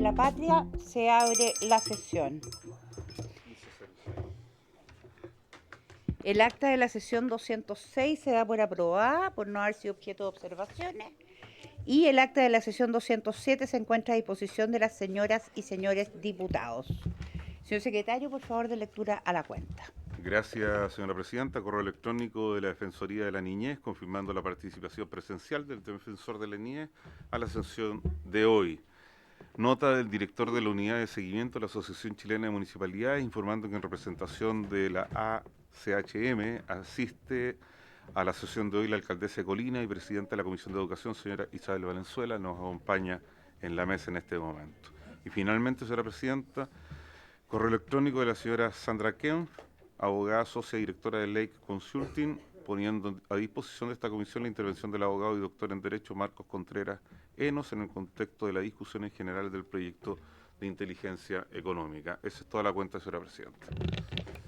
de la Patria, se abre la sesión. El acta de la sesión 206 se da por aprobada por no haber sido objeto de observaciones y el acta de la sesión 207 se encuentra a disposición de las señoras y señores diputados. Señor secretario, por favor, de lectura a la cuenta. Gracias, señora presidenta. Correo electrónico de la Defensoría de la Niñez confirmando la participación presencial del Defensor de la Niñez a la sesión de hoy. Nota del director de la Unidad de Seguimiento de la Asociación Chilena de Municipalidades informando que en representación de la ACHM asiste a la sesión de hoy la alcaldesa de Colina y presidenta de la Comisión de Educación, señora Isabel Valenzuela, nos acompaña en la mesa en este momento. Y finalmente, señora presidenta, correo electrónico de la señora Sandra Kempf, abogada socia directora de Lake Consulting, poniendo a disposición de esta comisión la intervención del abogado y doctor en Derecho Marcos Contreras Enos en el contexto de la discusión en general del proyecto de inteligencia económica. Esa es toda la cuenta, señora presidenta.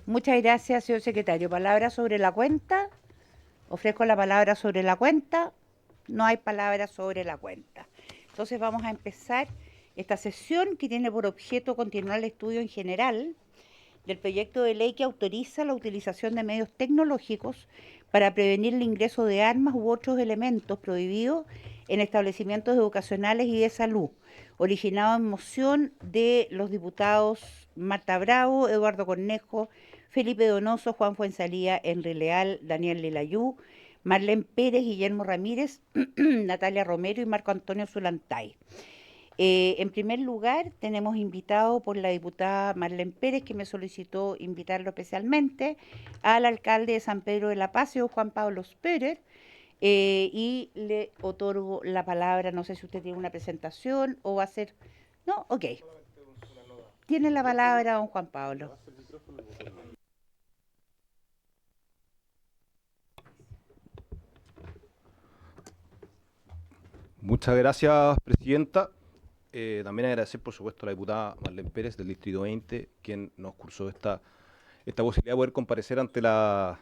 Muchas gracias, señor secretario. Palabra sobre la cuenta. Ofrezco la palabra sobre la cuenta. No hay palabra sobre la cuenta. Entonces vamos a empezar esta sesión que tiene por objeto continuar el estudio en general del proyecto de ley que autoriza la utilización de medios tecnológicos para prevenir el ingreso de armas u otros elementos prohibidos en establecimientos educacionales y de salud, originado en moción de los diputados Marta Bravo, Eduardo Cornejo, Felipe Donoso, Juan Fuenzalía, Henry Leal, Daniel Lilayú, Marlene Pérez, Guillermo Ramírez, Natalia Romero y Marco Antonio Zulantay. En primer lugar, tenemos invitado por la diputada Marlene Pérez, que me solicitó invitarlo especialmente, al alcalde de San Pedro de la Paz, Juan Pablo Pérez, y le otorgo la palabra. No sé si usted tiene una presentación o va a ser... No, ok. Tiene la palabra don Juan Pablo. Muchas gracias, presidenta. También agradecer, por supuesto, a la diputada Marlene Pérez del Distrito 20, quien nos cursó esta posibilidad de poder comparecer ante la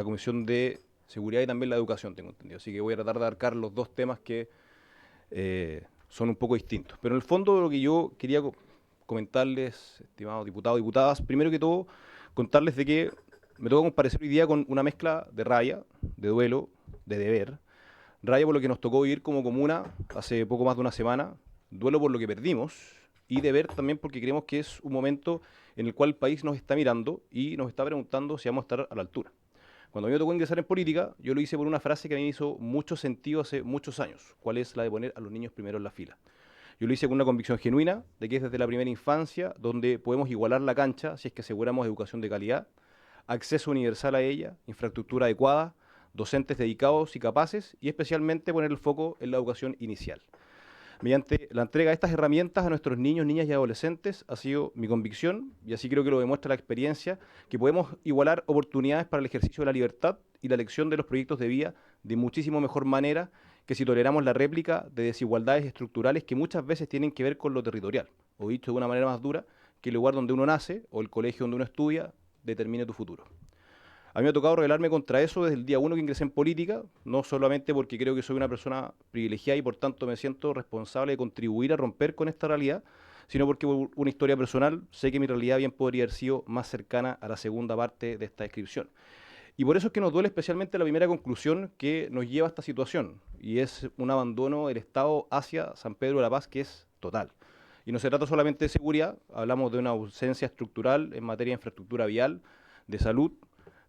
Comisión de Seguridad y también la Educación, tengo entendido. Así que voy a tratar de abarcar los dos temas que son un poco distintos. Pero en el fondo lo que yo quería comentarles, estimados diputados y diputadas, primero que todo, contarles de que me toca comparecer hoy día con una mezcla de rabia, de duelo, de deber. Rabia por lo que nos tocó vivir como comuna hace poco más de una semana, duelo por lo que perdimos y deber también porque creemos que es un momento en el cual el país nos está mirando y nos está preguntando si vamos a estar a la altura. Cuando a mí me tocó ingresar en política, yo lo hice por una frase que a mí me hizo mucho sentido hace muchos años, cuál es la de poner a los niños primero en la fila. Yo lo hice con una convicción genuina de que es desde la primera infancia donde podemos igualar la cancha si es que aseguramos educación de calidad, acceso universal a ella, infraestructura adecuada, docentes dedicados y capaces y especialmente poner el foco en la educación inicial. Mediante la entrega de estas herramientas a nuestros niños, niñas y adolescentes ha sido mi convicción, y así creo que lo demuestra la experiencia, que podemos igualar oportunidades para el ejercicio de la libertad y la elección de los proyectos de vida de muchísimo mejor manera que si toleramos la réplica de desigualdades estructurales que muchas veces tienen que ver con lo territorial, o dicho de una manera más dura, que el lugar donde uno nace o el colegio donde uno estudia determine tu futuro. A mí me ha tocado rebelarme contra eso desde el día 1 que ingresé en política, no solamente porque creo que soy una persona privilegiada y por tanto me siento responsable de contribuir a romper con esta realidad, sino porque por una historia personal sé que mi realidad bien podría haber sido más cercana a la segunda parte de esta descripción. Y por eso es que nos duele especialmente la primera conclusión que nos lleva a esta situación, y es un abandono del Estado hacia San Pedro de la Paz que es total. Y no se trata solamente de seguridad, hablamos de una ausencia estructural en materia de infraestructura vial, de salud,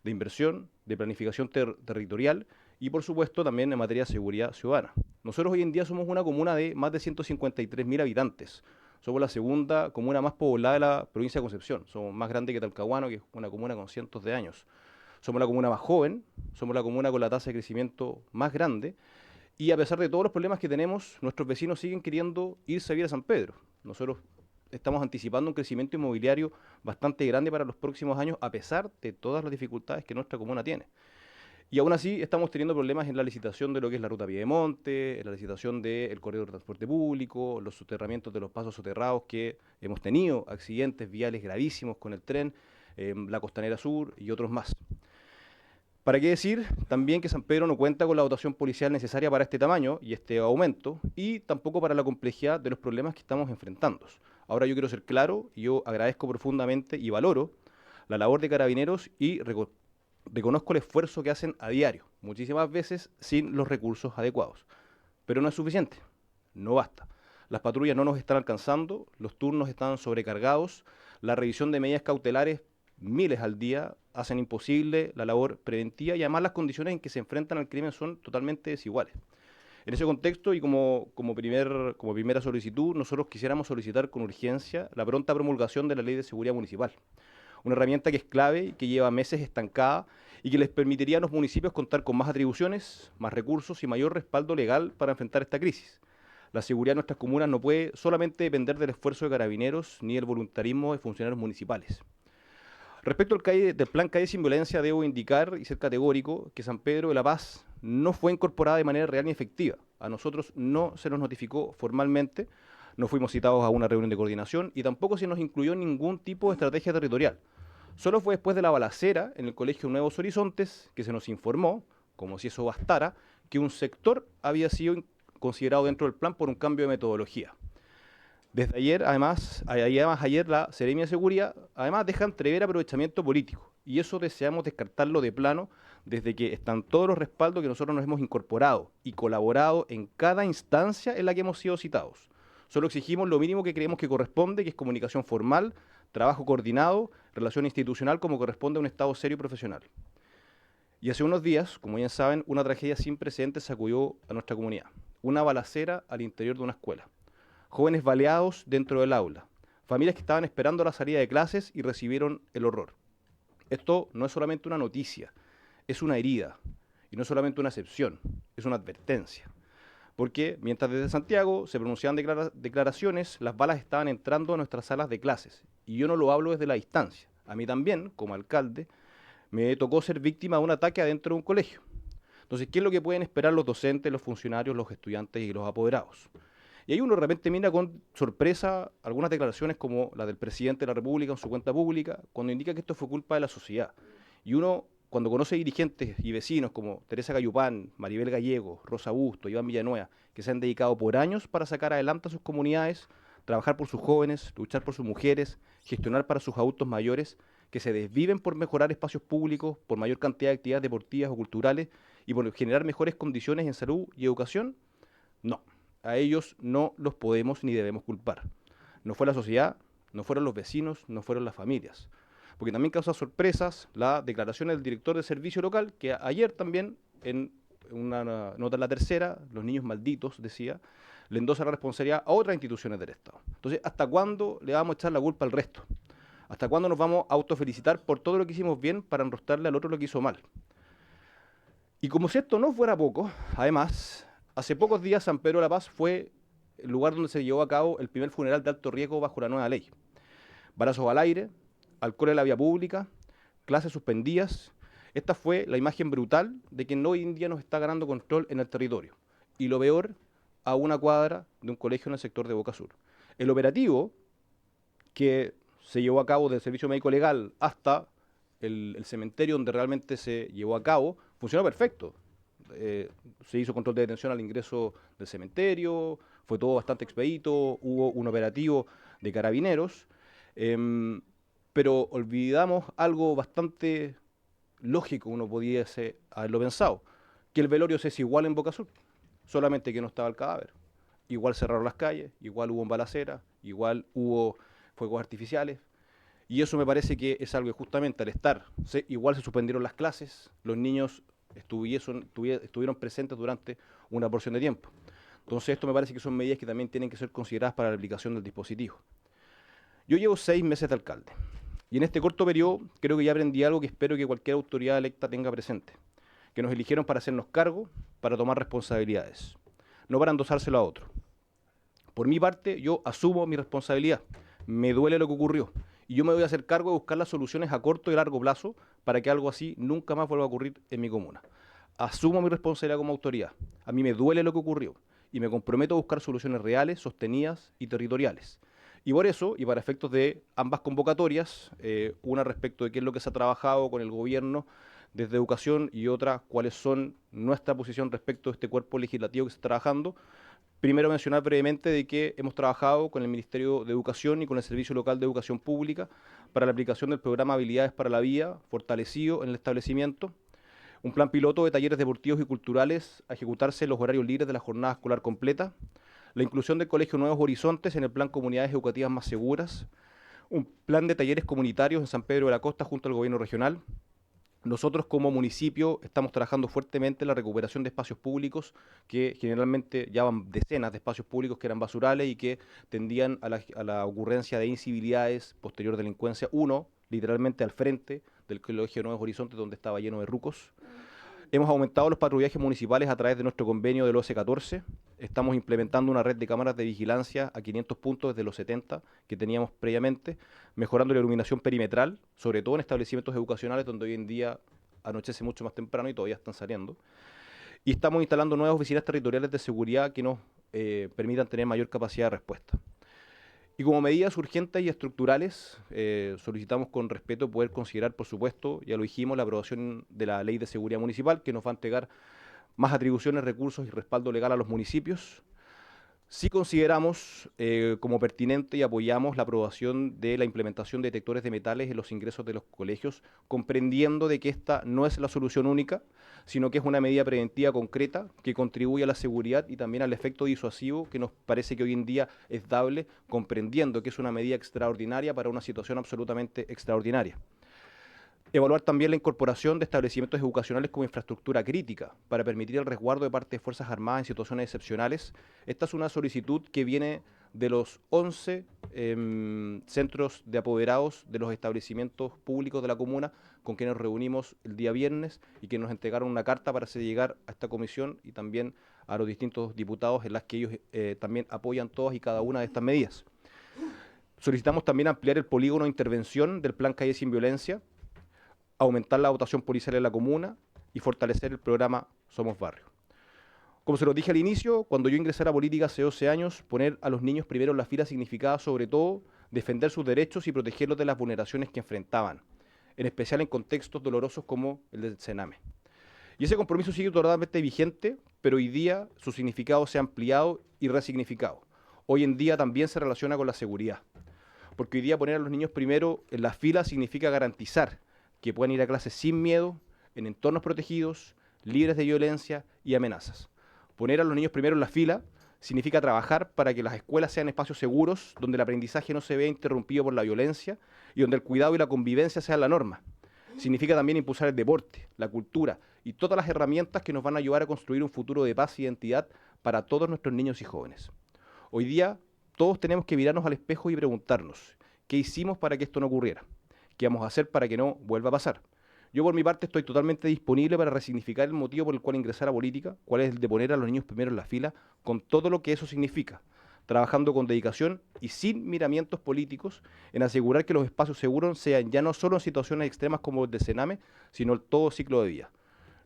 de inversión, de planificación territorial y, por supuesto, también en materia de seguridad ciudadana. Nosotros hoy en día somos una comuna de más de 153.000 habitantes. Somos la segunda comuna más poblada de la provincia de Concepción. Somos más grande que Talcahuano, que es una comuna con cientos de años. Somos la comuna más joven, somos la comuna con la tasa de crecimiento más grande y a pesar de todos los problemas que tenemos, nuestros vecinos siguen queriendo irse a vivir a San Pedro. Nosotros estamos anticipando un crecimiento inmobiliario bastante grande para los próximos años, a pesar de todas las dificultades que nuestra comuna tiene. Y aún así estamos teniendo problemas en la licitación de lo que es la ruta Piedemonte, en la licitación del corredor de transporte público, los soterramientos de los pasos soterrados que hemos tenido, accidentes viales gravísimos con el tren, la Costanera Sur y otros más. ¿Para qué decir también que San Pedro no cuenta con la dotación policial necesaria para este tamaño y este aumento, y tampoco para la complejidad de los problemas que estamos enfrentando? Ahora yo quiero ser claro, y yo agradezco profundamente y valoro la labor de Carabineros y reconozco el esfuerzo que hacen a diario, muchísimas veces sin los recursos adecuados. Pero no es suficiente, no basta. Las patrullas no nos están alcanzando, los turnos están sobrecargados, la revisión de medidas cautelares, miles al día, hacen imposible la labor preventiva, y además las condiciones en que se enfrentan al crimen son totalmente desiguales. En ese contexto y como primera solicitud, nosotros quisiéramos solicitar con urgencia la pronta promulgación de la Ley de Seguridad Municipal, una herramienta que es clave y que lleva meses estancada y que les permitiría a los municipios contar con más atribuciones, más recursos y mayor respaldo legal para enfrentar esta crisis. La seguridad de nuestras comunas no puede solamente depender del esfuerzo de Carabineros ni del voluntarismo de funcionarios municipales. Respecto del plan Calle Sin Violencia, debo indicar y ser categórico que San Pedro de la Paz no fue incorporada de manera real ni efectiva. A nosotros no se nos notificó formalmente, no fuimos citados a una reunión de coordinación y tampoco se nos incluyó ningún tipo de estrategia territorial. Solo fue después de la balacera en el Colegio Nuevos Horizontes que se nos informó, como si eso bastara, que un sector había sido considerado dentro del plan por un cambio de metodología. Desde ayer, además, ayer la Seremia de Seguridad, además deja entrever aprovechamiento político, y eso deseamos descartarlo de plano desde que están todos los respaldos que nosotros nos hemos incorporado y colaborado en cada instancia en la que hemos sido citados. Solo exigimos lo mínimo que creemos que corresponde, que es comunicación formal, trabajo coordinado, relación institucional como corresponde a un Estado serio y profesional. Y hace unos días, como bien saben, una tragedia sin precedentes sacudió a nuestra comunidad. Una balacera al interior de una escuela. Jóvenes baleados dentro del aula. Familias que estaban esperando la salida de clases y recibieron el horror. Esto no es solamente una noticia, es una herida. Y no es solamente una excepción, es una advertencia. Porque mientras desde Santiago se pronunciaban declaraciones, las balas estaban entrando a nuestras salas de clases. Y yo no lo hablo desde la distancia. A mí también, como alcalde, me tocó ser víctima de un ataque adentro de un colegio. Entonces, ¿qué es lo que pueden esperar los docentes, los funcionarios, los estudiantes y los apoderados? Y ahí uno de repente mira con sorpresa algunas declaraciones como la del presidente de la República en su cuenta pública, cuando indica que esto fue culpa de la sociedad. Y uno, cuando conoce dirigentes y vecinos como Teresa Gallupán, Maribel Gallego, Rosa Busto, Iván Villanueva, que se han dedicado por años para sacar adelante a sus comunidades, trabajar por sus jóvenes, luchar por sus mujeres, gestionar para sus adultos mayores, que se desviven por mejorar espacios públicos, por mayor cantidad de actividades deportivas o culturales y por generar mejores condiciones en salud y educación, no. A ellos no los podemos ni debemos culpar. No fue la sociedad, no fueron los vecinos, no fueron las familias. Porque también causa sorpresas la declaración del director de servicio local, que ayer también, en una nota en La Tercera, los niños malditos, decía, le endosa la responsabilidad a otras instituciones del Estado. Entonces, ¿hasta cuándo le vamos a echar la culpa al resto? ¿Hasta cuándo nos vamos a autofelicitar por todo lo que hicimos bien para enrostrarle al otro lo que hizo mal? Y como si esto no fuera poco, además, hace pocos días San Pedro de la Paz fue el lugar donde se llevó a cabo el primer funeral de alto riesgo bajo la nueva ley. Balazos al aire, alcohol en la vía pública, clases suspendidas. Esta fue la imagen brutal de que hoy en día nos está ganando control en el territorio. Y lo peor, a una cuadra de un colegio en el sector de Boca Sur. El operativo que se llevó a cabo del Servicio Médico Legal hasta el cementerio donde realmente se llevó a cabo, funcionó perfecto. Se hizo control de detención al ingreso del cementerio, fue todo bastante expedito, hubo un operativo de Carabineros, pero olvidamos algo bastante lógico, uno pudiese haberlo pensado, que el velorio se es igual en Boca Sur, solamente que no estaba el cadáver. Igual cerraron las calles, igual hubo balacera, igual hubo fuegos artificiales, y eso me parece que es algo que justamente al estar, igual se suspendieron las clases, los niños estuvieron presentes durante una porción de tiempo. Entonces esto me parece que son medidas que también tienen que ser consideradas para la aplicación del dispositivo. Yo llevo 6 meses de alcalde, y en este corto periodo creo que ya aprendí algo que espero que cualquier autoridad electa tenga presente, que nos eligieron para hacernos cargo, para tomar responsabilidades, no para endosárselo a otro. Por mi parte, yo asumo mi responsabilidad, me duele lo que ocurrió, y yo me voy a hacer cargo de buscar las soluciones a corto y largo plazo para que algo así nunca más vuelva a ocurrir en mi comuna. Asumo mi responsabilidad como autoridad, a mí me duele lo que ocurrió, y me comprometo a buscar soluciones reales, sostenidas y territoriales. Y por eso, y para efectos de ambas convocatorias, una respecto de qué es lo que se ha trabajado con el gobierno desde educación y otra cuáles son nuestra posición respecto a este cuerpo legislativo que se está trabajando. Primero mencionar brevemente de que hemos trabajado con el Ministerio de Educación y con el Servicio Local de Educación Pública para la aplicación del programa Habilidades para la Vida, fortalecido en el establecimiento. Un plan piloto de talleres deportivos y culturales a ejecutarse en los horarios libres de la jornada escolar completa. La inclusión del Colegio Nuevos Horizontes en el plan Comunidades Educativas Más Seguras. Un plan de talleres comunitarios en San Pedro de la Costa junto al gobierno regional. Nosotros como municipio estamos trabajando fuertemente en la recuperación de espacios públicos que generalmente ya van decenas de espacios públicos que eran basurales y que tendían a la ocurrencia de incivilidades, posterior delincuencia. Uno, literalmente al frente del Colegio Nuevos Horizontes, donde estaba lleno de rucos. Hemos aumentado los patrullajes municipales a través de nuestro convenio del OC14. Estamos implementando una red de cámaras de vigilancia a 500 puntos desde los 70 que teníamos previamente, mejorando la iluminación perimetral, sobre todo en establecimientos educacionales donde hoy en día anochece mucho más temprano y todavía están saliendo. Y estamos instalando nuevas oficinas territoriales de seguridad que nos permitan tener mayor capacidad de respuesta. Y como medidas urgentes y estructurales, solicitamos con respeto poder considerar, por supuesto, ya lo dijimos, la aprobación de la Ley de Seguridad Municipal, que nos va a entregar más atribuciones, recursos y respaldo legal a los municipios. Sí consideramos como pertinente y apoyamos la aprobación de la implementación de detectores de metales en los ingresos de los colegios, comprendiendo de que esta no es la solución única, sino que es una medida preventiva concreta que contribuye a la seguridad y también al efecto disuasivo que nos parece que hoy en día es dable, comprendiendo que es una medida extraordinaria para una situación absolutamente extraordinaria. Evaluar también la incorporación de establecimientos educacionales como infraestructura crítica para permitir el resguardo de parte de Fuerzas Armadas en situaciones excepcionales. Esta es una solicitud que viene de los 11 centros de apoderados de los establecimientos públicos de la comuna con quienes nos reunimos el día viernes y que nos entregaron una carta para hacer llegar a esta comisión y también a los distintos diputados en las que ellos también apoyan todas y cada una de estas medidas. Solicitamos también ampliar el polígono de intervención del Plan Calle Sin Violencia, aumentar la dotación policial en la comuna y fortalecer el programa Somos Barrio. Como se lo dije al inicio, cuando yo ingresé a la política hace 12 años, poner a los niños primero en la fila significaba sobre todo defender sus derechos y protegerlos de las vulneraciones que enfrentaban, en especial en contextos dolorosos como el del Sename. Y ese compromiso sigue totalmente vigente, pero hoy día su significado se ha ampliado y resignificado. Hoy en día también se relaciona con la seguridad, porque hoy día poner a los niños primero en la fila significa garantizar que puedan ir a clases sin miedo, en entornos protegidos, libres de violencia y amenazas. Poner a los niños primero en la fila significa trabajar para que las escuelas sean espacios seguros, donde el aprendizaje no se vea interrumpido por la violencia y donde el cuidado y la convivencia sean la norma. Significa también impulsar el deporte, la cultura y todas las herramientas que nos van a ayudar a construir un futuro de paz y identidad para todos nuestros niños y jóvenes. Hoy día todos tenemos que mirarnos al espejo y preguntarnos, ¿qué hicimos para que esto no ocurriera? ¿Qué vamos a hacer para que no vuelva a pasar? Yo por mi parte estoy totalmente disponible para resignificar el motivo por el cual ingresar a la política, cuál es el de poner a los niños primero en la fila, con todo lo que eso significa, trabajando con dedicación y sin miramientos políticos en asegurar que los espacios seguros sean ya no solo en situaciones extremas como el de Sename, sino el todo ciclo de vida.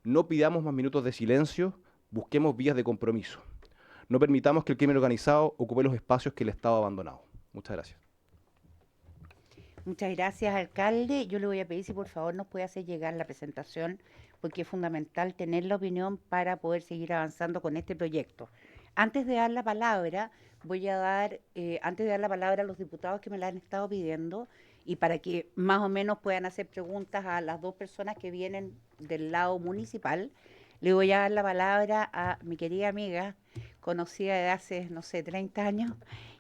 No pidamos más minutos de silencio, busquemos vías de compromiso. No permitamos que el crimen organizado ocupe los espacios que el Estado ha abandonado. Muchas gracias. Muchas gracias, alcalde. Yo le voy a pedir si por favor nos puede hacer llegar la presentación, porque es fundamental tener la opinión para poder seguir avanzando con este proyecto. Antes de dar la palabra, antes de dar la palabra a los diputados que me la han estado pidiendo, y para que más o menos puedan hacer preguntas a las dos personas que vienen del lado municipal, le voy a dar la palabra a mi querida amiga, conocida de hace, no sé, 30 años,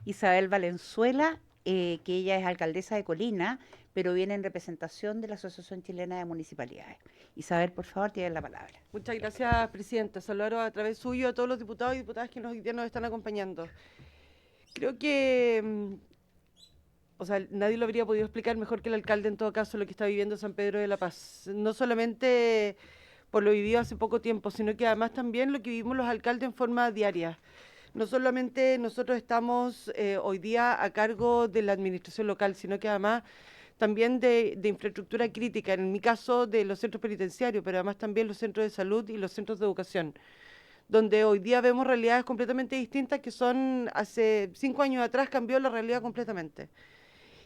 Isabel Valenzuela, que ella es alcaldesa de Colina, pero viene en representación de la Asociación Chilena de Municipalidades. Isabel, por favor, tiene la palabra. Muchas gracias, presidenta. Saludar a través suyo a todos los diputados y diputadas que hoy día nos están acompañando. Creo que, nadie lo habría podido explicar mejor que el alcalde en todo caso lo que está viviendo San Pedro de la Paz. No solamente por lo vivido hace poco tiempo, sino que además también lo que vivimos los alcaldes en forma diaria. No solamente nosotros estamos hoy día a cargo de la administración local, sino que además también de infraestructura crítica, en mi caso de los centros penitenciarios, pero además también los centros de salud y los centros de educación, donde hoy día vemos realidades completamente distintas que son, hace 5 años atrás cambió la realidad completamente.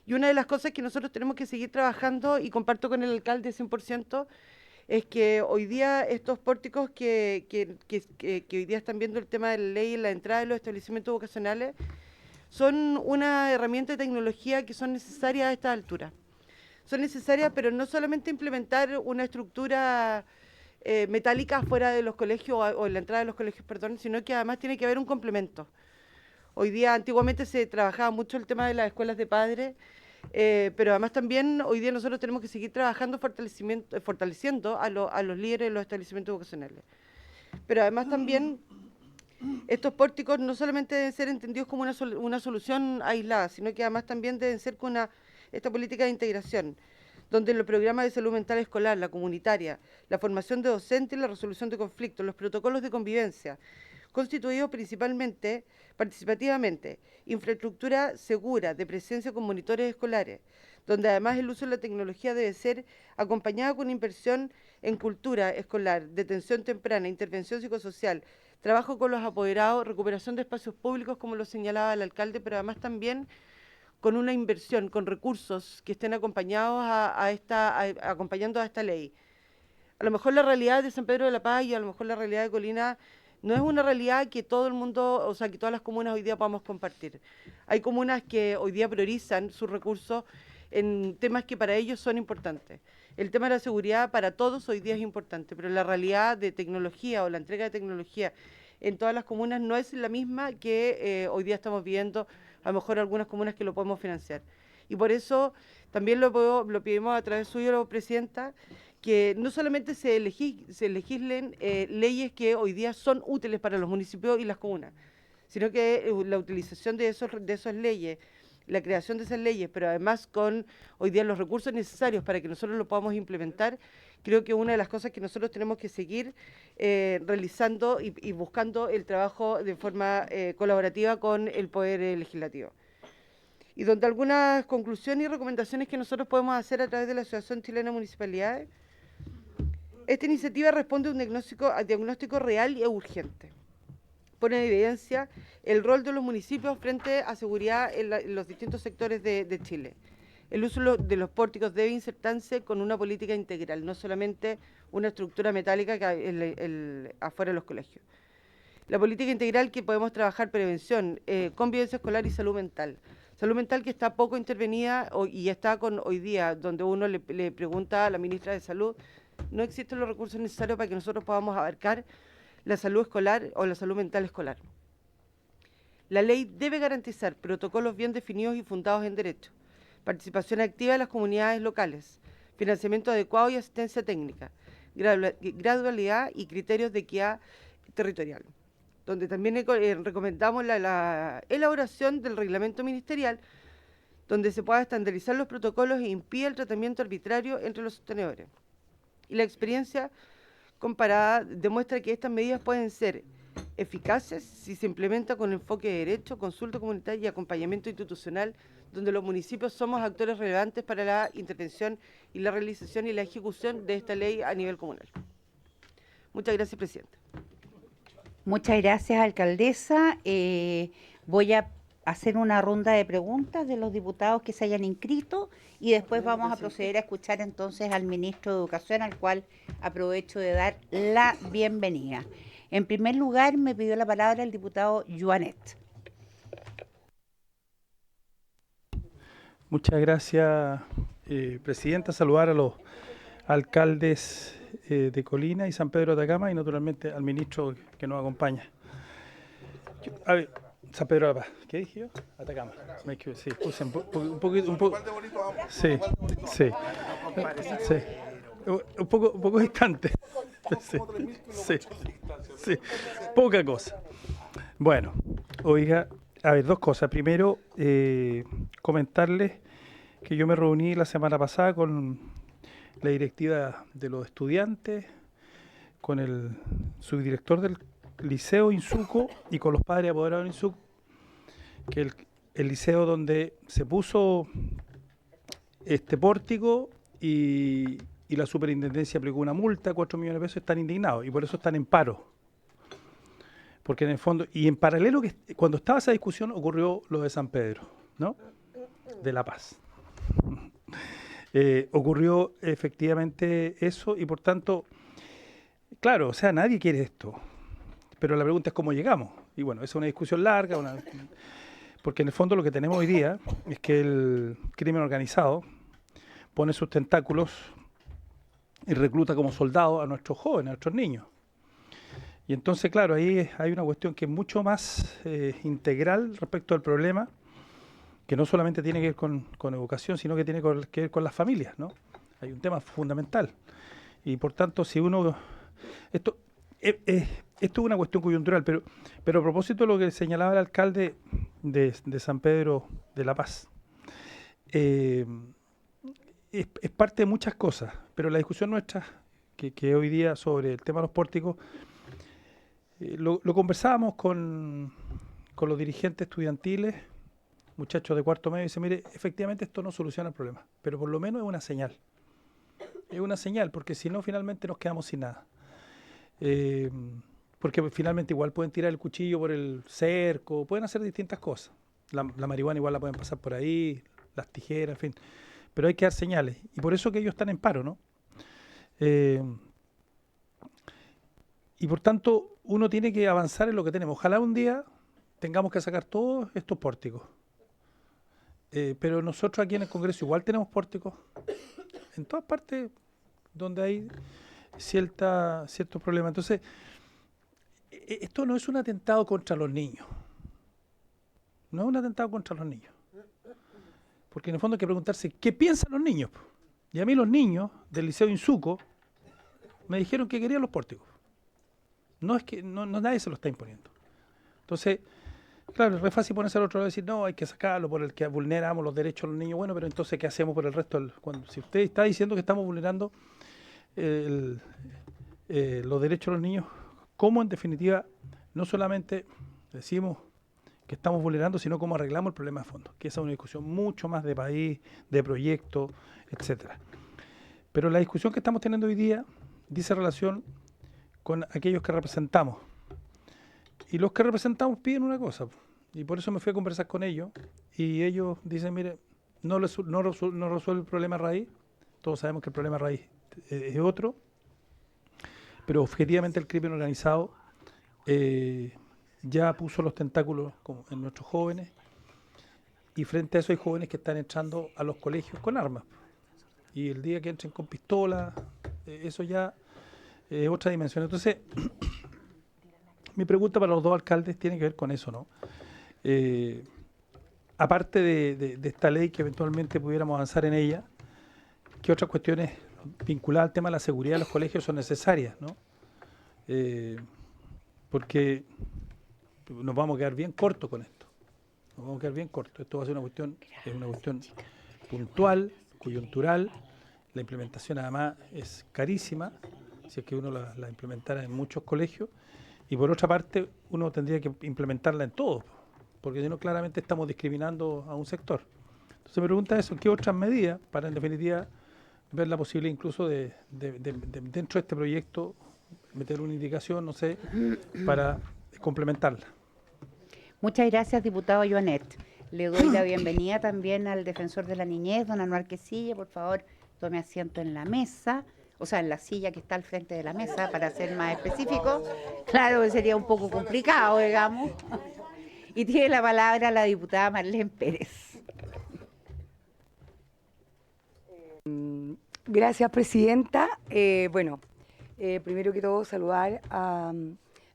Y una de las cosas que nosotros tenemos que seguir trabajando, y comparto con el alcalde 100%, es que hoy día estos pórticos que hoy día están viendo el tema de la ley en la entrada de los establecimientos vocacionales son una herramienta de tecnología que son necesarias a esta altura. Son necesarias, pero no solamente implementar una estructura metálica fuera de los colegios o en la entrada de los colegios, perdón, sino que además tiene que haber un complemento. Hoy día, antiguamente se trabajaba mucho el tema de las escuelas de padres, pero además también hoy día nosotros tenemos que seguir trabajando fortaleciendo a los líderes de los establecimientos vocacionales. Pero además también estos pórticos no solamente deben ser entendidos como una solución aislada, sino que además también deben ser con esta política de integración, donde los programas de salud mental escolar, la comunitaria, la formación de docentes y la resolución de conflictos, los protocolos de convivencia, constituidos principalmente, participativamente, infraestructura segura de presencia con monitores escolares, donde además el uso de la tecnología debe ser acompañado con inversión en cultura escolar, detención temprana, intervención psicosocial, trabajo con los apoderados, recuperación de espacios públicos, como lo señalaba el alcalde, pero además también con una inversión, con recursos que estén acompañados acompañando a esta ley. A lo mejor la realidad de San Pedro de la Paz y a lo mejor la realidad de Colina no es una realidad que todo el mundo, o sea, que todas las comunas hoy día podamos compartir. Hay comunas que hoy día priorizan sus recursos en temas que para ellos son importantes. El tema de la seguridad para todos hoy día es importante, pero la realidad de tecnología o la entrega de tecnología en todas las comunas no es la misma que hoy día estamos viendo, a lo mejor algunas comunas que lo podemos financiar. Y por eso también lo pedimos a través suyo, Presidenta, que no solamente se legislen leyes que hoy día son útiles para los municipios y las comunas, sino que la utilización de esas leyes, la creación de esas leyes, pero además con hoy día los recursos necesarios para que nosotros lo podamos implementar, creo que una de las cosas que nosotros tenemos que seguir realizando y buscando el trabajo de forma colaborativa con el Poder Legislativo. Y donde algunas conclusiones y recomendaciones que nosotros podemos hacer a través de la Asociación Chilena de Municipalidades. Esta iniciativa responde a un diagnóstico real y urgente. Pone en evidencia el rol de los municipios frente a seguridad en los distintos sectores de Chile. El uso de los pórticos debe insertarse con una política integral, no solamente una estructura metálica que afuera de los colegios. La política integral que podemos trabajar prevención, convivencia escolar y salud mental. Salud mental que está poco intervenida y está con hoy día, donde uno le pregunta a la ministra de Salud, no existen los recursos necesarios para que nosotros podamos abarcar la salud escolar o la salud mental escolar. La ley debe garantizar protocolos bien definidos y fundados en derecho, participación activa de las comunidades locales, financiamiento adecuado y asistencia técnica, gradualidad y criterios de equidad territorial, donde también recomendamos la elaboración del reglamento ministerial, donde se pueda estandarizar los protocolos e impida el tratamiento arbitrario entre los sostenedores. Y la experiencia comparada demuestra que estas medidas pueden ser eficaces si se implementa con enfoque de derecho, consulta comunitaria y acompañamiento institucional, donde los municipios somos actores relevantes para la intervención y la realización y la ejecución de esta ley a nivel comunal. Muchas gracias, Presidenta. Muchas gracias, alcaldesa. Voy a hacer una ronda de preguntas de los diputados que se hayan inscrito y después vamos a proceder a escuchar entonces al ministro de Educación, al cual aprovecho de dar la bienvenida. En primer lugar, me pidió la palabra el diputado Joanet. Muchas gracias, Presidenta. Saludar a los alcaldes de Colina y San Pedro de Atacama y naturalmente al ministro que nos acompaña. A ver, San Pedro de la Paz. ¿Qué dije yo? Atacama. Sí, puse un poco. Sí. Un poco distante. Sí. Poca cosa. Bueno, oiga, a ver, dos cosas. Primero, comentarles que yo me reuní la semana pasada con la directiva de los estudiantes, con el subdirector del liceo Insuco y con los padres apoderados de Insuco, que el liceo donde se puso este pórtico y la superintendencia aplicó una multa, 4 millones de pesos, están indignados y por eso están en paro. Porque en el fondo, y en paralelo, cuando estaba esa discusión ocurrió lo de San Pedro, ¿no? De La Paz. ocurrió efectivamente eso y por tanto, claro, o sea, nadie quiere esto, pero la pregunta es cómo llegamos. Y bueno, esa es una discusión larga, porque en el fondo lo que tenemos hoy día es que el crimen organizado pone sus tentáculos y recluta como soldados a nuestros jóvenes, a nuestros niños. Y entonces, claro, ahí hay una cuestión que es mucho más integral respecto al problema, que no solamente tiene que ver con educación, sino que tiene que ver con las familias, ¿no? Hay un tema fundamental. Y por tanto, si uno... Esto es una cuestión coyuntural, pero a propósito de lo que señalaba el alcalde de San Pedro de la Paz, es parte de muchas cosas, pero la discusión nuestra, que hoy día sobre el tema de los pórticos, lo conversábamos con los dirigentes estudiantiles, muchachos de cuarto medio, y dice, mire, efectivamente esto no soluciona el problema, pero por lo menos es una señal. Es una señal, porque si no, finalmente nos quedamos sin nada. Porque finalmente igual pueden tirar el cuchillo por el cerco, pueden hacer distintas cosas. La marihuana igual la pueden pasar por ahí, las tijeras, en fin. Pero hay que dar señales. Y por eso que ellos están en paro, ¿no? Y por tanto, uno tiene que avanzar en lo que tenemos. Ojalá un día tengamos que sacar todos estos pórticos. Pero nosotros aquí en el Congreso igual tenemos pórticos. En todas partes donde hay ciertos problemas. Entonces, esto no es un atentado contra los niños. No es un atentado contra los niños. Porque en el fondo hay que preguntarse, ¿qué piensan los niños? Y a mí los niños del Liceo Insuco me dijeron que querían los pórticos. No es que nadie se lo está imponiendo. Entonces, claro, es re fácil ponerse al otro lado y decir, no, hay que sacarlo por el que vulneramos los derechos de los niños. Bueno, pero entonces, ¿qué hacemos por el resto? Si usted está diciendo que estamos vulnerando los derechos de los niños, ¿cómo en definitiva no solamente decimos que estamos vulnerando, sino cómo arreglamos el problema de fondo? Que esa es una discusión mucho más de país, de proyecto, etcétera. Pero la discusión que estamos teniendo hoy día dice relación con aquellos que representamos. Y los que representamos piden una cosa, y por eso me fui a conversar con ellos, y ellos dicen, mire, no resuelve el problema raíz, todos sabemos que el problema raíz es otro, pero objetivamente el crimen organizado ya puso los tentáculos en nuestros jóvenes, y frente a eso hay jóvenes que están entrando a los colegios con armas, y el día que entren con pistolas, eso ya es otra dimensión. Entonces, mi pregunta para los dos alcaldes tiene que ver con eso, ¿no? Aparte de esta ley que eventualmente pudiéramos avanzar en ella, ¿qué otras cuestiones vinculadas al tema de la seguridad de los colegios son necesarias, ¿no? Porque nos vamos a quedar bien cortos con esto. Nos vamos a quedar bien cortos. Esto va a ser es una cuestión puntual, coyuntural. La implementación además es carísima, si es que uno la implementara en muchos colegios. Y por otra parte, uno tendría que implementarla en todos, porque si no, claramente estamos discriminando a un sector. Entonces me pregunta eso, ¿qué otras medidas para, en definitiva, ver la posibilidad incluso de dentro de este proyecto, meter una indicación, no sé, para complementarla? Muchas gracias, diputado Joanet. Le doy la bienvenida también al defensor de la niñez, don Anuar Quesilla. Por favor, tome asiento en la mesa, o sea, en la silla que está al frente de la mesa, para ser más específico. Claro que sería un poco complicado, digamos. Y tiene la palabra la diputada Marlene Pérez. Gracias, presidenta. Primero que todo, saludar a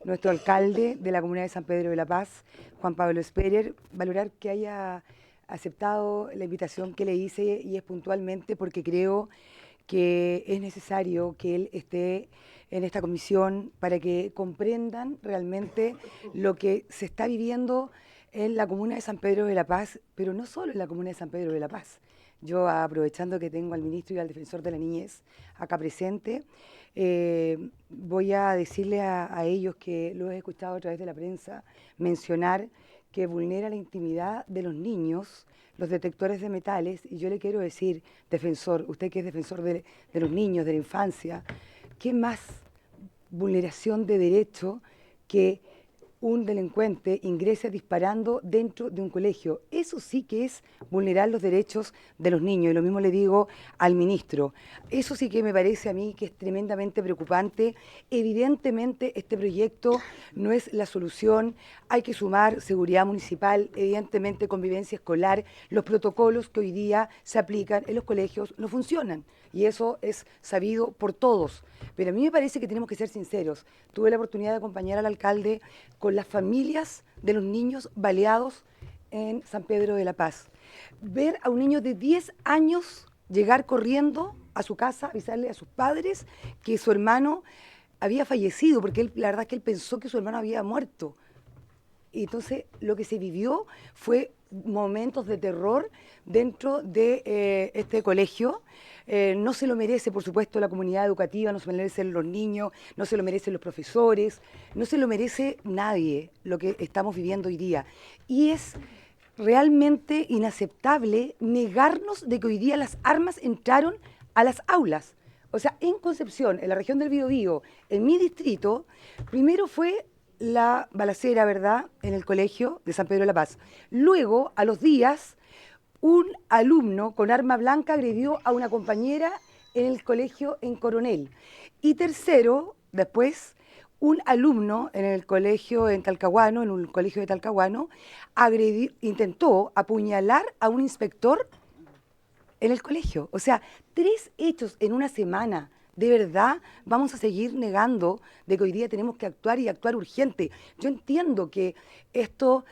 nuestro alcalde de la Comuna de San Pedro de la Paz, Juan Pablo Sperer, valorar que haya aceptado la invitación que le hice, y es puntualmente porque creo que es necesario que él esté en esta comisión para que comprendan realmente lo que se está viviendo en la Comuna de San Pedro de la Paz, pero no solo en la Comuna de San Pedro de la Paz. Yo, aprovechando que tengo al ministro y al defensor de la niñez acá presente, voy a decirle a ellos que lo he escuchado a través de la prensa mencionar que vulnera la intimidad de los niños los detectores de metales, y yo le quiero decir, defensor, usted que es defensor de los niños, de la infancia, ¿qué más vulneración de derecho que un delincuente ingrese disparando dentro de un colegio. Eso sí que es vulnerar los derechos de los niños, y lo mismo le digo al ministro. Eso sí que me parece a mí que es tremendamente preocupante. Evidentemente este proyecto no es la solución, hay que sumar seguridad municipal, evidentemente convivencia escolar, los protocolos que hoy día se aplican en los colegios no funcionan, y eso es sabido por todos. Pero a mí me parece que tenemos que ser sinceros. Tuve la oportunidad de acompañar al alcalde con las familias de los niños baleados en San Pedro de la Paz. Ver a un niño de 10 años llegar corriendo a su casa, avisarle a sus padres que su hermano había fallecido, porque la verdad es que él pensó que su hermano había muerto. Y entonces lo que se vivió fue momentos de terror dentro de este colegio. No se lo merece, por supuesto, la comunidad educativa, no se lo merecen los niños, no se lo merecen los profesores, no se lo merece nadie lo que estamos viviendo hoy día. Y es realmente inaceptable negarnos de que hoy día las armas entraron a las aulas. O sea, en Concepción, en la región del Biobío, en mi distrito, primero fue la balacera, ¿verdad?, en el colegio de San Pedro de la Paz. Luego, a los días, un alumno con arma blanca agredió a una compañera en el colegio en Coronel. Y tercero, después, un alumno en el colegio en Talcahuano, en un colegio de Talcahuano, intentó apuñalar a un inspector en el colegio. O sea, 3 hechos en una semana. ¿De verdad vamos a seguir negando de que hoy día tenemos que actuar y actuar urgente? Yo entiendo que esto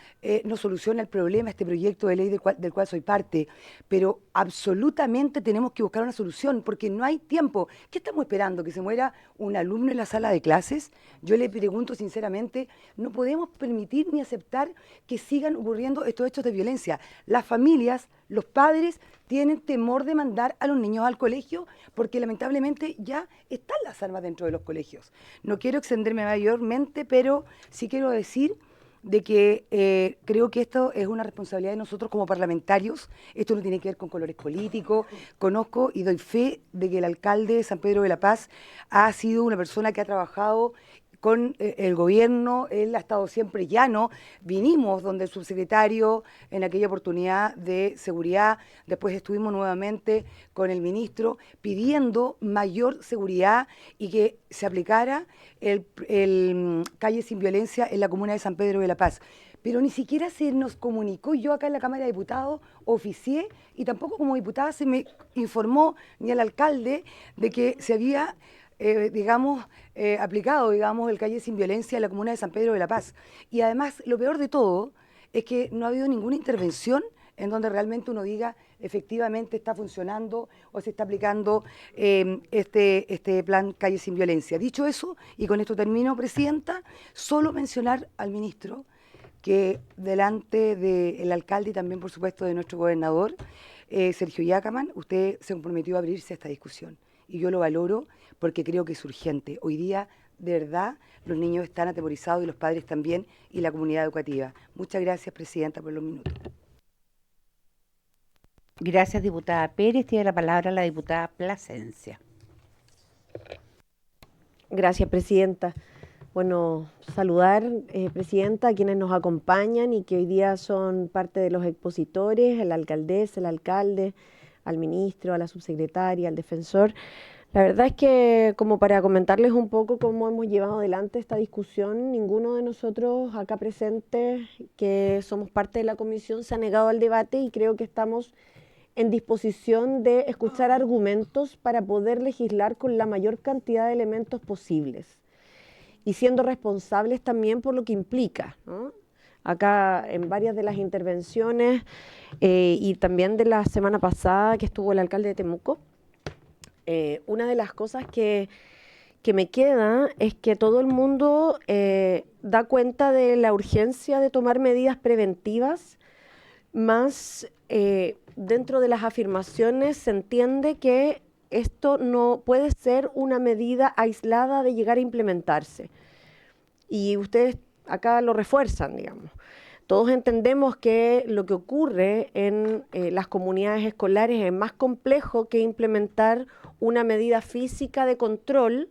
no soluciona el problema, este proyecto de ley del cual soy parte, pero absolutamente tenemos que buscar una solución porque no hay tiempo. ¿Qué estamos esperando? ¿Que se muera un alumno en la sala de clases? Yo le pregunto sinceramente, no podemos permitir ni aceptar que sigan ocurriendo estos hechos de violencia. Las familias, los padres tienen temor de mandar a los niños al colegio porque lamentablemente ya están las armas dentro de los colegios. No quiero extenderme mayormente, pero sí quiero decir de que creo que esto es una responsabilidad de nosotros como parlamentarios. Esto no tiene que ver con colores políticos. Conozco y doy fe de que el alcalde de San Pedro de la Paz ha sido una persona que ha trabajado con el gobierno, él ha estado siempre llano. Vinimos donde el subsecretario en aquella oportunidad de seguridad, después estuvimos nuevamente con el ministro pidiendo mayor seguridad y que se aplicara el Calle Sin Violencia en la comuna de San Pedro de la Paz. Pero ni siquiera se nos comunicó. Yo acá en la Cámara de Diputados oficié y tampoco como diputada se me informó ni al alcalde de que se había aplicado, el Calle Sin Violencia en la comuna de San Pedro de la Paz. Y además, lo peor de todo es que no ha habido ninguna intervención en donde realmente uno diga efectivamente está funcionando o se está aplicando este plan Calle Sin Violencia. Dicho eso, y con esto termino, Presidenta, solo mencionar al ministro que delante del alcalde y también, por supuesto, de nuestro gobernador, Sergio Yacaman, usted se comprometió a abrirse a esta discusión. Y yo lo valoro porque creo que es urgente. Hoy día, de verdad, los niños están atemorizados y los padres también y la comunidad educativa. Muchas gracias, Presidenta, por los minutos. Gracias, diputada Pérez. Tiene la palabra la diputada Plasencia. Gracias, Presidenta. Bueno, saludar, Presidenta, a quienes nos acompañan y que hoy día son parte de los expositores, la alcaldesa, el alcalde, al ministro, a la subsecretaria, al defensor. La verdad es que, como para comentarles un poco cómo hemos llevado adelante esta discusión, ninguno de nosotros acá presentes, que somos parte de la comisión, se ha negado al debate y creo que estamos en disposición de escuchar argumentos para poder legislar con la mayor cantidad de elementos posibles y siendo responsables también por lo que implica, ¿no? Acá en varias de las intervenciones y también de la semana pasada que estuvo el alcalde de Temuco, una de las cosas que me queda es que todo el mundo da cuenta de la urgencia de tomar medidas preventivas, más dentro de las afirmaciones se entiende que esto no puede ser una medida aislada de llegar a implementarse. Y ustedes acá lo refuerzan, digamos. Todos entendemos que lo que ocurre en las comunidades escolares es más complejo que implementar una medida física de control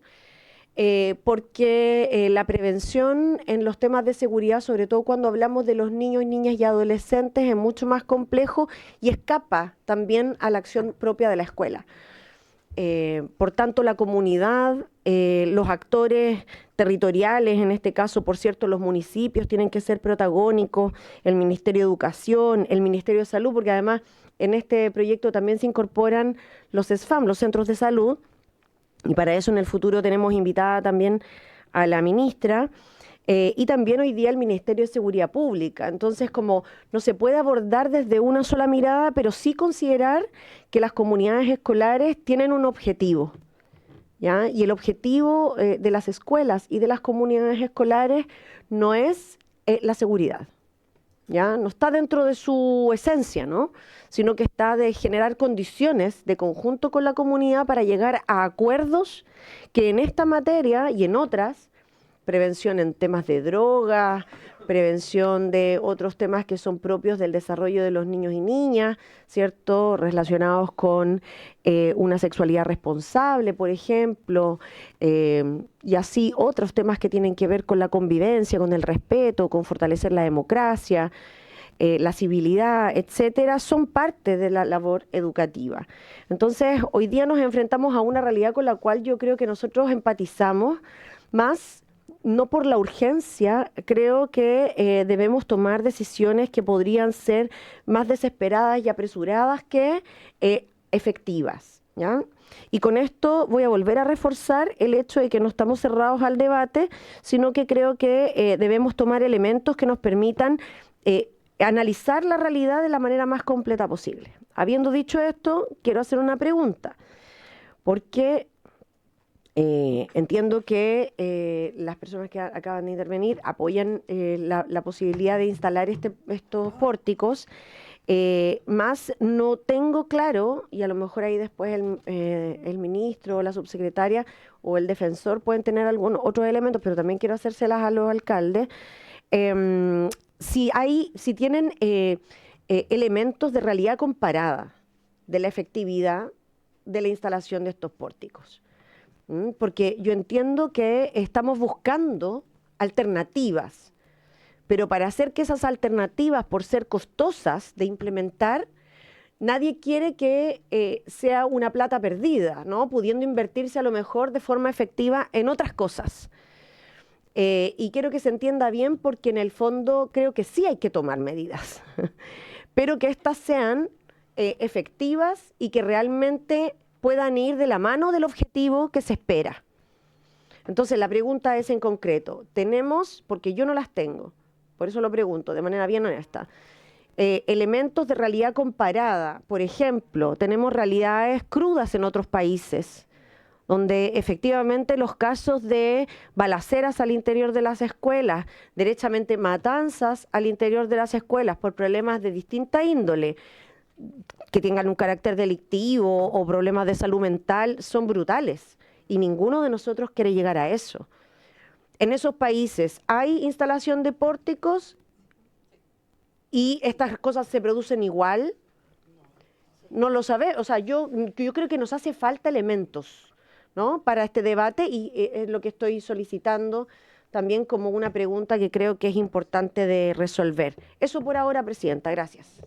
porque la prevención en los temas de seguridad, sobre todo cuando hablamos de los niños, niñas y adolescentes, es mucho más complejo y escapa también a la acción propia de la escuela. Por tanto, la comunidad, los actores territoriales, en este caso, por cierto, los municipios tienen que ser protagónicos, el Ministerio de Educación, el Ministerio de Salud, porque además en este proyecto también se incorporan los SFAM, los centros de salud, y para eso en el futuro tenemos invitada también a la ministra, y también hoy día el Ministerio de Seguridad Pública. Entonces, como no se puede abordar desde una sola mirada, pero sí considerar que las comunidades escolares tienen un objetivo, ¿ya? Y el objetivo de las escuelas y de las comunidades escolares no es la seguridad, ¿ya? No está dentro de su esencia, ¿no? Sino que está de generar condiciones de conjunto con la comunidad para llegar a acuerdos que en esta materia y en otras, prevención en temas de drogas, prevención de otros temas que son propios del desarrollo de los niños y niñas, ¿cierto? Relacionados con una sexualidad responsable, por ejemplo, y así otros temas que tienen que ver con la convivencia, con el respeto, con fortalecer la democracia, la civilidad, etcétera, son parte de la labor educativa. Entonces, hoy día nos enfrentamos a una realidad con la cual yo creo que nosotros empatizamos más. No por la urgencia, creo que debemos tomar decisiones que podrían ser más desesperadas y apresuradas que efectivas, ¿ya? Y con esto voy a volver a reforzar el hecho de que no estamos cerrados al debate, sino que creo que debemos tomar elementos que nos permitan analizar la realidad de la manera más completa posible. Habiendo dicho esto, quiero hacer una pregunta, porque entiendo que las personas que acaban de intervenir apoyan la posibilidad de instalar estos pórticos, más no tengo claro, y a lo mejor ahí después el ministro o la subsecretaria o el defensor pueden tener algunos otros elementos, pero también quiero hacérselas a los alcaldes, si tienen elementos de realidad comparada de la efectividad de la instalación de estos pórticos. Porque yo entiendo que estamos buscando alternativas, pero para hacer que esas alternativas, por ser costosas de implementar, nadie quiere que sea una plata perdida, ¿no? Pudiendo invertirse a lo mejor de forma efectiva en otras cosas. Y quiero que se entienda bien porque en el fondo creo que sí hay que tomar medidas, pero que éstas sean efectivas y que realmente puedan ir de la mano del objetivo que se espera. Entonces la pregunta es en concreto, tenemos, porque yo no las tengo, por eso lo pregunto de manera bien honesta, elementos de realidad comparada. Por ejemplo, tenemos realidades crudas en otros países, donde efectivamente los casos de balaceras al interior de las escuelas, derechamente matanzas al interior de las escuelas por problemas de distinta índole, que tengan un carácter delictivo o problemas de salud mental, son brutales. Y ninguno de nosotros quiere llegar a eso. En esos países hay instalación de pórticos y estas cosas se producen igual. No lo sabe, o sea, yo creo que nos hace falta elementos, ¿no? Para este debate y es lo que estoy solicitando también como una pregunta que creo que es importante de resolver. Eso por ahora, Presidenta. Gracias.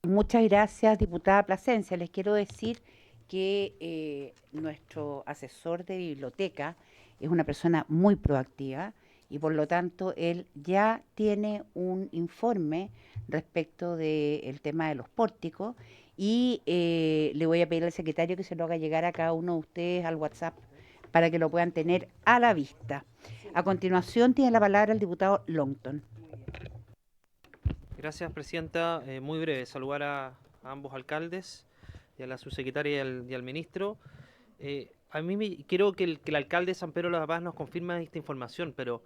Muchas gracias, diputada Plasencia. Les quiero decir que nuestro asesor de biblioteca es una persona muy proactiva y por lo tanto él ya tiene un informe respecto del tema de los pórticos y le voy a pedir al secretario que se lo haga llegar a cada uno de ustedes al WhatsApp para que lo puedan tener a la vista. A continuación tiene la palabra el diputado Longton. Gracias, Presidenta. Muy breve, saludar a ambos alcaldes y a la subsecretaria y al ministro. A mí quiero que el alcalde de San Pedro de la Paz nos confirme esta información, pero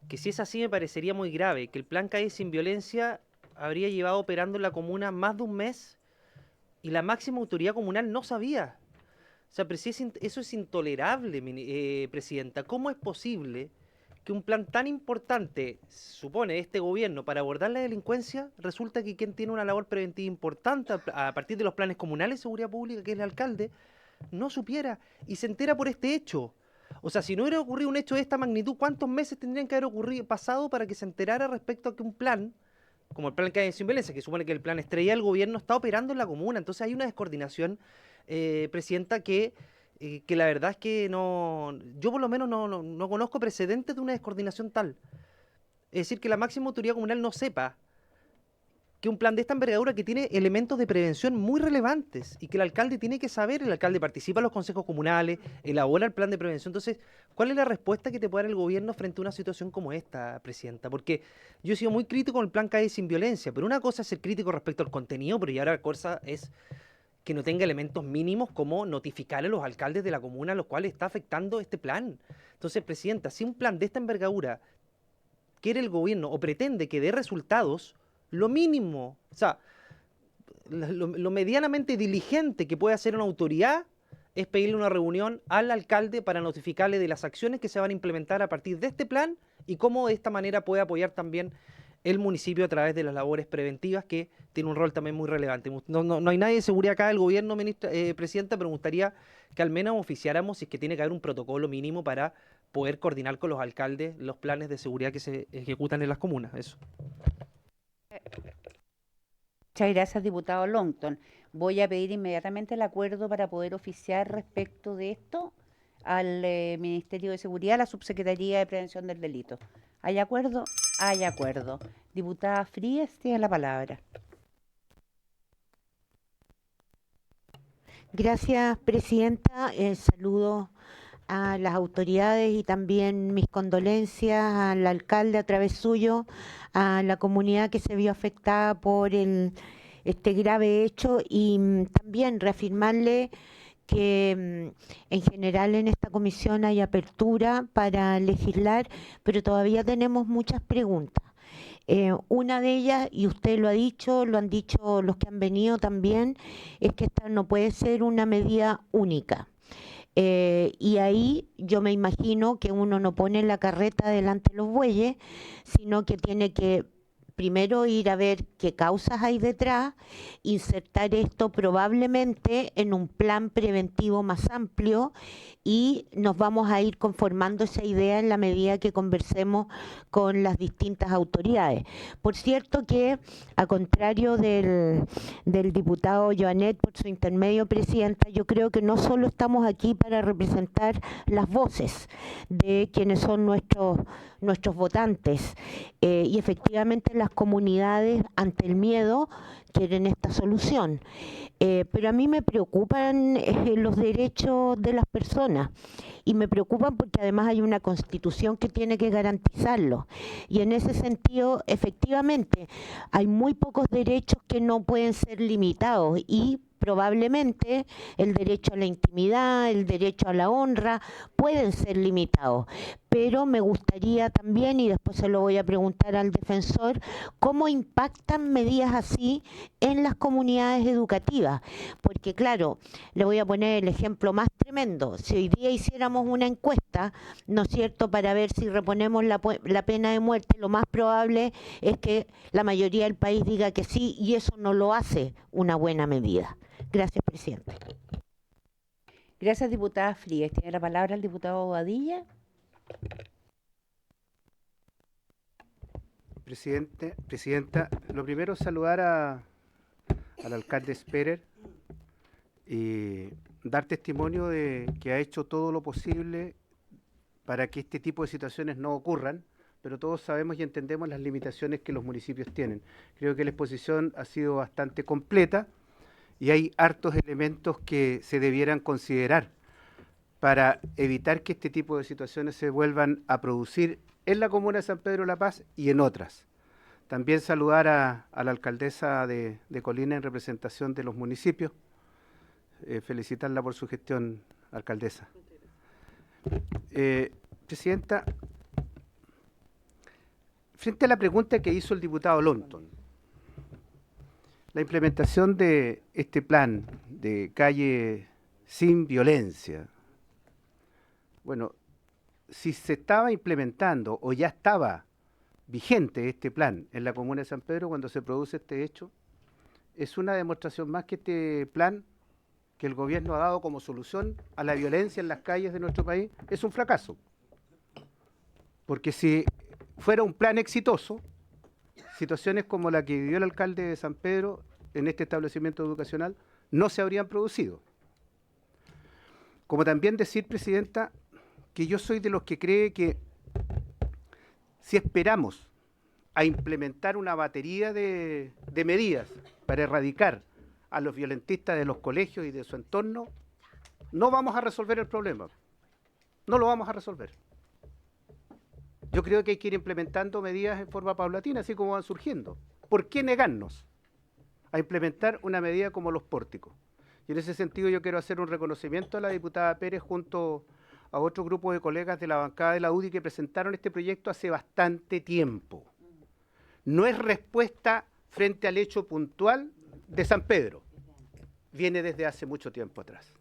que si es así me parecería muy grave, que el Plan Calle Sin Violencia habría llevado operando en la comuna más de un mes y la máxima autoridad comunal no sabía. O sea, pero si eso es intolerable, Presidenta. ¿Cómo es posible que un plan tan importante, supone, este gobierno para abordar la delincuencia, resulta que quien tiene una labor preventiva importante a partir de los planes comunales de seguridad pública, que es el alcalde, no supiera y se entera por este hecho. O sea, si no hubiera ocurrido un hecho de esta magnitud, ¿cuántos meses tendrían que haber pasado para que se enterara respecto a que un plan, como el plan Calle Sin Violencia, que supone que el plan estrella del gobierno, está operando en la comuna? Entonces hay una descoordinación, Presidenta, que la verdad es que no, yo por lo menos no conozco precedentes de una descoordinación tal. Es decir, que la máxima autoridad comunal no sepa que un plan de esta envergadura, que tiene elementos de prevención muy relevantes y que el alcalde tiene que saber. El alcalde participa en los consejos comunales, elabora el plan de prevención. Entonces, ¿cuál es la respuesta que te puede dar el gobierno frente a una situación como esta, Presidenta? Porque yo he sido muy crítico con el plan Calle Sin Violencia, pero una cosa es ser crítico respecto al contenido, pero ya ahora la cosa es que no tenga elementos mínimos como notificar a los alcaldes de la comuna a los cuales está afectando este plan. Entonces, Presidenta, si un plan de esta envergadura quiere el gobierno o pretende que dé resultados, lo mínimo, o sea, lo medianamente diligente que puede hacer una autoridad es pedirle una reunión al alcalde para notificarle de las acciones que se van a implementar a partir de este plan y cómo de esta manera puede apoyar también el municipio a través de las labores preventivas, que tiene un rol también muy relevante. No hay nadie de seguridad acá del gobierno, Presidenta, pero me gustaría que al menos oficiáramos si es que tiene que haber un protocolo mínimo para poder coordinar con los alcaldes los planes de seguridad que se ejecutan en las comunas. Eso. Muchas gracias, diputado Longton. Voy a pedir inmediatamente el acuerdo para poder oficiar respecto de esto al Ministerio de Seguridad, a la Subsecretaría de Prevención del Delito. ¿Hay acuerdo? Hay acuerdo. Diputada Fríes, tiene la palabra. Gracias, Presidenta. Saludo a las autoridades y también mis condolencias al alcalde a través suyo, a la comunidad que se vio afectada por este grave hecho, y también reafirmarle que en general en esta comisión hay apertura para legislar, pero todavía tenemos muchas preguntas. Una de ellas, y usted lo ha dicho, lo han dicho los que han venido también, es que esta no puede ser una medida única. Y ahí yo me imagino que uno no pone la carreta delante de los bueyes, sino que tiene que primero ir a ver qué causas hay detrás, insertar esto probablemente en un plan preventivo más amplio, y nos vamos a ir conformando esa idea en la medida que conversemos con las distintas autoridades. Por cierto que, a contrario del diputado Joanet, por su intermedio, Presidenta, yo creo que no solo estamos aquí para representar las voces de quienes son nuestros votantes, y efectivamente las comunidades ante el miedo quieren esta solución. Pero a mí me preocupan los derechos de las personas, y me preocupan porque además hay una Constitución que tiene que garantizarlo, y en ese sentido efectivamente hay muy pocos derechos que no pueden ser limitados, y probablemente el derecho a la intimidad, el derecho a la honra pueden ser limitados. Pero me gustaría también, y después se lo voy a preguntar al defensor, cómo impactan medidas así en las comunidades educativas. Porque claro, le voy a poner el ejemplo más tremendo. Si hoy día hiciéramos una encuesta, ¿no es cierto?, para ver si reponemos la pena de muerte, lo más probable es que la mayoría del país diga que sí, y eso no lo hace una buena medida. Gracias, Presidente. Gracias, diputada Fríes. Tiene la palabra el diputado Bobadilla. Presidenta, lo primero es saludar al alcalde Sperer y dar testimonio de que ha hecho todo lo posible para que este tipo de situaciones no ocurran, pero todos sabemos y entendemos las limitaciones que los municipios tienen. Creo que la exposición ha sido bastante completa y hay hartos elementos que se debieran considerar para evitar que este tipo de situaciones se vuelvan a producir en la comuna de San Pedro de la Paz y en otras. También saludar a la alcaldesa de Colina en representación de los municipios, felicitarla por su gestión, alcaldesa. Presidenta, frente a la pregunta que hizo el diputado Longton, la implementación de este plan de calle sin violencia, bueno, si se estaba implementando o ya estaba vigente este plan en la comuna de San Pedro cuando se produce este hecho, es una demostración más que este plan que el gobierno ha dado como solución a la violencia en las calles de nuestro país es un fracaso. Porque si fuera un plan exitoso, situaciones como la que vivió el alcalde de San Pedro en este establecimiento educacional no se habrían producido. Como también decir, Presidenta, que yo soy de los que cree que si esperamos a implementar una batería de medidas para erradicar a los violentistas de los colegios y de su entorno, no vamos a resolver el problema. No lo vamos a resolver. Yo creo que hay que ir implementando medidas en forma paulatina, así como van surgiendo. ¿Por qué negarnos a implementar una medida como los pórticos? Y en ese sentido yo quiero hacer un reconocimiento a la diputada Pérez junto a otro grupo de colegas de la bancada de la UDI que presentaron este proyecto hace bastante tiempo. No es respuesta frente al hecho puntual de San Pedro. Viene desde hace mucho tiempo atrás.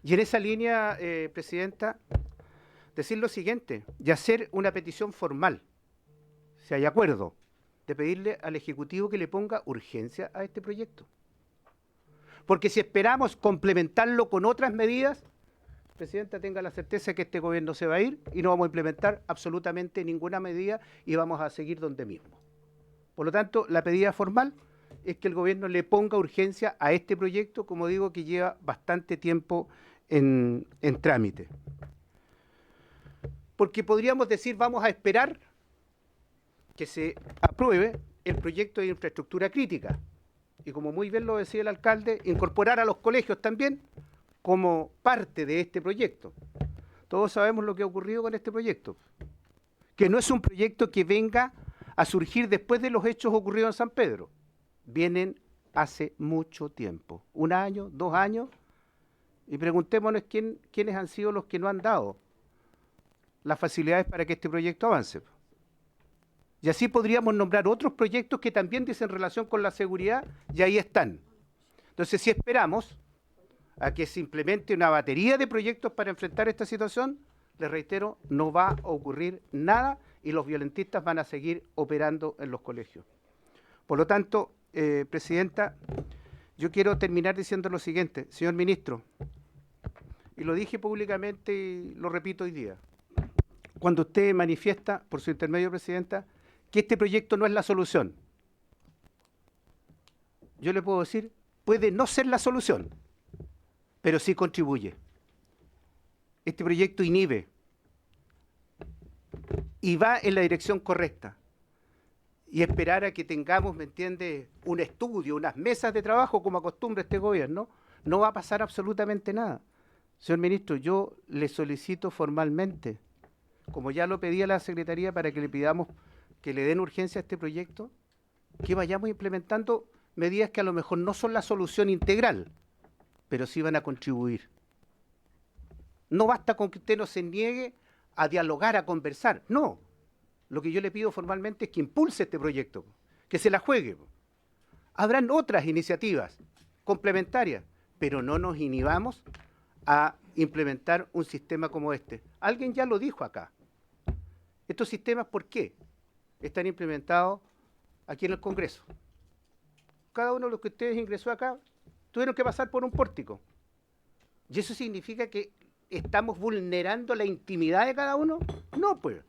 Y en esa línea, Presidenta, decir lo siguiente, y hacer una petición formal, si hay acuerdo, de pedirle al Ejecutivo que le ponga urgencia a este proyecto. Porque si esperamos complementarlo con otras medidas, Presidenta, tenga la certeza que este gobierno se va a ir y no vamos a implementar absolutamente ninguna medida y vamos a seguir donde mismo. Por lo tanto, la pedida formal es que el gobierno le ponga urgencia a este proyecto, como digo, que lleva bastante tiempo en trámite. Porque podríamos decir, vamos a esperar que se apruebe el proyecto de infraestructura crítica. Y como muy bien lo decía el alcalde, incorporar a los colegios también como parte de este proyecto. Todos sabemos lo que ha ocurrido con este proyecto, que no es un proyecto que venga a surgir después de los hechos ocurridos en San Pedro. Vienen hace mucho tiempo, 1 año, 2 años, y preguntémonos quiénes han sido los que no han dado las facilidades para que este proyecto avance. Y así podríamos nombrar otros proyectos que también dicen relación con la seguridad, y ahí están. Entonces, si esperamos a que se implemente una batería de proyectos para enfrentar esta situación, les reitero, no va a ocurrir nada y los violentistas van a seguir operando en los colegios. Por lo tanto, Presidenta, yo quiero terminar diciendo lo siguiente, señor ministro, y lo dije públicamente y lo repito hoy día, cuando usted manifiesta, por su intermedio, Presidenta, que este proyecto no es la solución, yo le puedo decir, puede no ser la solución, pero sí contribuye. Este proyecto inhibe y va en la dirección correcta. Y esperar a que tengamos, ¿me entiende?, un estudio, unas mesas de trabajo, como acostumbra este gobierno, no va a pasar absolutamente nada. Señor ministro, yo le solicito formalmente, como ya lo pedí a la Secretaría para que le pidamos que le den urgencia a este proyecto, que vayamos implementando medidas que a lo mejor no son la solución integral, pero sí van a contribuir. No basta con que usted no se niegue a dialogar, a conversar. No. Lo que yo le pido formalmente es que impulse este proyecto, que se la juegue. Habrán otras iniciativas complementarias, pero no nos inhibamos a implementar un sistema como este. Alguien ya lo dijo acá. Estos sistemas, ¿por qué? Están implementados aquí en el Congreso. Cada uno de los que ustedes ingresó acá tuvieron que pasar por un pórtico. ¿Y eso significa que estamos vulnerando la intimidad de cada uno? No, pues.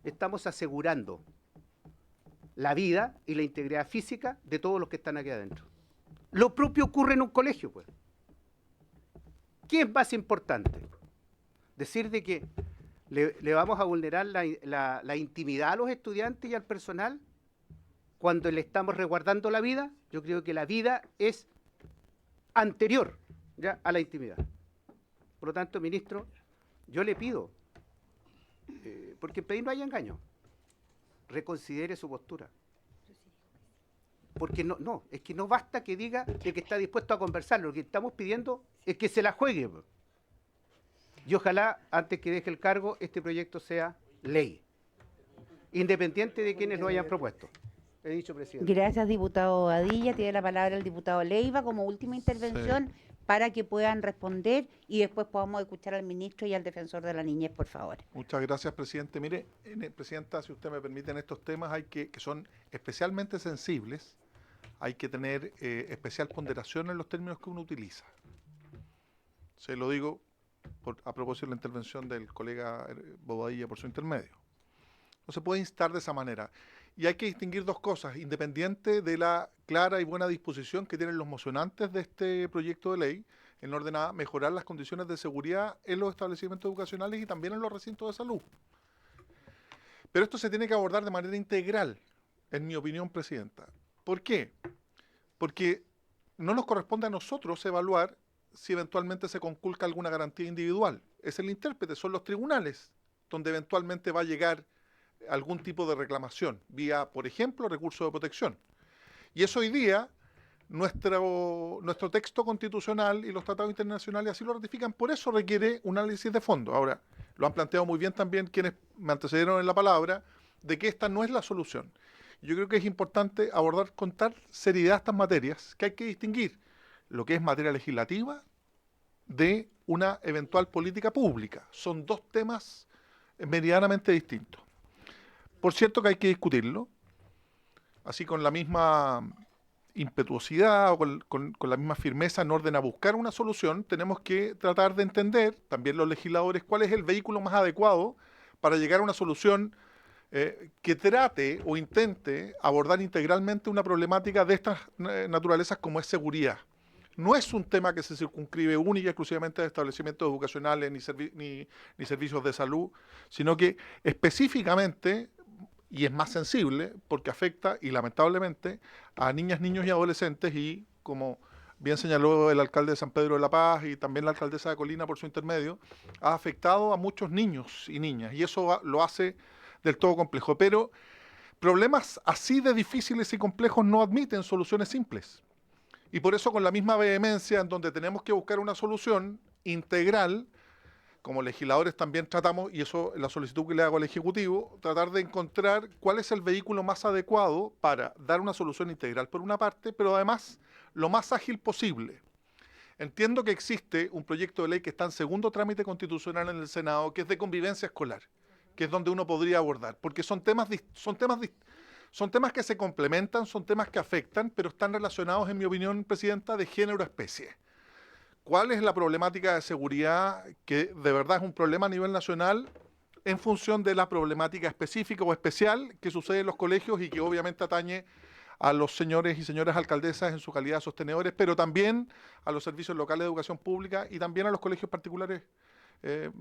Estamos asegurando la vida y la integridad física de todos los que están aquí adentro. Lo propio ocurre en un colegio, pues. ¿Qué es más importante? Decir de que le vamos a vulnerar la intimidad a los estudiantes y al personal cuando le estamos resguardando la vida. Yo creo que la vida es anterior ya a la intimidad. Por lo tanto, ministro, yo le pido, porque en pedir no hay engaño, reconsidere su postura. Porque es que no basta que diga de que está dispuesto a conversar, lo que estamos pidiendo es que se la juegue. Y ojalá, antes que deje el cargo, este proyecto sea ley, independiente de quienes lo hayan propuesto. He dicho, presidente. Gracias, diputado Badilla. Tiene la palabra el diputado Leiva como última intervención para que puedan responder y después podamos escuchar al ministro y al defensor de la niñez, por favor. Muchas gracias, presidente. Mire, Presidenta, si usted me permite, en estos temas que son especialmente sensibles, hay que tener especial ponderación en los términos que uno utiliza. Se lo digo a propósito de la intervención del colega Bobadilla por su intermedio. No se puede instar de esa manera. Y hay que distinguir dos cosas, independiente de la clara y buena disposición que tienen los mocionantes de este proyecto de ley, en orden a mejorar las condiciones de seguridad en los establecimientos educacionales y también en los recintos de salud. Pero esto se tiene que abordar de manera integral, en mi opinión, Presidenta. ¿Por qué? Porque no nos corresponde a nosotros evaluar si eventualmente se conculca alguna garantía individual. Es el intérprete, son los tribunales donde eventualmente va a llegar algún tipo de reclamación, vía, por ejemplo, recurso de protección. Y eso hoy día, nuestro texto constitucional y los tratados internacionales así lo ratifican, por eso requiere un análisis de fondo. Ahora, lo han planteado muy bien también quienes me antecedieron en la palabra, de que esta no es la solución. Yo creo que es importante abordar con tal seriedad estas materias, que hay que distinguir lo que es materia legislativa de una eventual política pública. Son dos temas medianamente distintos. Por cierto que hay que discutirlo, así con la misma impetuosidad o con la misma firmeza en orden a buscar una solución, tenemos que tratar de entender, también los legisladores, cuál es el vehículo más adecuado para llegar a una solución que trate o intente abordar integralmente una problemática de estas naturalezas como es seguridad. No es un tema que se circunscribe única y exclusivamente a establecimientos educacionales ni servicios de salud, sino que específicamente, y es más sensible, porque afecta, y lamentablemente, a niñas, niños y adolescentes, y como bien señaló el alcalde de San Pedro de la Paz y también la alcaldesa de Colina por su intermedio, ha afectado a muchos niños y niñas, y eso lo hace del todo complejo. Pero problemas así de difíciles y complejos no admiten soluciones simples. Y por eso, con la misma vehemencia en donde tenemos que buscar una solución integral, como legisladores también tratamos, y eso es la solicitud que le hago al Ejecutivo, tratar de encontrar cuál es el vehículo más adecuado para dar una solución integral por una parte, pero además lo más ágil posible. Entiendo que existe un proyecto de ley que está en segundo trámite constitucional en el Senado, que es de convivencia escolar, que es donde uno podría abordar, porque son temas que se complementan, son temas que afectan, pero están relacionados, en mi opinión, Presidenta, de género-especie. ¿Cuál es la problemática de seguridad que de verdad es un problema a nivel nacional en función de la problemática específica o especial que sucede en los colegios y que obviamente atañe a los señores y señoras alcaldesas en su calidad de sostenedores, pero también a los servicios locales de educación pública y también a los colegios particulares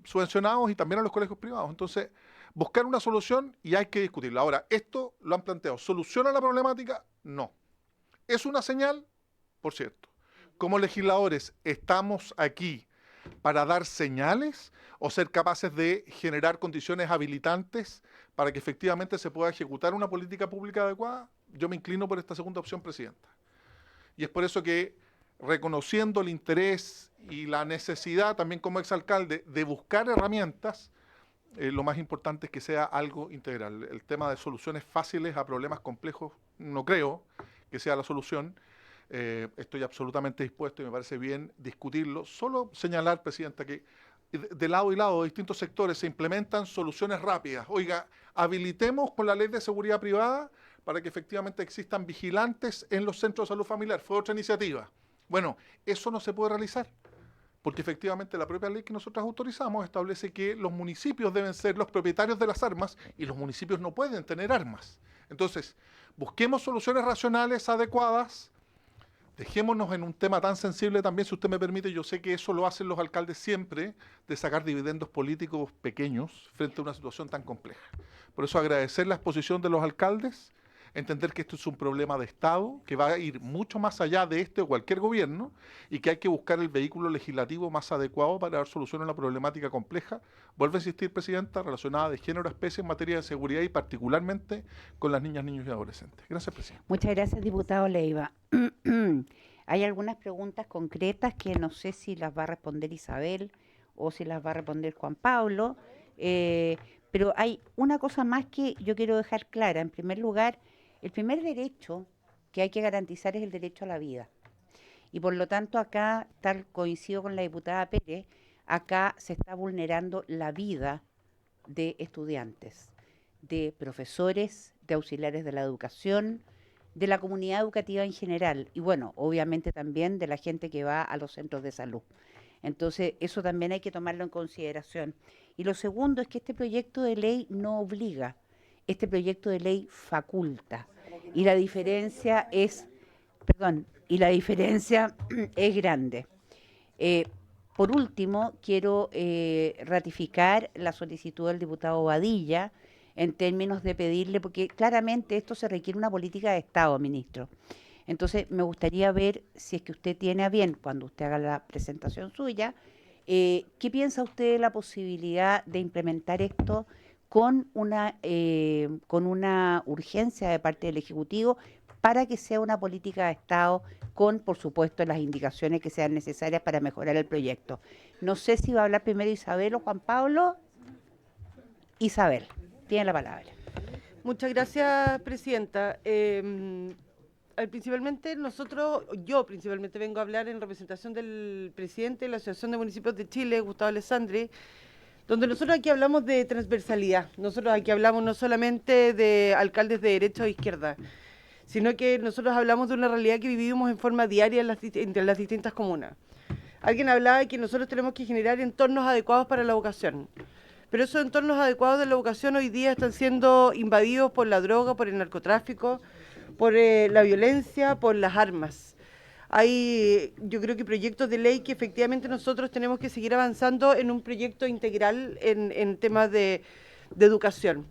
subvencionados y también a los colegios privados? Entonces, buscar una solución y hay que discutirla. Ahora, esto lo han planteado. ¿Soluciona la problemática? No. ¿Es una señal? Por cierto. Como legisladores, ¿estamos aquí para dar señales o ser capaces de generar condiciones habilitantes para que efectivamente se pueda ejecutar una política pública adecuada? Yo me inclino por esta segunda opción, Presidenta. Y es por eso que, reconociendo el interés y la necesidad también como exalcalde de buscar herramientas, lo más importante es que sea algo integral. El tema de soluciones fáciles a problemas complejos no creo que sea la solución. Estoy absolutamente dispuesto y me parece bien discutirlo. Solo señalar, Presidenta, que de lado y lado de distintos sectores se implementan soluciones rápidas. Oiga, habilitemos con la ley de seguridad privada para que efectivamente existan vigilantes en los centros de salud familiar. Fue otra iniciativa. Bueno, eso no se puede realizar, porque efectivamente la propia ley que nosotros autorizamos establece que los municipios deben ser los propietarios de las armas y los municipios no pueden tener armas. Entonces, busquemos soluciones racionales, adecuadas. Dejémonos en un tema tan sensible también, si usted me permite, yo sé que eso lo hacen los alcaldes siempre, de sacar dividendos políticos pequeños frente a una situación tan compleja. Por eso agradecer la exposición de los alcaldes, entender que esto es un problema de Estado, que va a ir mucho más allá de este o cualquier gobierno, y que hay que buscar el vehículo legislativo más adecuado para dar solución a una problemática compleja. Vuelvo a insistir, Presidenta, relacionada de género, especie en materia de seguridad y particularmente con las niñas, niños y adolescentes. Gracias, Presidenta. Muchas gracias, diputado Leiva. Hay algunas preguntas concretas que no sé si las va a responder Isabel o si las va a responder Juan Pablo, pero hay una cosa más que yo quiero dejar clara. En primer lugar, el primer derecho que hay que garantizar es el derecho a la vida. Y por lo tanto acá, tal coincido con la diputada Pérez, acá se está vulnerando la vida de estudiantes, de profesores, de auxiliares de la educación, de la comunidad educativa en general y bueno, obviamente también de la gente que va a los centros de salud. Entonces, eso también hay que tomarlo en consideración. Y lo segundo es que este proyecto de ley no obliga, este proyecto de ley faculta. Y la diferencia es, perdón, y la diferencia es grande. Por último, quiero ratificar la solicitud del diputado Badilla en términos de pedirle, porque claramente esto se requiere una política de Estado, ministro. Entonces, me gustaría ver si es que usted tiene a bien, cuando usted haga la presentación suya, ¿qué piensa usted de la posibilidad de implementar esto con una urgencia de parte del Ejecutivo para que sea una política de Estado con, por supuesto, las indicaciones que sean necesarias para mejorar el proyecto? No sé si va a hablar primero Isabel o Juan Pablo. Isabel, tiene la palabra. Muchas gracias, presidenta. Principalmente yo principalmente vengo a hablar en representación del presidente de la Asociación de Municipios de Chile, Gustavo Alessandri, donde nosotros aquí hablamos de transversalidad. Nosotros aquí hablamos no solamente de alcaldes de derecha o izquierda, sino que nosotros hablamos de una realidad que vivimos en forma diaria entre las distintas comunas. Alguien hablaba de que nosotros tenemos que generar entornos adecuados para la educación, pero esos entornos adecuados de la educación hoy día están siendo invadidos por la droga, por el narcotráfico, por la violencia, por las armas. Hay, yo creo que proyectos de ley que efectivamente nosotros tenemos que seguir avanzando en un proyecto integral en temas de educación.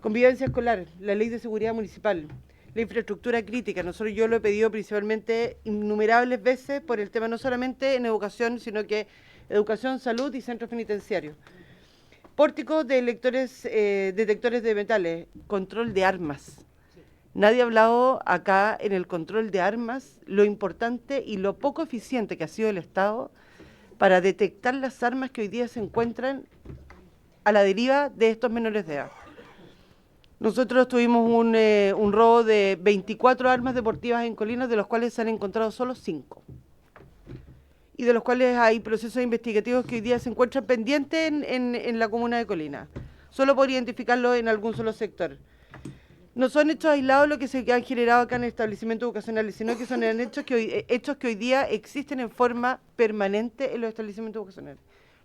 Convivencia escolar, la ley de seguridad municipal, la infraestructura crítica. Yo lo he pedido principalmente innumerables veces por el tema no solamente en educación, sino que educación, salud y centros penitenciarios. Pórticos de detectores de metales, control de armas. Nadie ha hablado acá en el control de armas lo importante y lo poco eficiente que ha sido el Estado para detectar las armas que hoy día se encuentran a la deriva de estos menores de edad. Nosotros tuvimos un robo de 24 armas deportivas en Colinas, de los cuales se han encontrado solo 5. Y de los cuales hay procesos investigativos que hoy día se encuentran pendientes en la comuna de Colinas, solo por identificarlo en algún solo sector. No son hechos aislados lo que se han generado acá en establecimientos educacionales, sino que son hechos que hoy día existen en forma permanente en los establecimientos educacionales.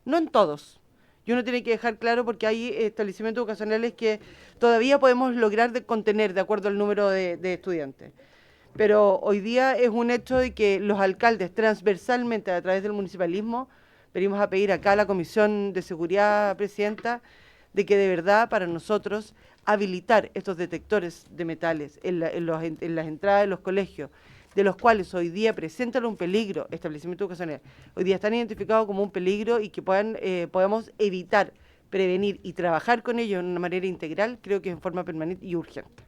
No en todos. Y uno tiene que dejar claro porque hay establecimientos educacionales que todavía podemos lograr contener de acuerdo al número de estudiantes. Pero hoy día es un hecho de que los alcaldes transversalmente a través del municipalismo venimos a pedir acá a la Comisión de Seguridad, Presidenta, de que de verdad para nosotros habilitar estos detectores de metales en las entradas de los colegios, de los cuales hoy día presentan un peligro, establecimientos educacionales, hoy día están identificados como un peligro y que podamos evitar, prevenir y trabajar con ellos de una manera integral, creo que en forma permanente y urgente.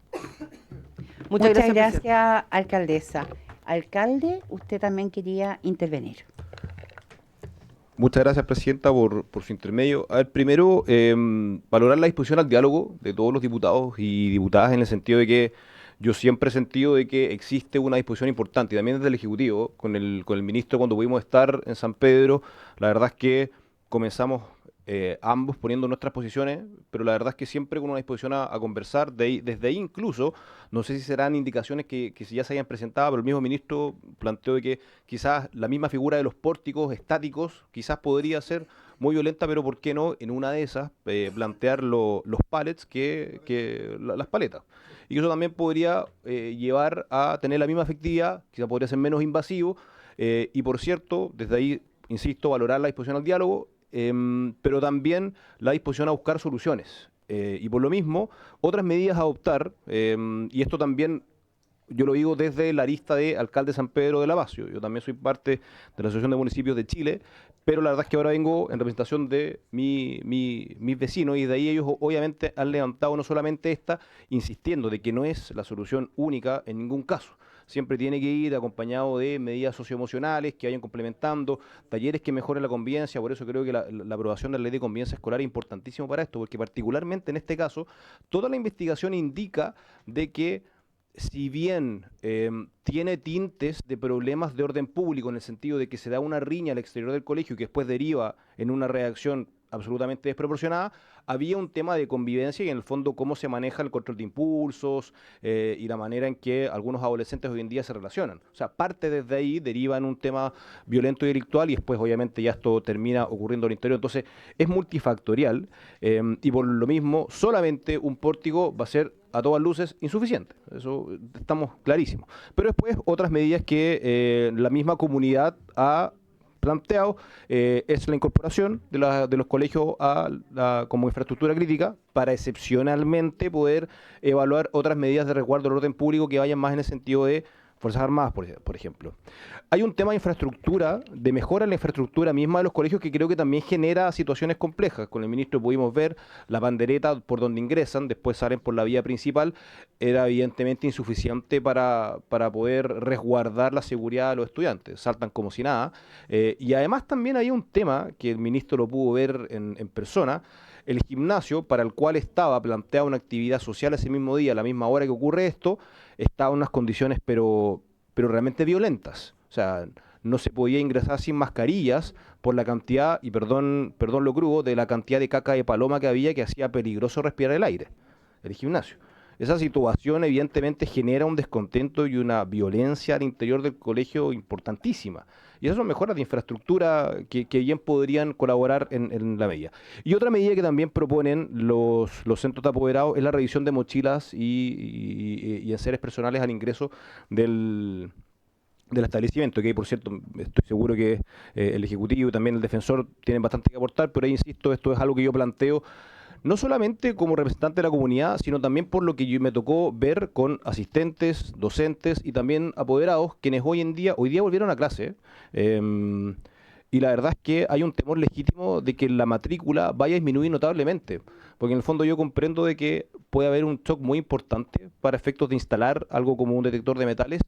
Muchas gracias, alcaldesa. Alcalde, usted también quería intervenir. Muchas gracias, presidenta, por su intermedio. A ver, primero, valorar la disposición al diálogo de todos los diputados y diputadas en el sentido de que yo siempre he sentido de que existe una disposición importante, y también desde el Ejecutivo, con el ministro cuando pudimos estar en San Pedro, la verdad es que comenzamos ambos poniendo nuestras posiciones, pero la verdad es que siempre con una disposición a conversar, desde ahí incluso, no sé si serán indicaciones que si ya se hayan presentado, pero el mismo ministro planteó de que quizás la misma figura de los pórticos estáticos quizás podría ser muy violenta, pero ¿por qué no en una de esas plantear los pallets que las paletas? Y eso también podría llevar a tener la misma efectividad, quizás podría ser menos invasivo, y por cierto, desde ahí, insisto, valorar la disposición al diálogo, pero también la disposición a buscar soluciones. Y por lo mismo, otras medidas a adoptar, y esto también yo lo digo desde la arista de alcalde San Pedro de la Paz. Yo también soy parte de la Asociación de Municipios de Chile, pero la verdad es que ahora vengo en representación de mis vecinos, y de ahí ellos obviamente han levantado no solamente esta, insistiendo de que no es la solución única en ningún caso. Siempre tiene que ir acompañado de medidas socioemocionales que vayan complementando, talleres que mejoren la convivencia. Por eso creo que la aprobación de la ley de convivencia escolar es importantísimo para esto, porque particularmente en este caso, toda la investigación indica de que si bien tiene tintes de problemas de orden público, en el sentido de que se da una riña al exterior del colegio y que después deriva en una reacción absolutamente desproporcionada. Había un tema de convivencia y en el fondo cómo se maneja el control de impulsos y la manera en que algunos adolescentes hoy en día se relacionan. O sea, parte desde ahí, deriva en un tema violento y delictual y después obviamente ya esto termina ocurriendo al interior. Entonces es multifactorial y por lo mismo solamente un pórtico va a ser a todas luces insuficiente. Eso estamos clarísimos. Pero después otras medidas que la misma comunidad ha planteado es la incorporación de los colegios como infraestructura crítica para excepcionalmente poder evaluar otras medidas de resguardo del orden público que vayan más en el sentido de Fuerzas Armadas, por ejemplo. Hay un tema de infraestructura, de mejora en la infraestructura misma de los colegios que creo que también genera situaciones complejas. Con el ministro pudimos ver la bandereta por donde ingresan, después salen por la vía principal, era evidentemente insuficiente para poder resguardar la seguridad de los estudiantes. Saltan como si nada. Y además también había un tema que el ministro lo pudo ver en persona. El gimnasio, para el cual estaba planteada una actividad social ese mismo día, a la misma hora que ocurre esto, estaba en unas condiciones pero realmente violentas. O sea, no se podía ingresar sin mascarillas por la cantidad, y perdón lo crudo, de la cantidad de caca de paloma que había que hacía peligroso respirar el aire, el gimnasio. Esa situación evidentemente genera un descontento y una violencia al interior del colegio importantísima. Y esas son mejoras de infraestructura que bien podrían colaborar en la medida. Y otra medida que también proponen los centros de apoderados es la revisión de mochilas y enseres personales al ingreso del establecimiento, que por cierto estoy seguro que el Ejecutivo y también el Defensor tienen bastante que aportar, pero ahí insisto, esto es algo que yo planteo no solamente como representante de la comunidad, sino también por lo que me tocó ver con asistentes, docentes y también apoderados, quienes hoy día volvieron a clase. Y la verdad es que hay un temor legítimo de que la matrícula vaya a disminuir notablemente, porque en el fondo yo comprendo de que puede haber un shock muy importante para efectos de instalar algo como un detector de metales,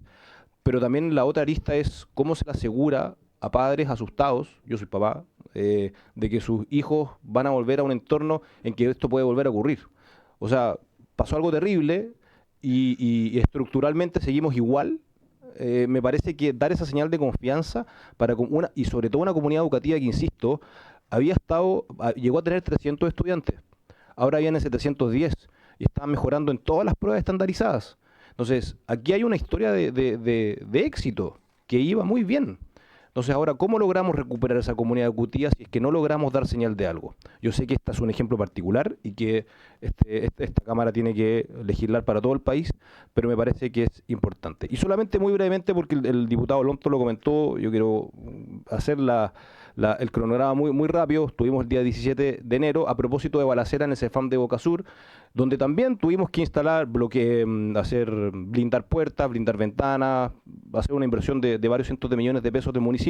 pero también la otra arista es cómo se le asegura a padres asustados, yo soy papá, de que sus hijos van a volver a un entorno en que esto puede volver a ocurrir. O sea, pasó algo terrible y estructuralmente seguimos igual. Me parece que dar esa señal de confianza para y sobre todo una comunidad educativa que, insisto, llegó a tener 300 estudiantes, ahora vienen 710 y están mejorando en todas las pruebas estandarizadas. Entonces, aquí hay una historia de éxito que iba muy bien. Entonces, ahora, ¿cómo logramos recuperar esa comunidad educativa si es que no logramos dar señal de algo? Yo sé que este es un ejemplo particular y que esta Cámara tiene que legislar para todo el país, pero me parece que es importante. Y solamente muy brevemente, porque el diputado Lonto lo comentó, yo quiero hacer el cronograma muy rápido. Estuvimos el día 17 de enero a propósito de balacera en el CEFAM de Boca Sur, donde también tuvimos que instalar blindar puertas, blindar ventanas, hacer una inversión de varios cientos de millones de pesos del municipio.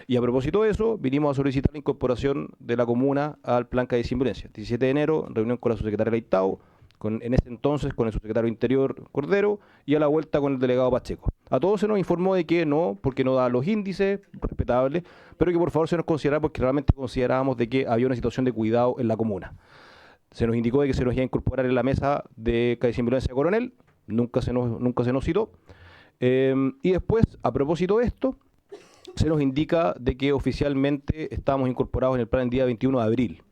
Y a propósito de eso, vinimos a solicitar la incorporación de la comuna al plan Calle Sin Violencia. 17 de enero, reunión con la subsecretaria Leitao, en ese entonces con el subsecretario Interior Cordero y a la vuelta con el delegado Pacheco. A todos se nos informó de que no, porque no da los índices, respetables, pero que por favor se nos considerara porque realmente considerábamos de que había una situación de cuidado en la comuna. Se nos indicó de que se nos iba a incorporar en la mesa de Calle Sin Violencia Coronel, nunca se nos citó. Y después, a propósito de esto, se nos indica de que oficialmente estábamos incorporados en el plan el día 21 de abril.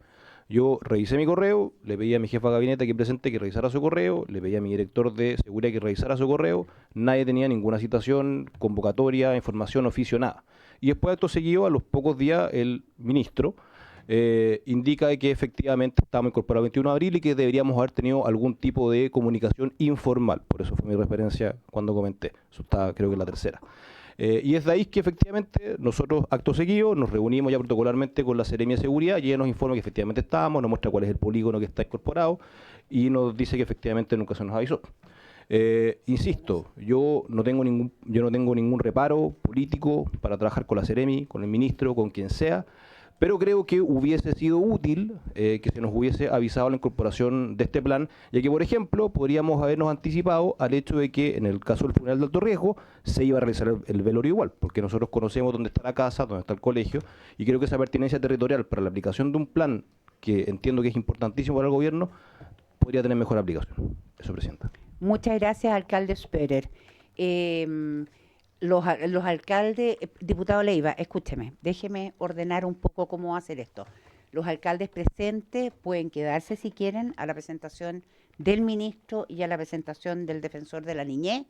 Yo revisé mi correo, le pedí a mi jefa de gabinete aquí presente que revisara su correo, le pedí a mi director de seguridad que revisara su correo, nadie tenía ninguna citación, convocatoria, información, oficio, nada. Y después de esto seguido, a los pocos días, el ministro indica de que efectivamente estábamos incorporados el 21 de abril y que deberíamos haber tenido algún tipo de comunicación informal. Por eso fue mi referencia cuando comenté. Eso está, creo que es la tercera. Y es de ahí que efectivamente nosotros, acto seguido, nos reunimos ya protocolarmente con la Seremia de Seguridad y ella nos informa que efectivamente estábamos, nos muestra cuál es el polígono que está incorporado y nos dice que efectivamente nunca se nos avisó. Insisto, yo no tengo ningún reparo político para trabajar con la Seremi, con el ministro, con quien sea, pero creo que hubiese sido útil que se nos hubiese avisado la incorporación de este plan, ya que, por ejemplo, podríamos habernos anticipado al hecho de que en el caso del funeral de alto riesgo se iba a realizar el velorio igual, porque nosotros conocemos dónde está la casa, dónde está el colegio, y creo que esa pertinencia territorial para la aplicación de un plan que entiendo que es importantísimo para el gobierno, podría tener mejor aplicación. Eso, Presidenta. Muchas gracias, alcalde Sperer. Los alcaldes, diputado Leiva, escúcheme, déjeme ordenar un poco cómo hacer esto. Los alcaldes presentes pueden quedarse si quieren a la presentación del ministro y a la presentación del defensor de la niñez.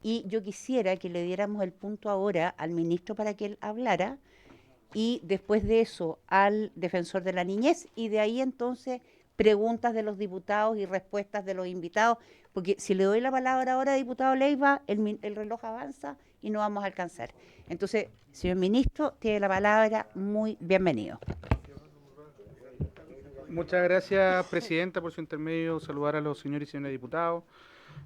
Y yo quisiera que le diéramos el punto ahora al ministro para que él hablara y después de eso al defensor de la niñez y de ahí entonces preguntas de los diputados y respuestas de los invitados, porque si le doy la palabra ahora, diputado Leiva, el reloj avanza y no vamos a alcanzar. Entonces, señor ministro, tiene la palabra, muy bienvenido. Muchas gracias, presidenta, por su intermedio. Saludar a los señores y señoras diputados,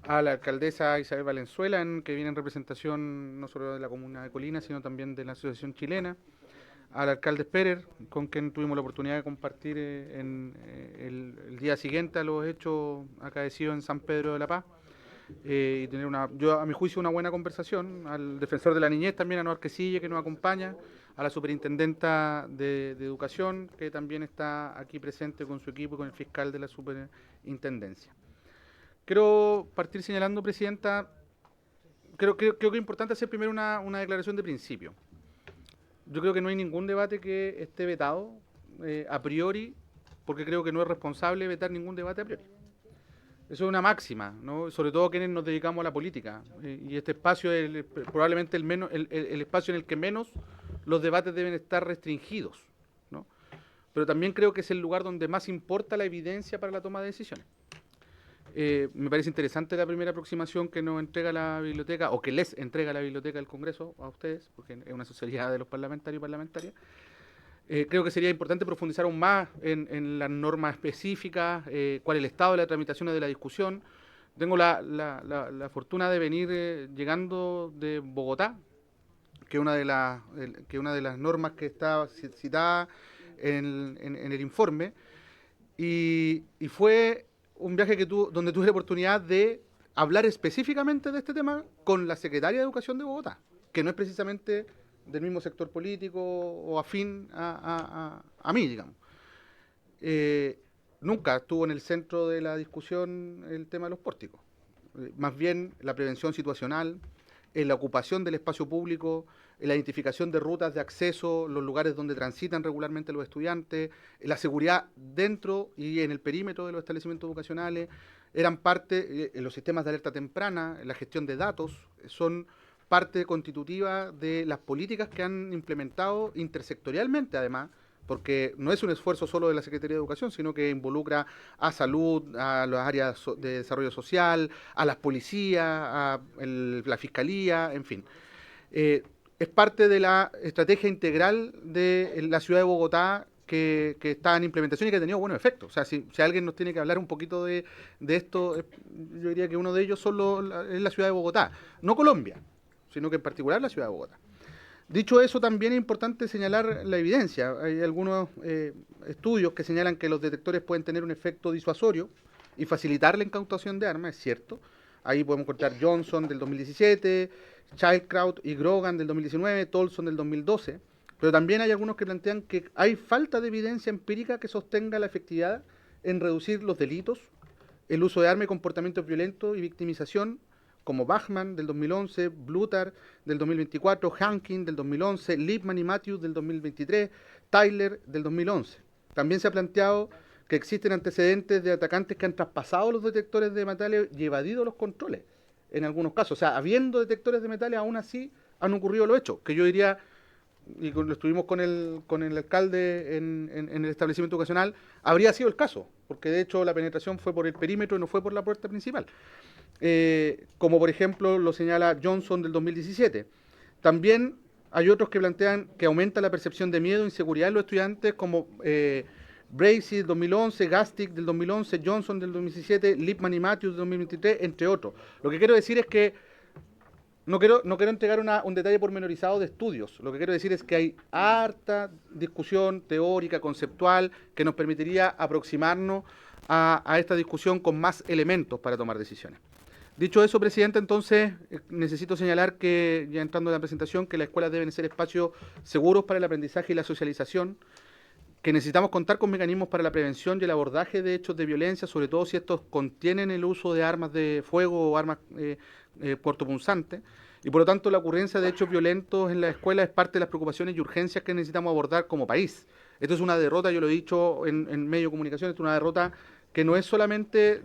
a la alcaldesa Isabel Valenzuela, que viene en representación no solo de la comuna de Colina, sino también de la Asociación Chilena, al alcalde Sperer, con quien tuvimos la oportunidad de compartir el día siguiente a los hechos acaecidos en San Pedro de la Paz, y tener yo a mi juicio una buena conversación, al defensor de la niñez también, a Noar Quesille, que nos acompaña, a la superintendenta de Educación, que también está aquí presente con su equipo y con el fiscal de la superintendencia. Quiero partir señalando, presidenta, creo que es importante hacer primero una declaración de principio. Yo creo que no hay ningún debate que esté vetado a priori, porque creo que no es responsable vetar ningún debate a priori. Eso es una máxima, ¿no? Sobre todo quienes nos dedicamos a la política. Y este espacio es probablemente el espacio en el que menos los debates deben estar restringidos, ¿no? Pero también creo que es el lugar donde más importa la evidencia para la toma de decisiones. Me parece interesante la primera aproximación que nos entrega la biblioteca, o que les entrega la biblioteca del Congreso a ustedes, porque es una sociedad de los parlamentarios y parlamentarias. Creo que sería importante profundizar aún más en las normas específicas, cuál es el estado de la tramitación de la discusión. Tengo la fortuna de venir llegando de Bogotá, que una de las normas que está citada en el informe, y fue un viaje donde tuve la oportunidad de hablar específicamente de este tema con la secretaria de Educación de Bogotá, que no es precisamente del mismo sector político o afín a mí, digamos. Nunca estuvo en el centro de la discusión el tema de los pórticos. Más bien la prevención situacional, la ocupación del espacio público, la identificación de rutas de acceso, los lugares donde transitan regularmente los estudiantes, la seguridad dentro y en el perímetro de los establecimientos educacionales, eran parte, los sistemas de alerta temprana, la gestión de datos, son parte constitutiva de las políticas que han implementado intersectorialmente, además, porque no es un esfuerzo solo de la Secretaría de Educación, sino que involucra a salud, a las áreas de desarrollo social, a las policías, a la fiscalía, en fin. Es parte de la estrategia integral de la ciudad de Bogotá que está en implementación y que ha tenido buenos efectos. O sea, si alguien nos tiene que hablar un poquito de esto, yo diría que uno de ellos es la ciudad de Bogotá, no Colombia, sino que en particular la ciudad de Bogotá. Dicho eso, también es importante señalar la evidencia. Hay algunos estudios que señalan que los detectores pueden tener un efecto disuasorio y facilitar la incautación de armas, es cierto. Ahí podemos contar Johnson del 2017, Childcraft y Grogan del 2019, Tolson del 2012. Pero también hay algunos que plantean que hay falta de evidencia empírica que sostenga la efectividad en reducir los delitos, el uso de armas y comportamientos violentos y victimización, como Bachman del 2011, Blutar del 2024, Hankin del 2011, Lipman y Matthews del 2023, Tyler del 2011. También se ha planteado que existen antecedentes de atacantes que han traspasado los detectores de metales y evadido los controles, en algunos casos. O sea, habiendo detectores de metales, aún así han ocurrido los hechos, que yo diría, y lo estuvimos con el alcalde en el establecimiento educacional, habría sido el caso, porque de hecho la penetración fue por el perímetro y no fue por la puerta principal. Como por ejemplo lo señala Johnson del 2017. También hay otros que plantean que aumenta la percepción de miedo e inseguridad en los estudiantes, como Bracy del 2011, Gastick del 2011, Johnson del 2017, Lipman y Matthews del 2023, entre otros. Lo que quiero decir es que no quiero entregar un detalle pormenorizado de estudios. Lo que quiero decir es que hay harta discusión teórica, conceptual, que nos permitiría aproximarnos a esta discusión con más elementos para tomar decisiones. Dicho eso, presidente, entonces necesito señalar que, ya entrando en la presentación, que las escuelas deben ser espacios seguros para el aprendizaje y la socialización, que necesitamos contar con mecanismos para la prevención y el abordaje de hechos de violencia, sobre todo si estos contienen el uso de armas de fuego o armas cortopunzantes, Y por lo tanto la ocurrencia de hechos violentos en la escuela es parte de las preocupaciones y urgencias que necesitamos abordar como país. Esto es una derrota, yo lo he dicho en medio de comunicación, esto es una derrota que no es solamente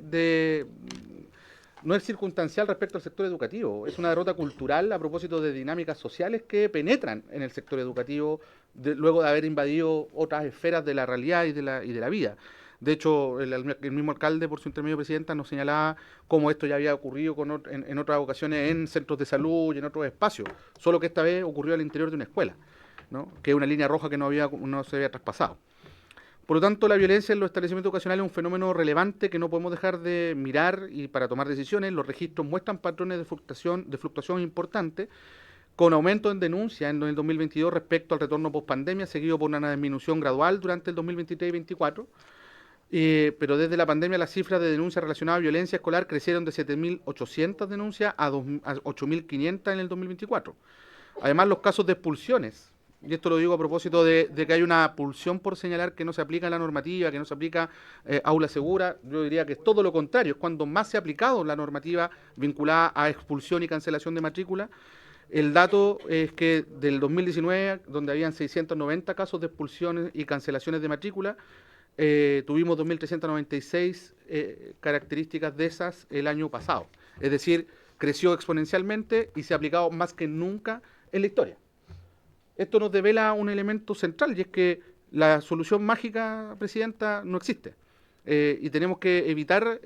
no es circunstancial respecto al sector educativo, es una derrota cultural a propósito de dinámicas sociales que penetran en el sector educativo luego de haber invadido otras esferas de la realidad y de la vida. De hecho, el mismo alcalde, por su intermedio presidenta, nos señalaba cómo esto ya había ocurrido en otras ocasiones en centros de salud y en otros espacios, solo que esta vez ocurrió al interior de una escuela, ¿no? Que es una línea roja que no se había traspasado. Por lo tanto, la violencia en los establecimientos educacionales es un fenómeno relevante que no podemos dejar de mirar y para tomar decisiones. Los registros muestran patrones de fluctuación importantes, con aumento en denuncias en el 2022 respecto al retorno post-pandemia, seguido por una disminución gradual durante el 2023 y 2024. Pero desde la pandemia las cifras de denuncias relacionadas a violencia escolar crecieron de 7.800 denuncias a 8.500 en el 2024. Además, los casos de expulsiones, y esto lo digo a propósito de que hay una pulsión por señalar que no se aplica la normativa, que no se aplica aula segura, yo diría que es todo lo contrario, es cuando más se ha aplicado la normativa vinculada a expulsión y cancelación de matrícula. El dato es que del 2019, donde habían 690 casos de expulsiones y cancelaciones de matrícula, tuvimos 2.396 características de esas el año pasado. Es decir, creció exponencialmente y se ha aplicado más que nunca en la historia. Esto nos devela un elemento central y es que la solución mágica, Presidenta, no existe. Y tenemos que evitar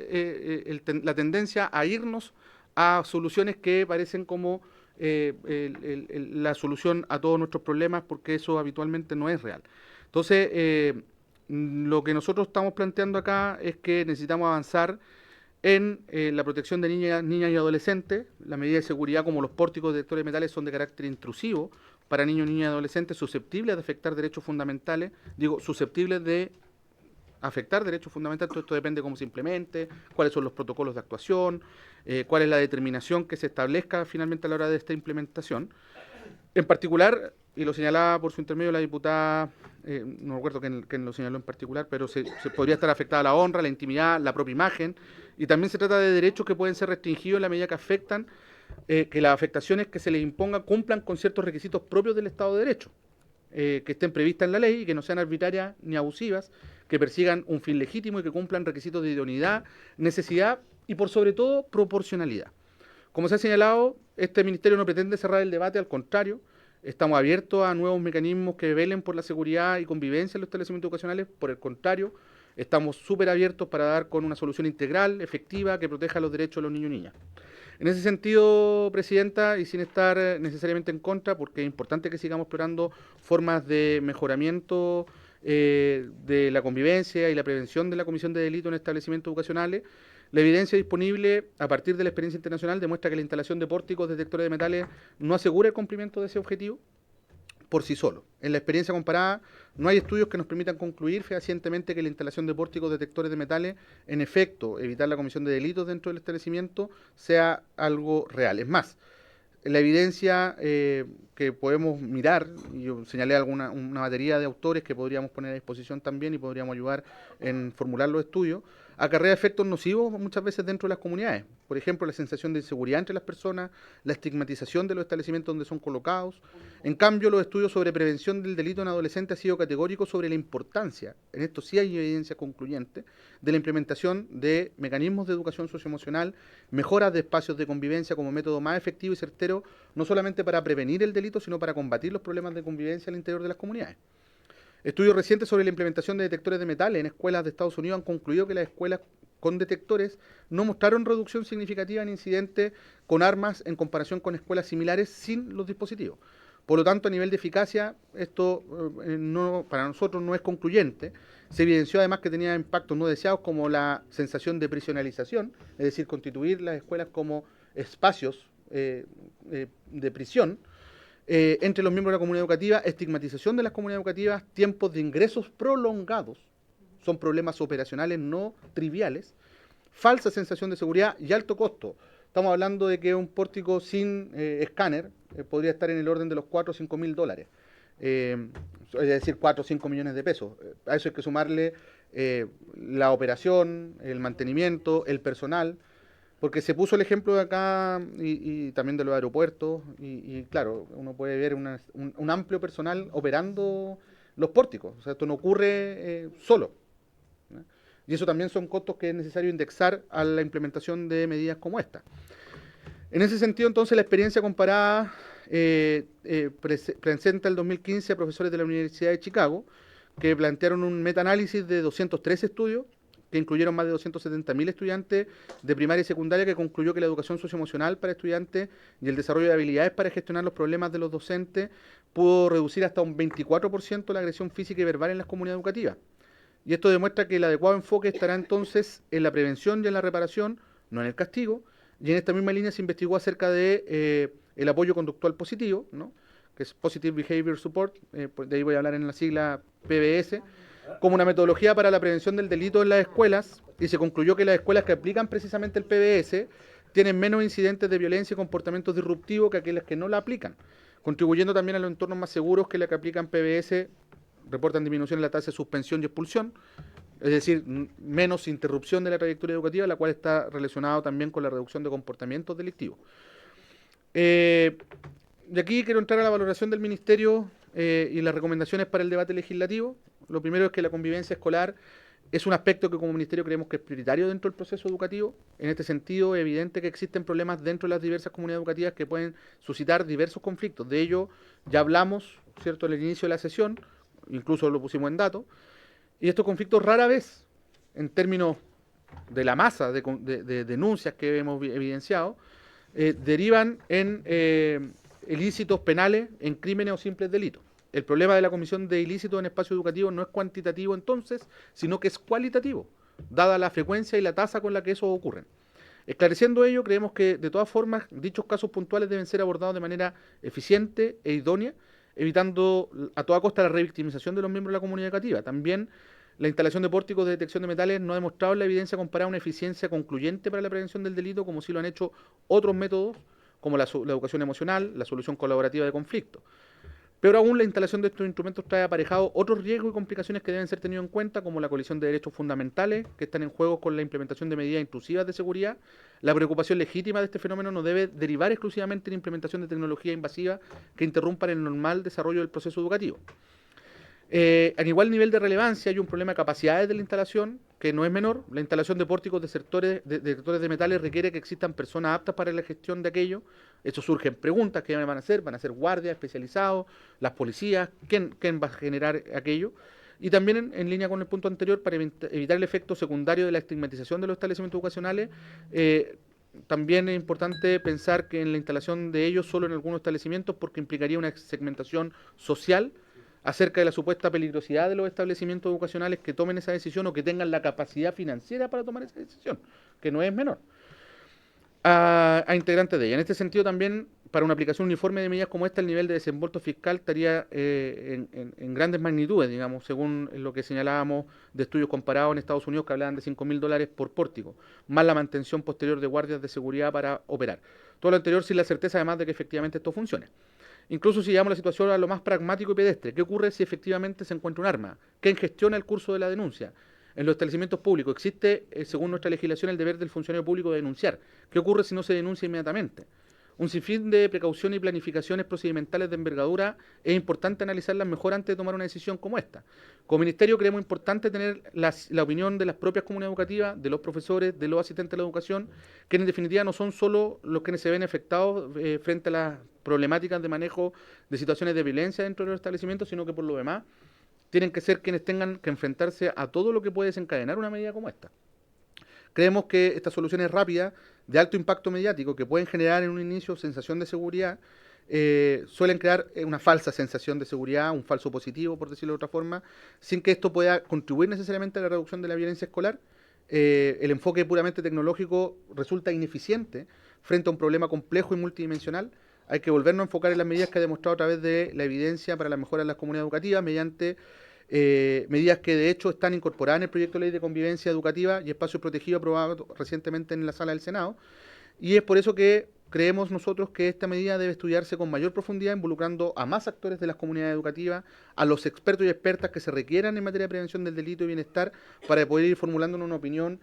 la tendencia a irnos a soluciones que parecen como la solución a todos nuestros problemas, porque eso habitualmente no es real. Entonces, lo que nosotros estamos planteando acá es que necesitamos avanzar en la protección de niñas y adolescentes. Las medidas de seguridad como los pórticos detectores de metales son de carácter intrusivo para niños, niñas y adolescentes, susceptibles de afectar derechos fundamentales, susceptibles de afectar derechos fundamentales. Todo esto depende de cómo se implemente, cuáles son los protocolos de actuación, cuál es la determinación que se establezca finalmente a la hora de esta implementación. En particular, y lo señalaba por su intermedio la diputada, no recuerdo quién lo señaló en particular, pero se podría estar afectada la honra, la intimidad, la propia imagen, y también se trata de derechos que pueden ser restringidos en la medida que afectan, que las afectaciones que se les impongan cumplan con ciertos requisitos propios del Estado de Derecho, que estén previstas en la ley y que no sean arbitrarias ni abusivas, que persigan un fin legítimo y que cumplan requisitos de idoneidad, necesidad y por sobre todo proporcionalidad. Como se ha señalado, este ministerio no pretende cerrar el debate, al contrario, estamos abiertos a nuevos mecanismos que velen por la seguridad y convivencia en los establecimientos educacionales. Por el contrario, estamos súper abiertos para dar con una solución integral, efectiva, que proteja los derechos de los niños y niñas. En ese sentido, Presidenta, y sin estar necesariamente en contra, porque es importante que sigamos explorando formas de mejoramiento de la convivencia y la prevención de la comisión de delitos en establecimientos educacionales, la evidencia disponible a partir de la experiencia internacional demuestra que la instalación de pórticos detectores de metales no asegura el cumplimiento de ese objetivo por sí solo. En la experiencia comparada, no hay estudios que nos permitan concluir fehacientemente que la instalación de pórticos detectores de metales, en efecto, evitar la comisión de delitos dentro del establecimiento, sea algo real. Es más, la evidencia que podemos mirar, y yo señalé una batería de autores que podríamos poner a disposición también y podríamos ayudar en formular los estudios, acarrea efectos nocivos muchas veces dentro de las comunidades. Por ejemplo, la sensación de inseguridad entre las personas, la estigmatización de los establecimientos donde son colocados. En cambio, los estudios sobre prevención del delito en adolescentes han sido categóricos sobre la importancia, en esto sí hay evidencia concluyente, de la implementación de mecanismos de educación socioemocional, mejoras de espacios de convivencia como método más efectivo y certero, no solamente para prevenir el delito, sino para combatir los problemas de convivencia al interior de las comunidades. Estudios recientes sobre la implementación de detectores de metales en escuelas de Estados Unidos han concluido que las escuelas con detectores no mostraron reducción significativa en incidentes con armas en comparación con escuelas similares sin los dispositivos. Por lo tanto, a nivel de eficacia, esto para nosotros no es concluyente. Se evidenció además que tenía impactos no deseados como la sensación de prisionalización, es decir, constituir las escuelas como espacios de prisión, entre los miembros de la comunidad educativa, estigmatización de las comunidades educativas, tiempos de ingresos prolongados, son problemas operacionales no triviales, falsa sensación de seguridad y alto costo. Estamos hablando de que un pórtico sin escáner podría estar en el orden de los 4 o 5 mil dólares, es decir, 4 o 5 millones de pesos. A eso hay que sumarle la operación, el mantenimiento, el personal. Porque se puso el ejemplo de acá y también de los aeropuertos, y claro, uno puede ver un amplio personal operando los pórticos. O sea, esto no ocurre solo, ¿no? Y eso también son costos que es necesario indexar a la implementación de medidas como esta. En ese sentido, entonces, la experiencia comparada presenta el 2015 a profesores de la Universidad de Chicago, que plantearon un metaanálisis de 203 estudios, que incluyeron más de 270.000 estudiantes de primaria y secundaria, que concluyó que la educación socioemocional para estudiantes y el desarrollo de habilidades para gestionar los problemas de los docentes pudo reducir hasta un 24% la agresión física y verbal en las comunidades educativas. Y esto demuestra que el adecuado enfoque estará entonces en la prevención y en la reparación, no en el castigo. Y en esta misma línea se investigó acerca de el apoyo conductual positivo, ¿no?, que es Positive Behavior Support, de ahí voy a hablar en la sigla PBS, como una metodología para la prevención del delito en las escuelas, y se concluyó que las escuelas que aplican precisamente el PBS tienen menos incidentes de violencia y comportamientos disruptivos que aquellas que no la aplican, contribuyendo también a los entornos más seguros que las que aplican PBS reportan disminución en la tasa de suspensión y expulsión, es decir, menos interrupción de la trayectoria educativa, la cual está relacionado también con la reducción de comportamientos delictivos. De aquí quiero entrar a la valoración del Ministerio y las recomendaciones para el debate legislativo. Lo primero es que la convivencia escolar es un aspecto que como Ministerio creemos que es prioritario dentro del proceso educativo. En este sentido, es evidente que existen problemas dentro de las diversas comunidades educativas que pueden suscitar diversos conflictos. De ello ya hablamos, ¿cierto?, al inicio de la sesión, incluso lo pusimos en datos. Y estos conflictos rara vez, en términos de la masa de denuncias que hemos evidenciado, derivan en ilícitos penales, en crímenes o simples delitos. El problema de la comisión de ilícitos en espacio educativo no es cuantitativo entonces, sino que es cualitativo, dada la frecuencia y la tasa con la que eso ocurren. Esclareciendo ello, creemos que de todas formas dichos casos puntuales deben ser abordados de manera eficiente e idónea, evitando a toda costa la revictimización de los miembros de la comunidad educativa. También la instalación de pórticos de detección de metales no ha demostrado en la evidencia comparada una eficiencia concluyente para la prevención del delito, como sí lo han hecho otros métodos, como la educación emocional, la solución colaborativa de conflictos. Peor aún, la instalación de estos instrumentos trae aparejado otros riesgos y complicaciones que deben ser tenidos en cuenta, como la colisión de derechos fundamentales que están en juego con la implementación de medidas intrusivas de seguridad. La preocupación legítima de este fenómeno no debe derivar exclusivamente en la implementación de tecnología invasiva que interrumpan el normal desarrollo del proceso educativo. A igual nivel de relevancia hay un problema de capacidades de la instalación, que no es menor. La instalación de pórticos de detectores de metales requiere que existan personas aptas para la gestión de aquello. Eso surgen preguntas: ¿qué van a hacer? ¿Van a ser guardias especializados? ¿Las policías? ¿Quién va a generar aquello? Y también en línea con el punto anterior, para evitar el efecto secundario de la estigmatización de los establecimientos educacionales, también es importante pensar que en la instalación de ellos solo en algunos establecimientos, porque implicaría una segmentación social acerca de la supuesta peligrosidad de los establecimientos educacionales que tomen esa decisión o que tengan la capacidad financiera para tomar esa decisión, que no es menor, a integrantes de ella. En este sentido también, para una aplicación uniforme de medidas como esta, el nivel de desembolso fiscal estaría en grandes magnitudes, digamos, según lo que señalábamos de estudios comparados en Estados Unidos, que hablaban de $5.000 por pórtico, más la mantención posterior de guardias de seguridad para operar. Todo lo anterior sin la certeza, además, de que efectivamente esto funcione. Incluso si llevamos la situación a lo más pragmático y pedestre, ¿qué ocurre si efectivamente se encuentra un arma? ¿Quién gestiona el curso de la denuncia? En los establecimientos públicos existe, según nuestra legislación, el deber del funcionario público de denunciar. ¿Qué ocurre si no se denuncia inmediatamente? Un sinfín de precaución y planificaciones procedimentales de envergadura es importante analizarlas mejor antes de tomar una decisión como esta. Como Ministerio creemos importante tener la opinión de las propias comunidades educativas, de los profesores, de los asistentes de la educación, que en definitiva no son solo los que se ven afectados frente a las problemáticas de manejo de situaciones de violencia dentro de los establecimientos, sino que por lo demás tienen que ser quienes tengan que enfrentarse a todo lo que puede desencadenar una medida como esta. Creemos que estas soluciones rápidas, de alto impacto mediático, que pueden generar en un inicio sensación de seguridad, suelen crear una falsa sensación de seguridad, un falso positivo, por decirlo de otra forma, sin que esto pueda contribuir necesariamente a la reducción de la violencia escolar. El enfoque puramente tecnológico resulta ineficiente frente a un problema complejo y multidimensional. Hay que volvernos a enfocar en las medidas que ha demostrado a través de la evidencia para la mejora de las comunidades educativas, mediante medidas que de hecho están incorporadas en el proyecto de ley de convivencia educativa y espacio protegido aprobado recientemente en la sala del Senado, y es por eso que creemos nosotros que esta medida debe estudiarse con mayor profundidad, involucrando a más actores de las comunidades educativas, a los expertos y expertas que se requieran en materia de prevención del delito y bienestar, para poder ir formulando una opinión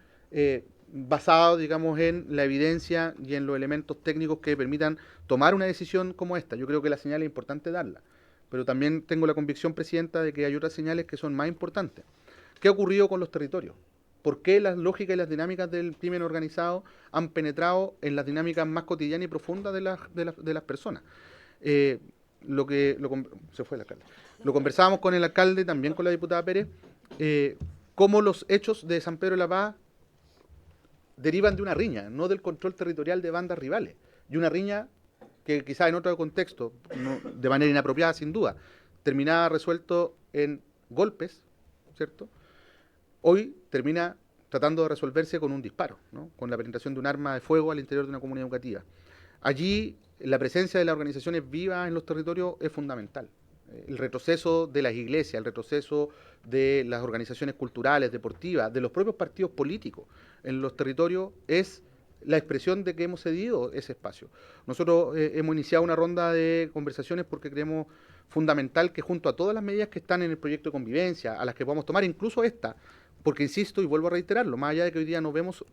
basado, digamos, en la evidencia y en los elementos técnicos que permitan tomar una decisión como esta. Yo creo que la señal es importante darla, pero también tengo la convicción, Presidenta, de que hay otras señales que son más importantes. ¿Qué ha ocurrido con los territorios? ¿Por qué las lógicas y las dinámicas del crimen organizado han penetrado en las dinámicas más cotidianas y profundas de las personas? Se fue el alcalde. Lo conversábamos con el alcalde, también con la diputada Pérez, cómo los hechos de San Pedro de la Paz derivan de una riña, no del control territorial de bandas rivales. Y una riña que quizás en otro contexto, de manera inapropiada sin duda, terminaba resuelto en golpes, ¿cierto? Hoy termina tratando de resolverse con un disparo, ¿no? Con la penetración de un arma de fuego al interior de una comunidad educativa. Allí la presencia de las organizaciones vivas en los territorios es fundamental. El retroceso de las iglesias, el retroceso de las organizaciones culturales, deportivas, de los propios partidos políticos en los territorios es la expresión de que hemos cedido ese espacio. Nosotros hemos iniciado una ronda de conversaciones porque creemos fundamental que junto a todas las medidas que están en el proyecto de convivencia, a las que podamos tomar, incluso esta, porque insisto y vuelvo a reiterarlo, más allá de que hoy día no vemos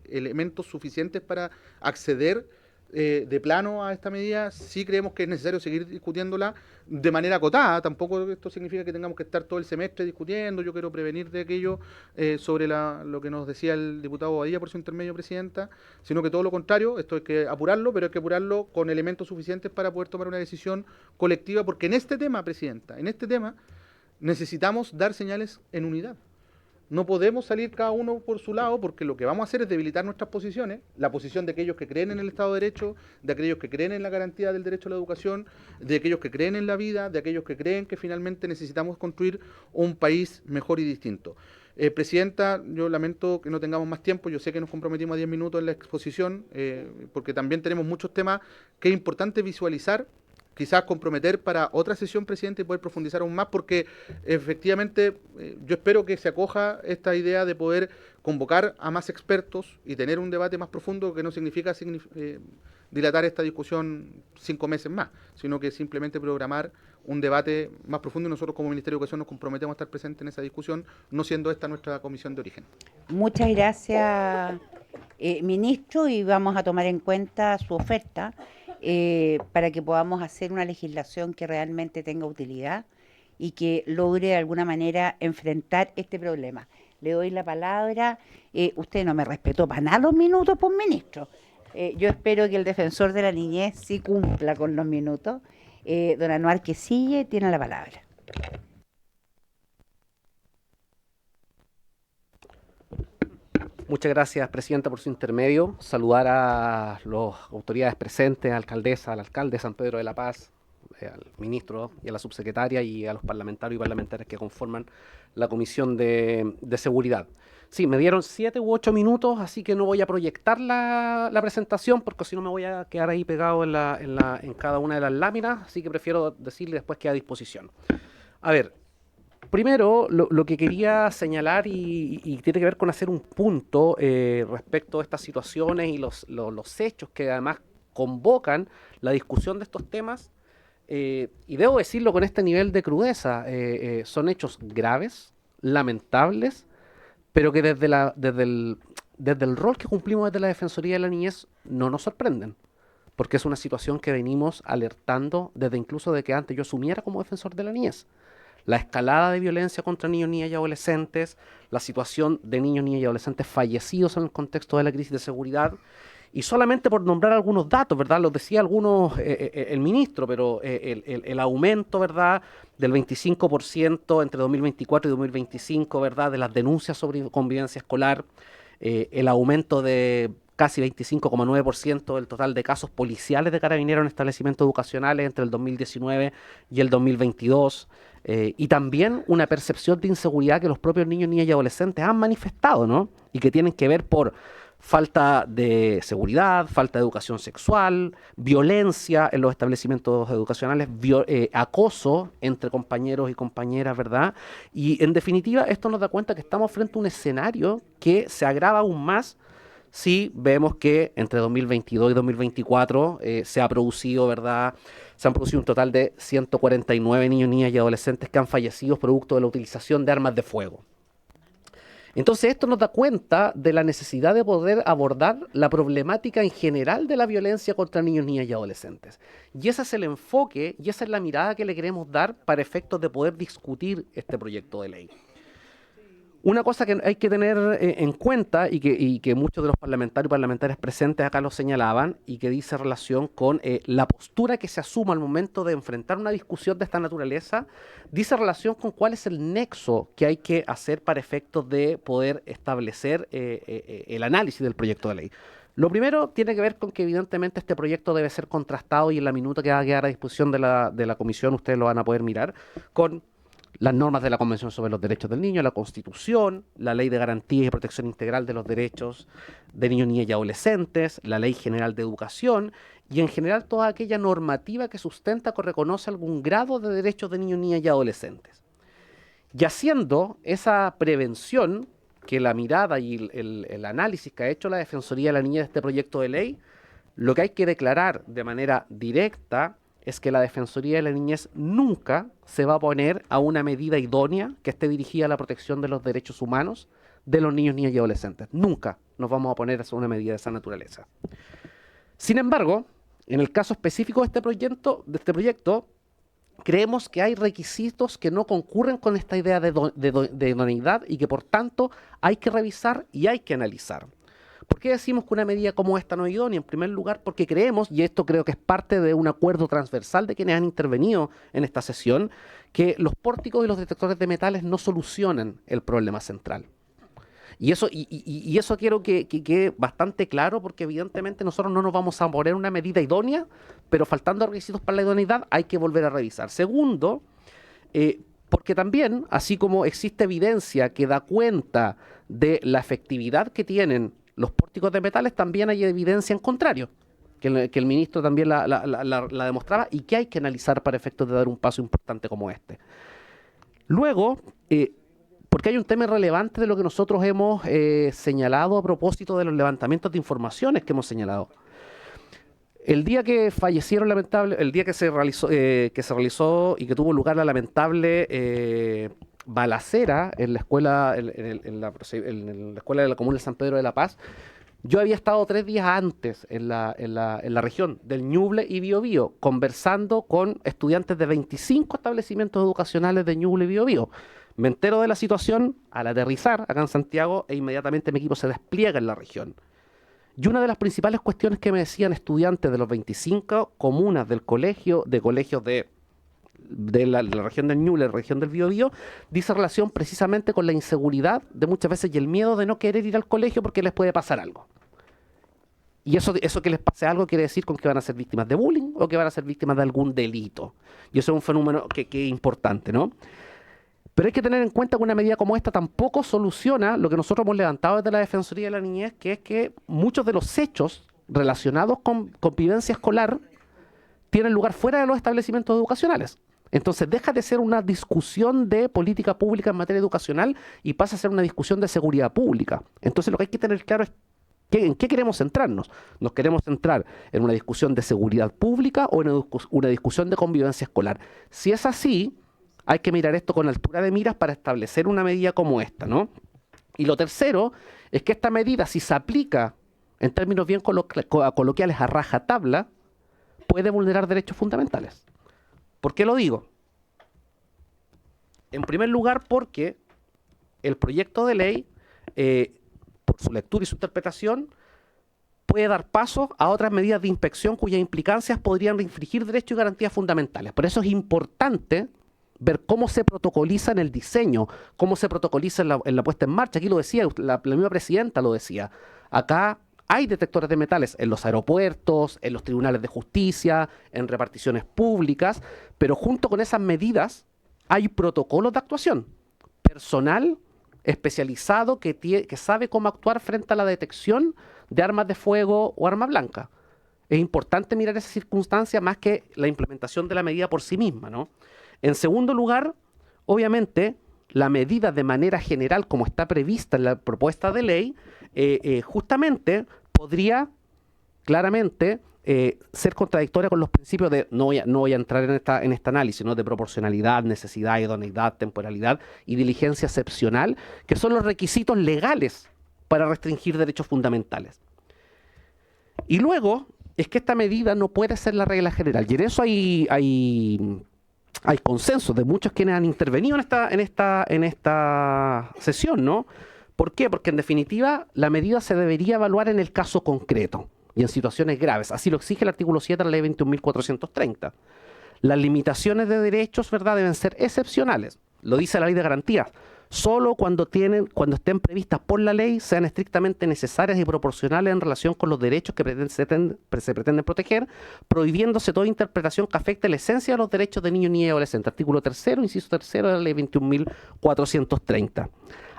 elementos suficientes para acceder de plano a esta medida, sí creemos que es necesario seguir discutiéndola de manera acotada. Tampoco esto significa que tengamos que estar todo el semestre discutiendo. Yo quiero prevenir de aquello sobre lo que nos decía el diputado Bobadilla por su intermedio, Presidenta, sino que todo lo contrario, esto hay que apurarlo, pero hay que apurarlo con elementos suficientes para poder tomar una decisión colectiva, porque en este tema, Presidenta, en este tema necesitamos dar señales en unidad. No podemos salir cada uno por su lado, porque lo que vamos a hacer es debilitar nuestras posiciones, la posición de aquellos que creen en el Estado de Derecho, de aquellos que creen en la garantía del derecho a la educación, de aquellos que creen en la vida, de aquellos que creen que finalmente necesitamos construir un país mejor y distinto. Presidenta, yo lamento que no tengamos más tiempo, yo sé que nos comprometimos a 10 minutos en la exposición, porque también tenemos muchos temas que es importante visualizar, quizás comprometer para otra sesión, Presidente, y poder profundizar aún más, porque efectivamente yo espero que se acoja esta idea de poder convocar a más expertos y tener un debate más profundo, que no significa dilatar esta discusión 5 meses más, sino que simplemente programar un debate más profundo, y nosotros como Ministerio de Educación nos comprometemos a estar presentes en esa discusión, no siendo esta nuestra comisión de origen. Muchas gracias, ministro, y vamos a tomar en cuenta su oferta para que podamos hacer una legislación que realmente tenga utilidad y que logre de alguna manera enfrentar este problema. Le doy la palabra. Usted no me respetó para nada los minutos, pues, ministro. Yo espero que el defensor de la niñez sí cumpla con los minutos. Don Anuar Quesille tiene la palabra. Muchas gracias, Presidenta, por su intermedio. Saludar a las autoridades presentes, alcaldesa, al alcalde de San Pedro de la Paz, al ministro y a la subsecretaria y a los parlamentarios y parlamentarias que conforman la Comisión de Seguridad. Sí, me dieron 7 u 8 minutos, así que no voy a proyectar la presentación, porque si no me voy a quedar ahí pegado en cada una de las láminas, así que prefiero decirle después que a disposición. A ver, primero lo que quería señalar y tiene que ver con hacer un punto respecto a estas situaciones y los hechos que además convocan la discusión de estos temas, y debo decirlo con este nivel de crudeza, son hechos graves, lamentables, pero que desde el rol que cumplimos desde la Defensoría de la Niñez no nos sorprenden, porque es una situación que venimos alertando desde incluso de que antes yo asumiera como defensor de la niñez. La escalada de violencia contra niños, niñas y adolescentes, la situación de niños, niñas y adolescentes fallecidos en el contexto de la crisis de seguridad, y solamente por nombrar algunos datos, ¿verdad? Los decía algunos el ministro, pero el aumento, ¿verdad?, del 25% entre 2024 y 2025, ¿verdad?, de las denuncias sobre convivencia escolar, el aumento de casi 25,9% del total de casos policiales de carabineros en establecimientos educacionales entre el 2019 y el 2022, y también una percepción de inseguridad que los propios niños, niñas y adolescentes han manifestado, ¿no? Y que tienen que ver por falta de seguridad, falta de educación sexual, violencia en los establecimientos educacionales, acoso entre compañeros y compañeras, ¿verdad? Y en definitiva, esto nos da cuenta que estamos frente a un escenario que se agrava aún más si vemos que entre 2022 y 2024 se han producido un total de 149 niños, niñas y adolescentes que han fallecido producto de la utilización de armas de fuego. Entonces esto nos da cuenta de la necesidad de poder abordar la problemática en general de la violencia contra niños, niñas y adolescentes. Y ese es el enfoque y esa es la mirada que le queremos dar para efectos de poder discutir este proyecto de ley. Una cosa que hay que tener en cuenta y que muchos de los parlamentarios y parlamentarias presentes acá lo señalaban y que dice relación con la postura que se asuma al momento de enfrentar una discusión de esta naturaleza, dice relación con cuál es el nexo que hay que hacer para efectos de poder establecer el análisis del proyecto de ley. Lo primero tiene que ver con que evidentemente este proyecto debe ser contrastado y en la minuta que va a quedar a disposición de la comisión ustedes lo van a poder mirar con las normas de la Convención sobre los Derechos del Niño, la Constitución, la Ley de Garantía y Protección Integral de los Derechos de Niños, Niñas y Adolescentes, la Ley General de Educación y en general toda aquella normativa que sustenta o reconoce algún grado de derechos de niños, niñas y adolescentes. Y haciendo esa prevención, que la mirada y el análisis que ha hecho la Defensoría de la Niñez de este proyecto de ley, lo que hay que declarar de manera directa es que la Defensoría de la Niñez nunca se va a oponer a una medida idónea que esté dirigida a la protección de los derechos humanos de los niños, niñas y adolescentes. Nunca nos vamos a oponer a una medida de esa naturaleza. Sin embargo, en el caso específico de este proyecto, creemos que hay requisitos que no concurren con esta idea de idoneidad y que por tanto hay que revisar y hay que analizar. ¿Por qué decimos que una medida como esta no es idónea? En primer lugar, porque creemos, y esto creo que es parte de un acuerdo transversal de quienes han intervenido en esta sesión, que los pórticos y los detectores de metales no solucionan el problema central. Y eso quiero que quede bastante claro, porque evidentemente nosotros no nos vamos a poner una medida idónea, pero faltando requisitos para la idoneidad hay que volver a revisar. Segundo, porque también, así como existe evidencia que da cuenta de la efectividad que tienen los pórticos de metales, también hay evidencia en contrario, que el ministro también la demostraba y que hay que analizar para efectos de dar un paso importante como este. Luego, porque hay un tema relevante de lo que nosotros hemos señalado a propósito de los levantamientos de informaciones que hemos señalado. El día que fallecieron, el día que se realizó y que tuvo lugar la lamentable balacera en la escuela en la escuela de la Comuna de San Pedro de la Paz, yo había estado 3 días antes en la región del Ñuble y Biobío conversando con estudiantes de 25 establecimientos educacionales de Ñuble y Biobío. Me entero de la situación al aterrizar acá en Santiago e inmediatamente mi equipo se despliega en la región. Y una de las principales cuestiones que me decían estudiantes de los 25 comunas del colegios de la región del Ñuble, la región del Biobío, dice relación precisamente con la inseguridad de muchas veces y el miedo de no querer ir al colegio porque les puede pasar algo. Y eso que les pase algo quiere decir con que van a ser víctimas de bullying o que van a ser víctimas de algún delito. Y eso es un fenómeno que es importante, ¿no? Pero hay que tener en cuenta que una medida como esta tampoco soluciona lo que nosotros hemos levantado desde la Defensoría de la Niñez, que es que muchos de los hechos relacionados con convivencia escolar tienen lugar fuera de los establecimientos educacionales. Entonces deja de ser una discusión de política pública en materia educacional y pasa a ser una discusión de seguridad pública. Entonces lo que hay que tener claro es en qué queremos centrarnos. ¿Nos queremos centrar en una discusión de seguridad pública o en una discusión de convivencia escolar? Si es así, hay que mirar esto con altura de miras para establecer una medida como esta, ¿no? Y lo tercero es que esta medida, si se aplica en términos bien coloquiales a rajatabla, puede vulnerar derechos fundamentales. ¿Por qué lo digo? En primer lugar, porque el proyecto de ley, por su lectura y su interpretación, puede dar paso a otras medidas de inspección cuyas implicancias podrían infringir derechos y garantías fundamentales. Por eso es importante ver cómo se protocoliza en el diseño, cómo se protocoliza en la puesta en marcha. Aquí lo decía, la misma presidenta lo decía. Acá hay detectores de metales en los aeropuertos, en los tribunales de justicia, en reparticiones públicas, pero junto con esas medidas hay protocolos de actuación. Personal especializado que sabe cómo actuar frente a la detección de armas de fuego o arma blanca. Es importante mirar esa circunstancia más que la implementación de la medida por sí misma, ¿no? En segundo lugar, obviamente, la medida de manera general, como está prevista en la propuesta de ley, justamente podría claramente ser contradictoria con los principios de, no voy a entrar en este análisis, ¿no?, de proporcionalidad, necesidad, idoneidad, temporalidad y diligencia excepcional, que son los requisitos legales para restringir derechos fundamentales. Y luego es que esta medida no puede ser la regla general, y en eso hay consenso de muchos quienes han intervenido en esta sesión, ¿no? ¿Por qué? Porque en definitiva la medida se debería evaluar en el caso concreto y en situaciones graves. Así lo exige el artículo 7 de la ley 21.430. Las limitaciones de derechos, ¿verdad?, deben ser excepcionales. Lo dice la ley de garantías. Solo cuando estén previstas por la ley sean estrictamente necesarias y proporcionales en relación con los derechos que se pretenden proteger, prohibiéndose toda interpretación que afecte la esencia de los derechos de niños, niñas y adolescentes. Artículo 3, inciso 3 de la ley 21.430.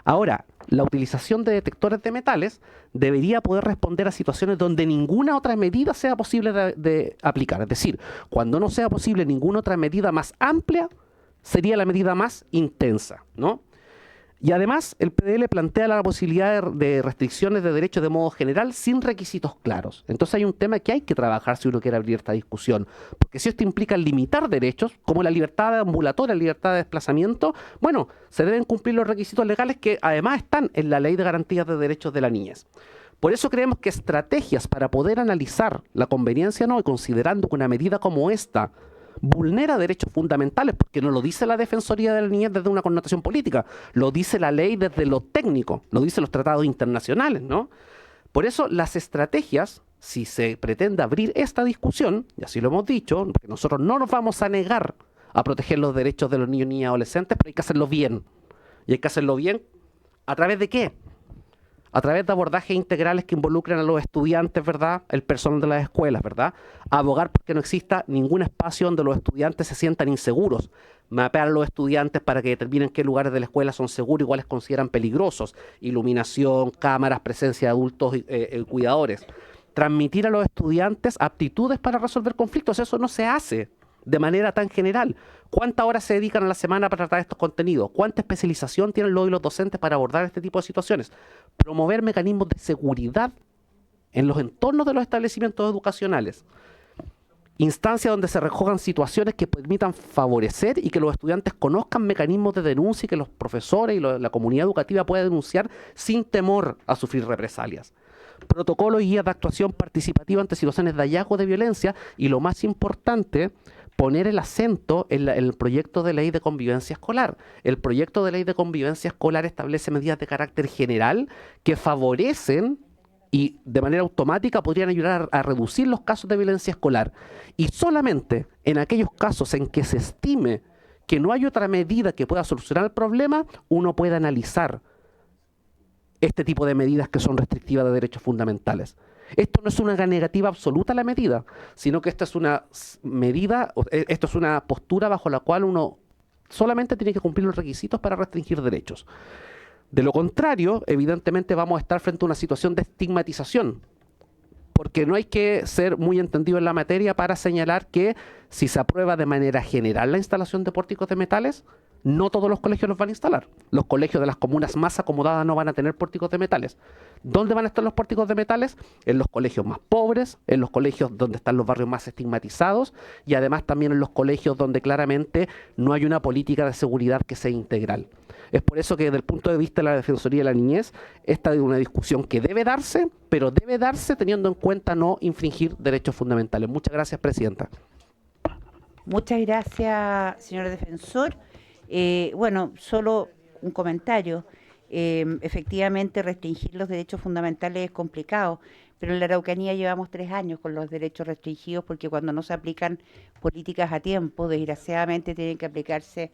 Ahora, la utilización de detectores de metales debería poder responder a situaciones donde ninguna otra medida sea posible de aplicar. Es decir, cuando no sea posible ninguna otra medida más amplia, sería la medida más intensa, ¿no? Y además, el PDL plantea la posibilidad de restricciones de derechos de modo general sin requisitos claros. Entonces hay un tema que hay que trabajar si uno quiere abrir esta discusión. Porque si esto implica limitar derechos, como la libertad ambulatoria, la libertad de desplazamiento, bueno, se deben cumplir los requisitos legales que además están en la Ley de Garantías de Derechos de la Niñez. Por eso creemos que estrategias para poder analizar la conveniencia, ¿no?, y considerando que una medida como esta vulnera derechos fundamentales, porque no lo dice la Defensoría de la Niñez desde una connotación política, lo dice la ley desde lo técnico, lo dicen los tratados internacionales, ¿no? Por eso las estrategias, si se pretende abrir esta discusión, y así lo hemos dicho, porque nosotros no nos vamos a negar a proteger los derechos de los niños, niñas y adolescentes, pero hay que hacerlo bien. ¿Y hay que hacerlo bien a través de qué? A través de abordajes integrales que involucren a los estudiantes, ¿verdad?, el personal de las escuelas, ¿verdad? Abogar porque no exista ningún espacio donde los estudiantes se sientan inseguros. Mapear a los estudiantes para que determinen qué lugares de la escuela son seguros y cuáles consideran peligrosos. Iluminación, cámaras, presencia de adultos y cuidadores. Transmitir a los estudiantes aptitudes para resolver conflictos. Eso no se hace de manera tan general. ¿Cuántas horas se dedican a la semana para tratar estos contenidos? ¿Cuánta especialización tienen los docentes para abordar este tipo de situaciones? Promover mecanismos de seguridad en los entornos de los establecimientos educacionales. Instancias donde se recojan situaciones que permitan favorecer y que los estudiantes conozcan mecanismos de denuncia y que los profesores y la comunidad educativa puedan denunciar sin temor a sufrir represalias. Protocolos y guías de actuación participativa ante situaciones de hallazgo de violencia y, lo más importante, poner el acento en el proyecto de ley de convivencia escolar. El proyecto de ley de convivencia escolar establece medidas de carácter general que favorecen y de manera automática podrían ayudar a reducir los casos de violencia escolar. Y solamente en aquellos casos en que se estime que no hay otra medida que pueda solucionar el problema, uno puede analizar este tipo de medidas que son restrictivas de derechos fundamentales. Esto no es una negativa absoluta a la medida, sino que esta es una medida, esto es una postura bajo la cual uno solamente tiene que cumplir los requisitos para restringir derechos. De lo contrario, evidentemente vamos a estar frente a una situación de estigmatización, porque no hay que ser muy entendido en la materia para señalar que si se aprueba de manera general la instalación de pórticos de metales, no todos los colegios los van a instalar. Los colegios de las comunas más acomodadas no van a tener pórticos de metales. ¿Dónde van a estar los pórticos de metales? En los colegios más pobres, en los colegios donde están los barrios más estigmatizados y además también en los colegios donde claramente no hay una política de seguridad que sea integral. Es por eso que desde el punto de vista de la Defensoría de la Niñez, esta es una discusión que debe darse, pero debe darse teniendo en cuenta no infringir derechos fundamentales. Muchas gracias, Presidenta. Muchas gracias, señor defensor. Bueno, solo un comentario. Efectivamente, restringir los derechos fundamentales es complicado, pero en la Araucanía llevamos 3 años con los derechos restringidos porque cuando no se aplican políticas a tiempo, desgraciadamente tienen que aplicarse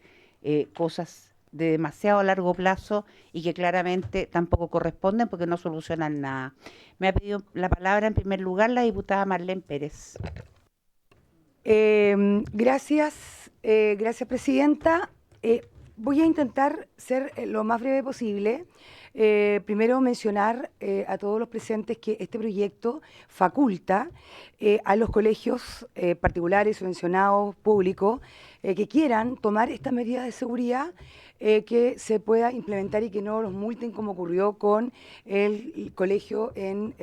cosas de demasiado largo plazo y que claramente tampoco corresponden porque no solucionan nada. Me ha pedido la palabra en primer lugar la diputada Marlene Pérez. Gracias, Presidenta. Voy a intentar ser lo más breve posible. Primero mencionar a todos los presentes que este proyecto faculta a los colegios particulares, subvencionados, públicos, que quieran tomar estas medidas de seguridad que se pueda implementar y que no los multen como ocurrió con el colegio en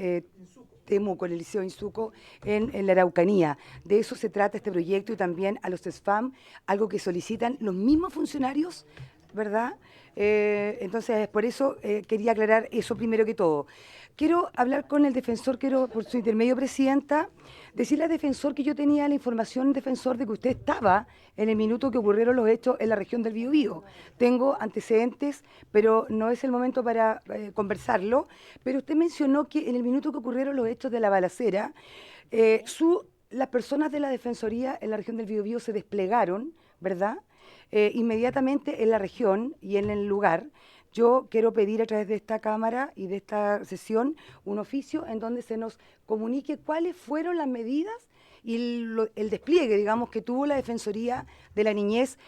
Temuco, en el Liceo Insuco, en la Araucanía. De eso se trata este proyecto y también a los SFAM, algo que solicitan los mismos funcionarios, ¿verdad? Entonces, por eso quería aclarar eso primero que todo. Quiero hablar con el defensor, quiero, por su intermedio, Presidenta, decirle al defensor que yo tenía la información, defensor, de que usted estaba en el minuto que ocurrieron los hechos en la región del Biobío. Tengo antecedentes, pero no es el momento para conversarlo. Pero usted mencionó que en el minuto que ocurrieron los hechos de la balacera, las personas de la Defensoría en la región del Biobío se desplegaron, ¿verdad? Inmediatamente en la región y en el lugar. Yo quiero pedir a través de esta Cámara y de esta sesión un oficio en donde se nos comunique cuáles fueron las medidas y el despliegue, digamos, que tuvo la Defensoría de la Niñez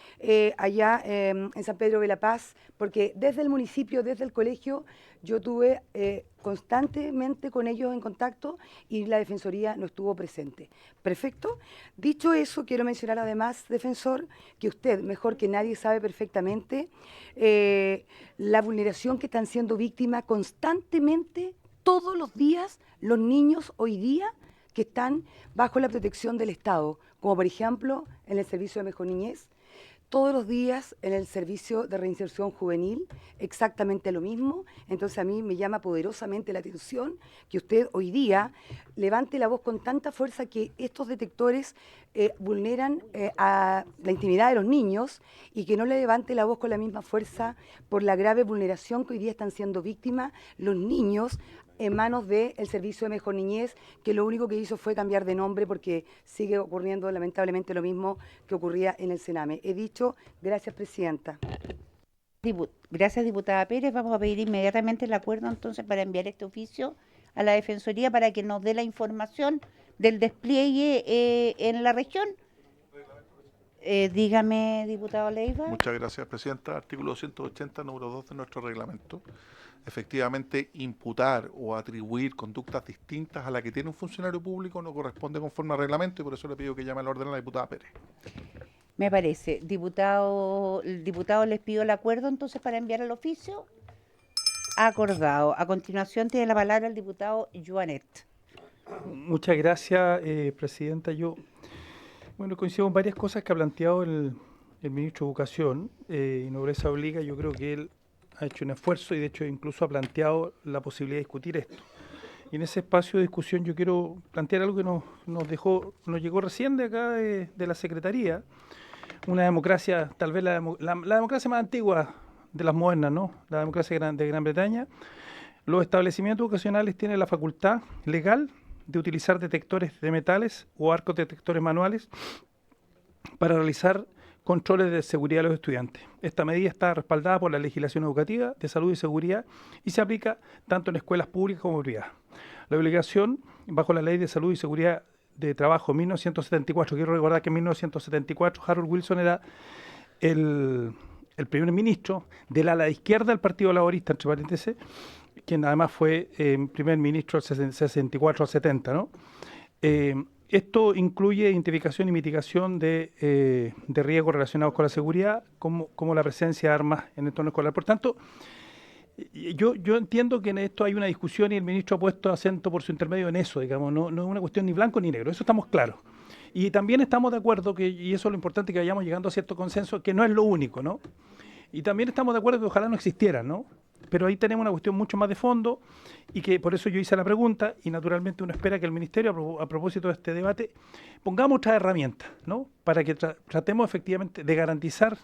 allá en San Pedro de la Paz, porque desde el municipio, desde el colegio, yo tuve constantemente con ellos en contacto y la Defensoría no estuvo presente. Perfecto. Dicho eso, quiero mencionar además, defensor, que usted, mejor que nadie, sabe perfectamente la vulneración que están siendo víctimas constantemente, todos los días, los niños hoy día que están bajo la protección del Estado, como por ejemplo en el Servicio de Mejor Niñez, todos los días en el Servicio de Reinserción Juvenil, exactamente lo mismo. Entonces a mí me llama poderosamente la atención que usted hoy día levante la voz con tanta fuerza que estos detectores vulneran a la intimidad de los niños y que no le levante la voz con la misma fuerza por la grave vulneración que hoy día están siendo víctimas los niños en manos del Servicio de Mejor Niñez, que lo único que hizo fue cambiar de nombre porque sigue ocurriendo lamentablemente lo mismo que ocurría en el Sename. He dicho, gracias, Presidenta. Gracias, diputada Pérez. Vamos a pedir inmediatamente el acuerdo entonces para enviar este oficio a la Defensoría para que nos dé la información del despliegue en la región. Dígame, diputado Leiva. Muchas gracias, Presidenta. Artículo 280, número 2 de nuestro reglamento. Efectivamente, imputar o atribuir conductas distintas a la que tiene un funcionario público no corresponde conforme al reglamento y por eso le pido que llame al orden a la diputada Pérez. Me parece. Diputado les pido el acuerdo entonces para enviar el oficio. Acordado. A continuación tiene la palabra el diputado Joanet. Muchas gracias, Presidenta. Yo coincido con varias cosas que ha planteado el ministro de Educación y Nobleza Obliga. Yo creo que él ha hecho un esfuerzo y de hecho incluso ha planteado la posibilidad de discutir esto. Y en ese espacio de discusión yo quiero plantear algo que nos llegó recién de acá de la Secretaría, una democracia, tal vez la democracia más antigua de las modernas, ¿no? La democracia de Gran Bretaña. Los establecimientos educacionales tienen la facultad legal de utilizar detectores de metales o arcos detectores manuales para realizar controles de seguridad de los estudiantes. Esta medida está respaldada por la legislación educativa de salud y seguridad y se aplica tanto en escuelas públicas como privadas. La obligación, bajo la Ley de Salud y Seguridad de Trabajo 1974, quiero recordar que en 1974 Harold Wilson era el primer ministro del ala izquierda del Partido Laborista, entre paréntesis, quien además fue primer ministro del 64 al 70, ¿no? Esto incluye identificación y mitigación de riesgos relacionados con la seguridad, como la presencia de armas en el entorno escolar. Por tanto, yo entiendo que en esto hay una discusión y el ministro ha puesto acento por su intermedio en eso, digamos, no es una cuestión ni blanco ni negro, eso estamos claros. Y también estamos de acuerdo, y eso es lo importante, que vayamos llegando a cierto consenso, que no es lo único, ¿no? Y también estamos de acuerdo que ojalá no existieran, ¿no? Pero ahí tenemos una cuestión mucho más de fondo y que por eso yo hice la pregunta y naturalmente uno espera que el Ministerio, a propósito de este debate, pongamos otras herramientas, ¿no? Para que tratemos efectivamente de garantizar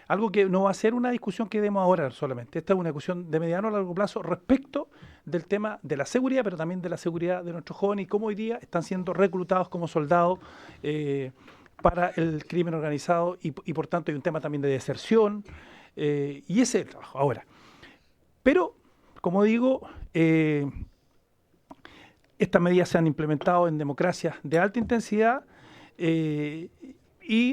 algo que no va a ser una discusión que demos ahora solamente. Esta es una discusión de mediano a largo plazo respecto del tema de la seguridad, pero también de la seguridad de nuestros jóvenes y cómo hoy día están siendo reclutados como soldados para el crimen organizado y por tanto hay un tema también de deserción y ese es el trabajo. Ahora, pero, como digo, estas medidas se han implementado en democracias de alta intensidad y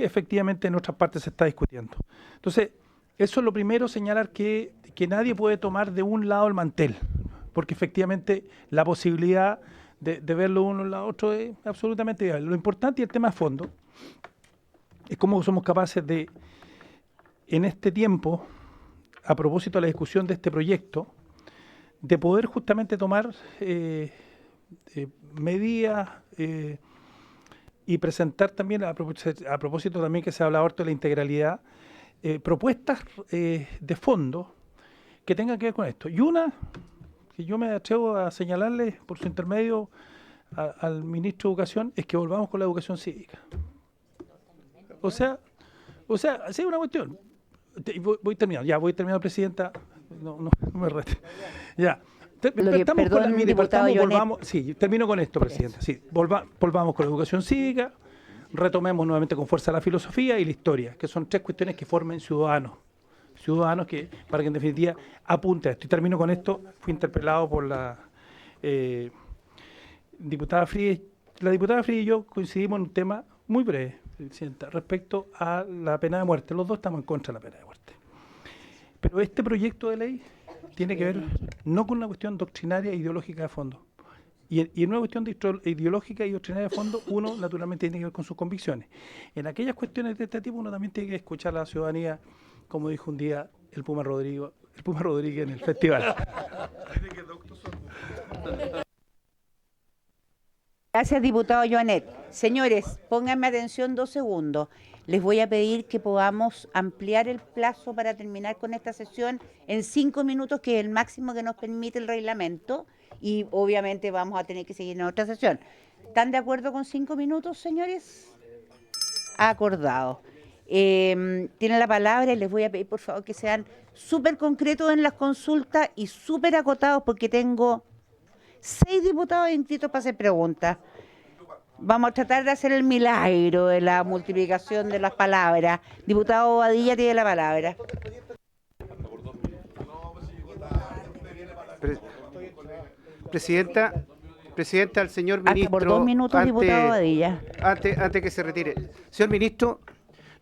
efectivamente en otras partes se está discutiendo. Entonces, eso es lo primero, señalar que nadie puede tomar de un lado el mantel, porque efectivamente la posibilidad de verlo uno al lado otro es absolutamente viable. Lo importante y el tema de fondo es cómo somos capaces de, en este tiempo, a propósito de la discusión de este proyecto, de poder justamente tomar medidas y presentar también, a propósito también que se habla harto de la integralidad, propuestas de fondo que tengan que ver con esto. Y una que yo me atrevo a señalarle por su intermedio al ministro de Educación es que volvamos con la educación cívica. O sea, sí, una cuestión. Voy terminando, Presidenta. No me rete. Ya. Sí, termino con esto, Presidenta. Sí, volvamos con la educación cívica, retomemos nuevamente con fuerza la filosofía y la historia, que son tres cuestiones que formen ciudadanos que, para que en definitiva apunte a esto. Y termino con esto. Fui interpelado por la diputada Frías. La diputada Frías y yo coincidimos en un tema muy breve, Presidenta, respecto a la pena de muerte. Los dos estamos en contra de la pena de muerte. Pero este proyecto de ley tiene que ver no con una cuestión doctrinaria e ideológica de fondo. Y en una cuestión ideológica y doctrinaria de fondo, uno naturalmente tiene que ver con sus convicciones. En aquellas cuestiones de este tipo, uno también tiene que escuchar a la ciudadanía, como dijo un día el Puma Rodríguez en el festival. Gracias, diputado Joanet. Señores, pónganme atención 2 segundos. Les voy a pedir que podamos ampliar el plazo para terminar con esta sesión en 5 minutos, que es el máximo que nos permite el reglamento, y obviamente vamos a tener que seguir en otra sesión. ¿Están de acuerdo con 5 minutos, señores? Acordado. Tienen la palabra y les voy a pedir, por favor, que sean súper concretos en las consultas y súper acotados, porque tengo 6 diputados inscritos para hacer preguntas. Vamos a tratar de hacer el milagro de la multiplicación de las palabras. Diputado Bobadilla tiene la palabra. Presidenta, al señor ministro... Por 2 minutos, diputado Bobadilla. Antes que se retire. Señor ministro,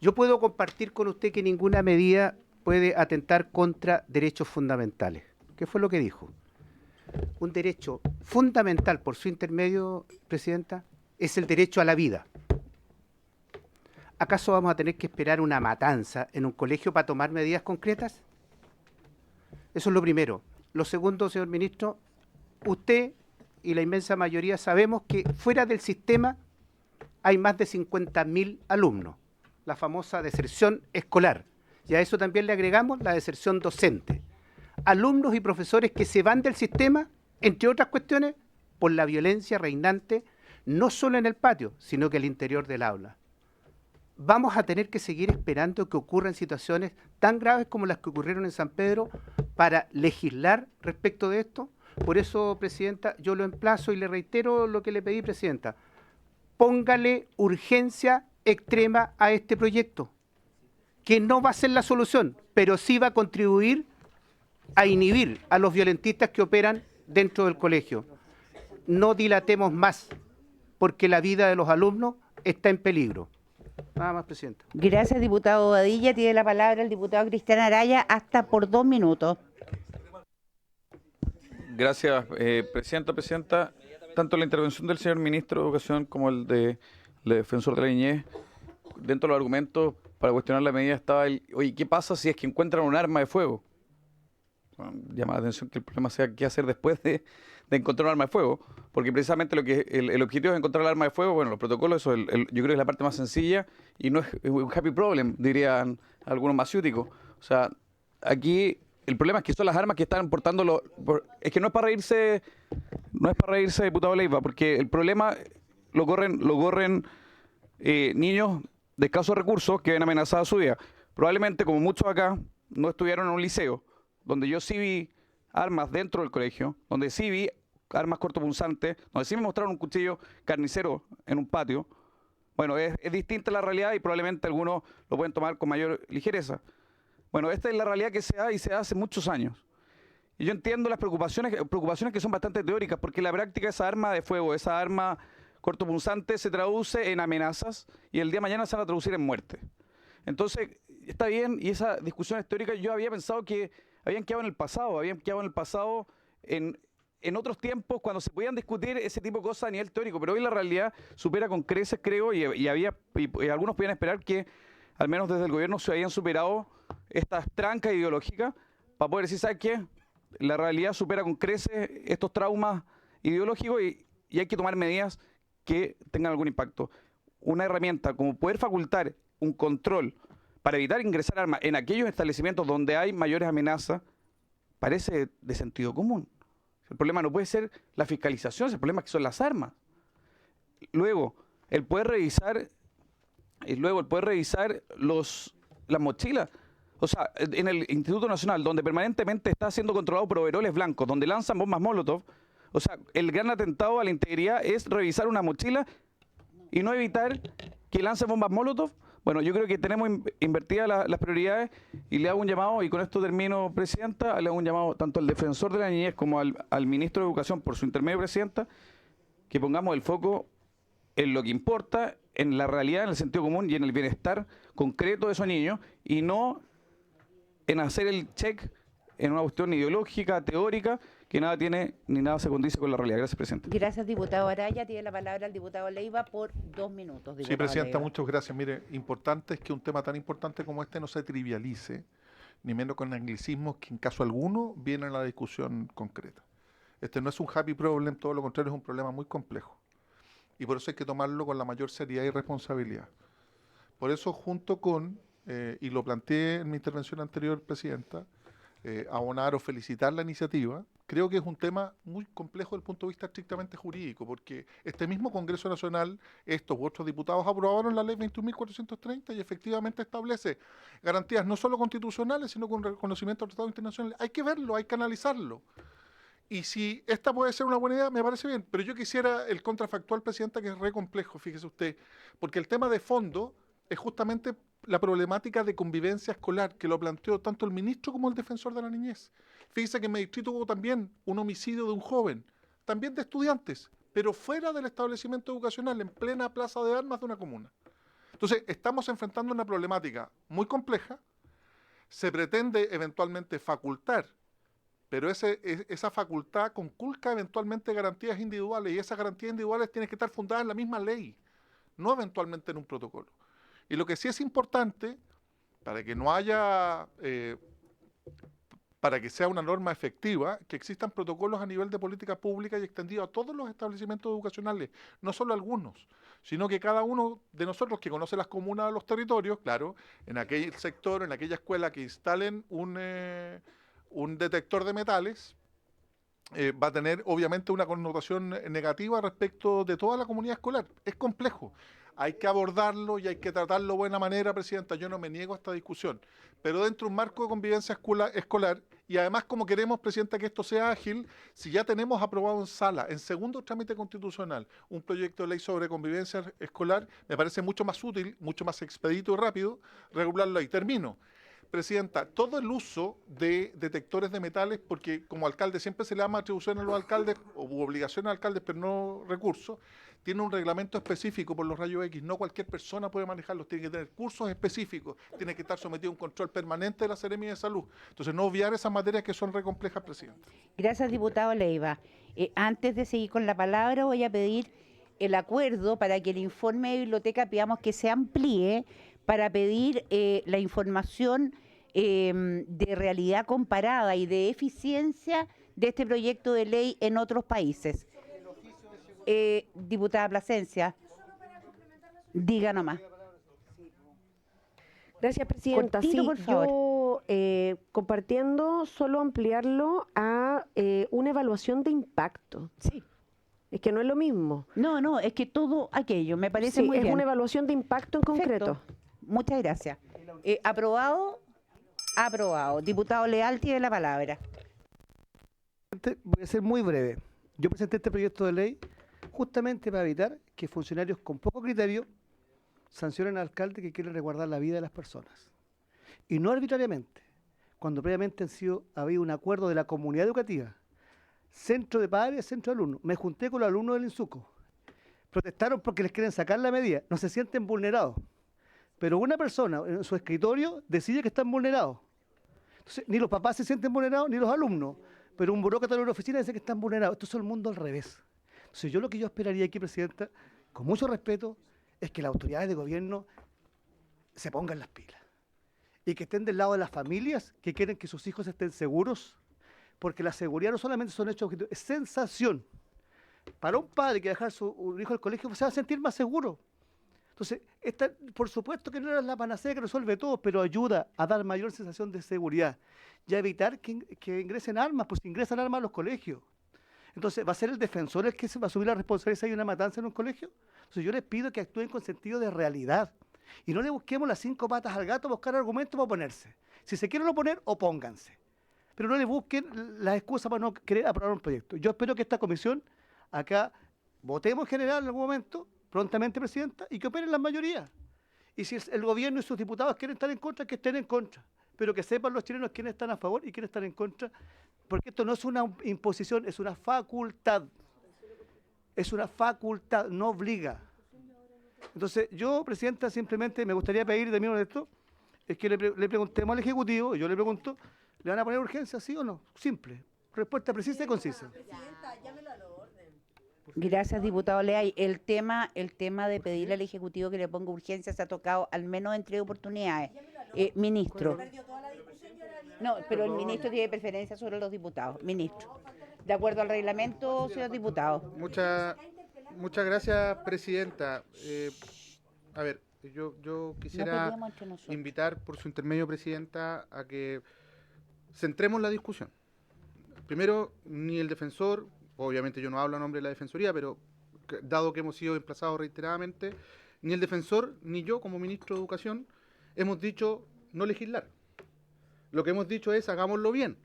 yo puedo compartir con usted que ninguna medida puede atentar contra derechos fundamentales. ¿Qué fue lo que dijo? Un derecho fundamental, por su intermedio, Presidenta, es el derecho a la vida. ¿Acaso vamos a tener que esperar una matanza en un colegio para tomar medidas concretas? Eso es lo primero. Lo segundo, señor ministro, usted y la inmensa mayoría sabemos que fuera del sistema hay más de 50.000 alumnos, la famosa deserción escolar. Y a eso también le agregamos la deserción docente. Alumnos y profesores que se van del sistema, entre otras cuestiones, por la violencia reinante, no solo en el patio, sino que al interior del aula. Vamos a tener que seguir esperando que ocurran situaciones tan graves como las que ocurrieron en San Pedro para legislar respecto de esto. Por eso, Presidenta, yo lo emplazo y le reitero lo que le pedí, Presidenta. Póngale urgencia extrema a este proyecto, que no va a ser la solución, pero sí va a contribuir a inhibir a los violentistas que operan dentro del colegio. No dilatemos más, porque la vida de los alumnos está en peligro. Nada más, Presidenta. Gracias, diputado Bobadilla. Tiene la palabra el diputado Cristian Araya, hasta por 2 minutos. Gracias, Presidenta. Tanto la intervención del señor Ministro de Educación como el defensor de la niñez, dentro de los argumentos para cuestionar la medida estaba oye, ¿qué pasa si es que encuentran un arma de fuego? Bueno, llama la atención que el problema sea qué hacer después de encontrar un arma de fuego, porque precisamente lo que el objetivo es encontrar el arma de yo creo que es la parte más sencilla y no es un happy problem, dirían algunos masiúticos. O sea, aquí el problema es que son las armas que están portando es que no es para reírse, diputado Leiva, porque el problema lo corren niños de escasos recursos que ven amenazada su vida. Probablemente, como muchos acá, no estudiaron en un liceo, donde yo sí vi armas dentro del colegio, donde sí vi armas cortopunzantes, donde sí me mostraron un cuchillo carnicero en un patio. Bueno, es distinta la realidad y probablemente algunos lo pueden tomar con mayor ligereza. Bueno, esta es la realidad que se da y se da hace muchos años. Y yo entiendo las preocupaciones que son bastante teóricas, porque en la práctica esa arma de fuego, esa arma cortopunzante se traduce en amenazas y el día de mañana se van a traducir en muerte. Entonces, está bien, y esas discusiones teóricas yo había pensado que habían quedado en el pasado, en otros tiempos cuando se podían discutir ese tipo de cosas a nivel teórico, pero hoy la realidad supera con creces, creo, y algunos podían esperar que, al menos desde el gobierno, se habían superado estas trancas ideológicas para poder decir, ¿sabes qué? La realidad supera con creces estos traumas ideológicos y hay que tomar medidas que tengan algún impacto. Una herramienta como poder facultar un control para evitar ingresar armas en aquellos establecimientos donde hay mayores amenazas parece de sentido común. El problema no puede ser la fiscalización, el problema es que son las armas. Luego, el poder revisar las mochilas. O sea, en el Instituto Nacional, donde permanentemente está siendo controlado por overoles blancos, donde lanzan bombas Molotov, o sea, el gran atentado a la integridad es revisar una mochila y no evitar que lancen bombas Molotov. Bueno, yo creo que tenemos invertidas las prioridades y le hago un llamado, y con esto termino, Presidenta, le hago un llamado tanto al defensor de la niñez como al Ministro de Educación, por su intermedio, Presidenta, que pongamos el foco en lo que importa, en la realidad, en el sentido común y en el bienestar concreto de esos niños, y no en hacer el check en una cuestión ideológica, teórica, que nada tiene ni nada se condice con la realidad. Gracias, Presidente. Gracias, diputado Araya. Tiene la palabra el diputado Leiva por 2 minutos. Sí, Presidenta, muchas gracias. Mire, importante es que un tema tan importante como este no se trivialice, ni menos con anglicismos que en caso alguno vienen a la discusión concreta. Este no es un happy problem, todo lo contrario, es un problema muy complejo. Y por eso hay que tomarlo con la mayor seriedad y responsabilidad. Por eso, junto con, y lo planteé en mi intervención anterior, Presidenta, abonar o felicitar la iniciativa, creo que es un tema muy complejo desde el punto de vista estrictamente jurídico, porque este mismo Congreso Nacional, estos u otros diputados aprobaron la ley 21.430 y efectivamente establece garantías no solo constitucionales, sino con reconocimiento al tratado internacional. Hay que verlo, hay que analizarlo. Y si esta puede ser una buena idea, me parece bien, pero yo quisiera el contrafactual, Presidenta, que es re complejo, fíjese usted, porque el tema de fondo es justamente la problemática de convivencia escolar, que lo planteó tanto el ministro como el defensor de la niñez. Fíjese que en mi distrito hubo también un homicidio de un joven, también de estudiantes, pero fuera del establecimiento educacional, en plena plaza de armas de una comuna. Entonces, estamos enfrentando una problemática muy compleja, se pretende eventualmente facultar, pero esa facultad conculca eventualmente garantías individuales, y esas garantías individuales tienen que estar fundadas en la misma ley, no eventualmente en un protocolo. Y lo que sí es importante, para que no haya, para que sea una norma efectiva, que existan protocolos a nivel de política pública y extendidos a todos los establecimientos educacionales, no solo algunos, sino que cada uno de nosotros que conoce las comunas de los territorios, claro, en aquel sector, en aquella escuela que instalen un detector de metales, va a tener obviamente una connotación negativa respecto de toda la comunidad escolar. Es complejo. Hay que abordarlo y hay que tratarlo de buena manera, Presidenta. Yo no me niego a esta discusión. Pero dentro de un marco de convivencia escolar, y además como queremos, Presidenta, que esto sea ágil, si ya tenemos aprobado en sala, en segundo trámite constitucional, un proyecto de ley sobre convivencia escolar, me parece mucho más útil, mucho más expedito y rápido regularlo ahí. Termino. Presidenta, todo el uso de detectores de metales, porque como alcalde siempre se le da más atribución a los alcaldes, o obligación a alcaldes, pero no recursos, tiene un reglamento específico por los rayos X. No cualquier persona puede manejarlos, tiene que tener cursos específicos, tiene que estar sometido a un control permanente de la Seremia de Salud. Entonces, no obviar esas materias que son re complejas, Presidenta. Gracias, diputado Leiva. Antes de seguir con la palabra, voy a pedir el acuerdo para que el informe de biblioteca pidamos que se amplíe para pedir la información de realidad comparada y de eficiencia de este proyecto de ley en otros países. Diputada Plasencia, diga nomás. Gracias, Presidenta. Cortito, Sí, por favor. yo compartiendo, solo ampliarlo a una evaluación de impacto. Sí. Es que no es lo mismo. No, es que todo aquello me parece Sí, muy bien. es una evaluación de impacto en concreto. Perfecto. Muchas gracias. Aprobado. Aprobado. Diputado Leal tiene la palabra. Voy a ser muy breve. Yo presenté este proyecto de ley justamente para evitar que funcionarios con poco criterio sancionen al alcalde que quiere resguardar la vida de las personas. Y no arbitrariamente, cuando previamente ha habido un acuerdo de la comunidad educativa, centro de padres, centro de alumnos. Me junté con los alumnos del INSUCO. Protestaron porque les quieren sacar la medida, no se sienten vulnerados. Pero una persona en su escritorio decide que están vulnerados. Entonces, ni los papás se sienten vulnerados, ni los alumnos. Pero un burócrata en una oficina dice que están vulnerados. Esto es el mundo al revés. Entonces, lo que yo esperaría aquí, Presidenta, con mucho respeto, es que las autoridades de gobierno se pongan las pilas. Y que estén del lado de las familias que quieren que sus hijos estén seguros. Porque la seguridad no solamente son hechos objetivos, es sensación. para un padre que dejar un hijo al colegio se va a sentir más seguro. Entonces, por supuesto que no es la panacea que resuelve todo, pero ayuda a dar mayor sensación de seguridad y a evitar que ingresen armas, pues si ingresan armas a los colegios. Entonces, ¿va a ser el defensor el que se va a asumir la responsabilidad si hay una matanza en un colegio? Entonces, yo les pido que actúen con sentido de realidad y no le busquemos las 5 patas al gato a buscar argumentos para oponerse. Si se quieren oponer, opónganse. Pero no le busquen las excusas para no querer aprobar un proyecto. Yo espero que esta comisión, acá, votemos en general en algún momento, prontamente, Presidenta, y que operen las mayorías. Y si el gobierno y sus diputados quieren estar en contra, que estén en contra. Pero que sepan los chilenos quiénes están a favor y quiénes están en contra, porque esto no es una imposición, es una facultad. Es una facultad, no obliga. Entonces, yo, Presidenta, simplemente me gustaría pedir, de mí esto, es que le preguntemos al Ejecutivo, yo le pregunto, ¿le van a poner urgencia, sí o no? Simple. Respuesta precisa y concisa. Gracias, diputado Leay. El tema de pedirle al Ejecutivo que le ponga urgencia se ha tocado al menos en 3 oportunidades. Ministro. No, pero el ministro tiene preferencia sobre los diputados. Ministro. De acuerdo al reglamento, señor diputado. Muchas gracias, Presidenta. A ver, yo quisiera invitar por su intermedio, Presidenta, a que centremos la discusión. Primero, ni el defensor, obviamente yo no hablo a nombre de la Defensoría, pero dado que hemos sido emplazados reiteradamente, ni el defensor ni yo como ministro de Educación hemos dicho no legislar. Lo que hemos dicho es hagámoslo bien,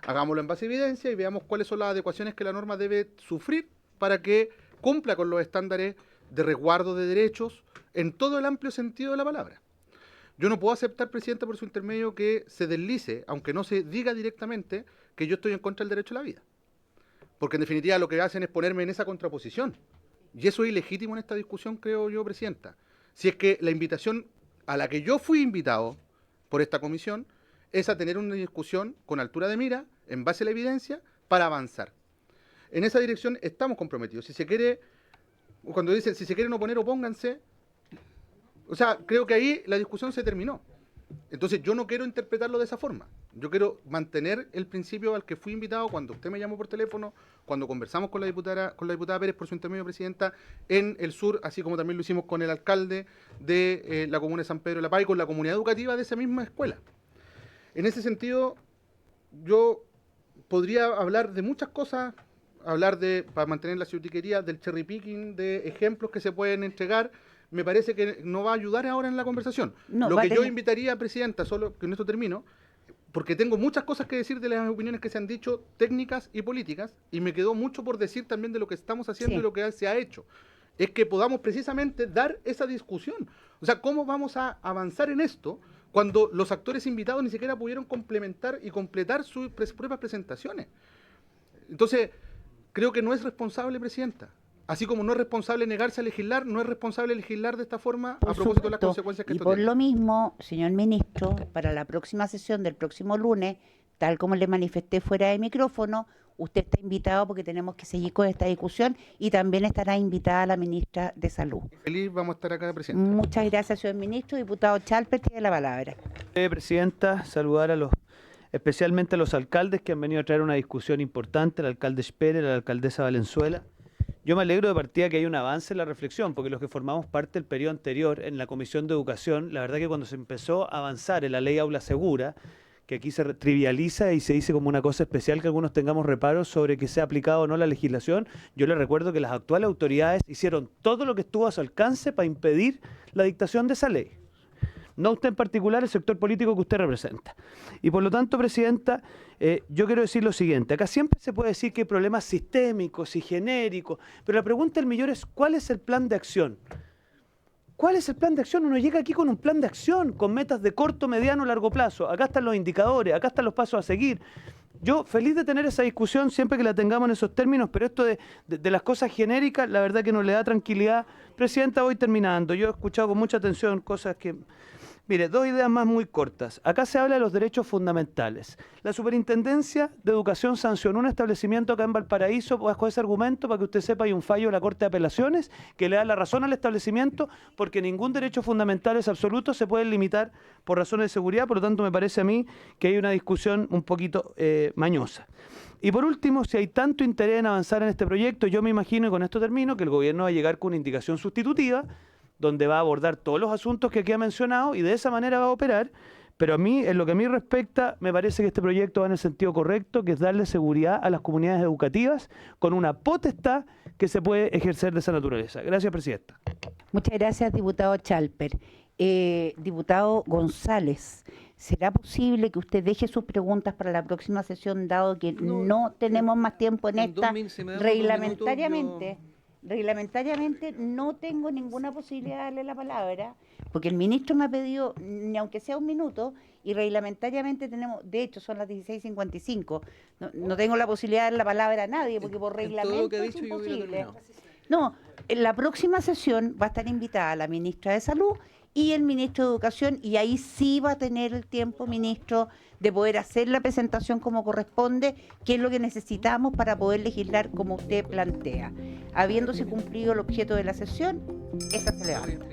hagámoslo en base a evidencia y veamos cuáles son las adecuaciones que la norma debe sufrir para que cumpla con los estándares de resguardo de derechos en todo el amplio sentido de la palabra. Yo no puedo aceptar, Presidenta, por su intermedio, que se deslice, aunque no se diga directamente, que yo estoy en contra del derecho a la vida. Porque en definitiva lo que hacen es ponerme en esa contraposición. Y eso es ilegítimo en esta discusión, creo yo, Presidenta. Si es que la invitación a la que yo fui invitado por esta comisión es a tener una discusión con altura de mira, en base a la evidencia, para avanzar. En esa dirección estamos comprometidos. Si se quiere, cuando dicen, si se quieren oponer, opónganse. O sea, creo que ahí la discusión se terminó. Entonces yo no quiero interpretarlo de esa forma. Yo quiero mantener el principio al que fui invitado cuando usted me llamó por teléfono, cuando conversamos con la diputada Pérez por su intermedio, Presidenta, en el sur, así como también lo hicimos con el alcalde de la comuna de San Pedro de la Paz y con la comunidad educativa de esa misma escuela. En ese sentido, yo podría hablar de muchas cosas, para mantener la ciutiquería, del cherry picking, de ejemplos que se pueden entregar. Me parece que no va a ayudar ahora en la conversación. No, lo que yo invitaría, Presidenta, solo que en esto termino, porque tengo muchas cosas que decir de las opiniones que se han dicho, técnicas y políticas, y me quedó mucho por decir también de lo que estamos haciendo y lo que se ha hecho. Es que podamos precisamente dar esa discusión. O sea, ¿cómo vamos a avanzar en esto cuando los actores invitados ni siquiera pudieron complementar y completar sus propias presentaciones? Entonces, creo que no es responsable, Presidenta. Así como no es responsable negarse a legislar, no es responsable legislar de esta forma a propósito de las consecuencias que esto tiene. Y por lo mismo, señor ministro, para la próxima sesión del próximo lunes, tal como le manifesté fuera de micrófono, usted está invitado porque tenemos que seguir con esta discusión y también estará invitada la ministra de Salud. Feliz, vamos a estar acá, Presidenta. Muchas gracias, señor ministro. Diputado Chalper, tiene la palabra. Presidenta, saludar especialmente a los alcaldes que han venido a traer una discusión importante, el alcalde Sperer, la alcaldesa Valenzuela. Yo me alegro de partida que hay un avance en la reflexión, porque los que formamos parte del periodo anterior en la Comisión de Educación, la verdad que cuando se empezó a avanzar en la ley Aula Segura, que aquí se trivializa y se dice como una cosa especial que algunos tengamos reparos sobre que sea aplicado o no la legislación, yo les recuerdo que las actuales autoridades hicieron todo lo que estuvo a su alcance para impedir la dictación de esa ley. No usted en particular, el sector político que usted representa. Y por lo tanto, Presidenta, yo quiero decir lo siguiente. Acá siempre se puede decir que hay problemas sistémicos y genéricos, pero la pregunta del millón es, ¿cuál es el plan de acción? ¿Cuál es el plan de acción? Uno llega aquí con un plan de acción, con metas de corto, mediano, largo plazo. Acá están los indicadores, acá están los pasos a seguir. Yo feliz de tener esa discusión siempre que la tengamos en esos términos, pero esto de las cosas genéricas, la verdad que no le da tranquilidad. Presidenta, voy terminando. Yo he escuchado con mucha atención cosas que... Mire, 2 ideas más muy cortas. Acá se habla de los derechos fundamentales. La Superintendencia de Educación sancionó un establecimiento acá en Valparaíso bajo ese argumento, para que usted sepa, hay un fallo de la Corte de Apelaciones que le da la razón al establecimiento porque ningún derecho fundamental es absoluto, se puede limitar por razones de seguridad, por lo tanto me parece a mí que hay una discusión un poquito mañosa. Y por último, si hay tanto interés en avanzar en este proyecto, yo me imagino, y con esto termino, que el gobierno va a llegar con una indicación sustitutiva, donde va a abordar todos los asuntos que aquí ha mencionado y de esa manera va a operar. Pero a mí, en lo que a mí respecta, me parece que este proyecto va en el sentido correcto, que es darle seguridad a las comunidades educativas con una potestad que se puede ejercer de esa naturaleza. Gracias, Presidenta. Muchas gracias, diputado Chalper. Diputado González, ¿será posible que usted deje sus preguntas para la próxima sesión, dado que no tenemos más tiempo en esta? Reglamentariamente no tengo ninguna posibilidad de darle la palabra, porque el ministro me ha pedido, ni aunque sea un minuto, y reglamentariamente tenemos, de hecho son las 16:55, no tengo la posibilidad de dar la palabra a nadie, porque por reglamento es imposible. No, en la próxima sesión va a estar invitada la ministra de Salud y el ministro de Educación, y ahí sí va a tener el tiempo, ministro, de poder hacer la presentación como corresponde, que es lo que necesitamos para poder legislar como usted plantea. Habiéndose cumplido el objeto de la sesión, esta se levanta.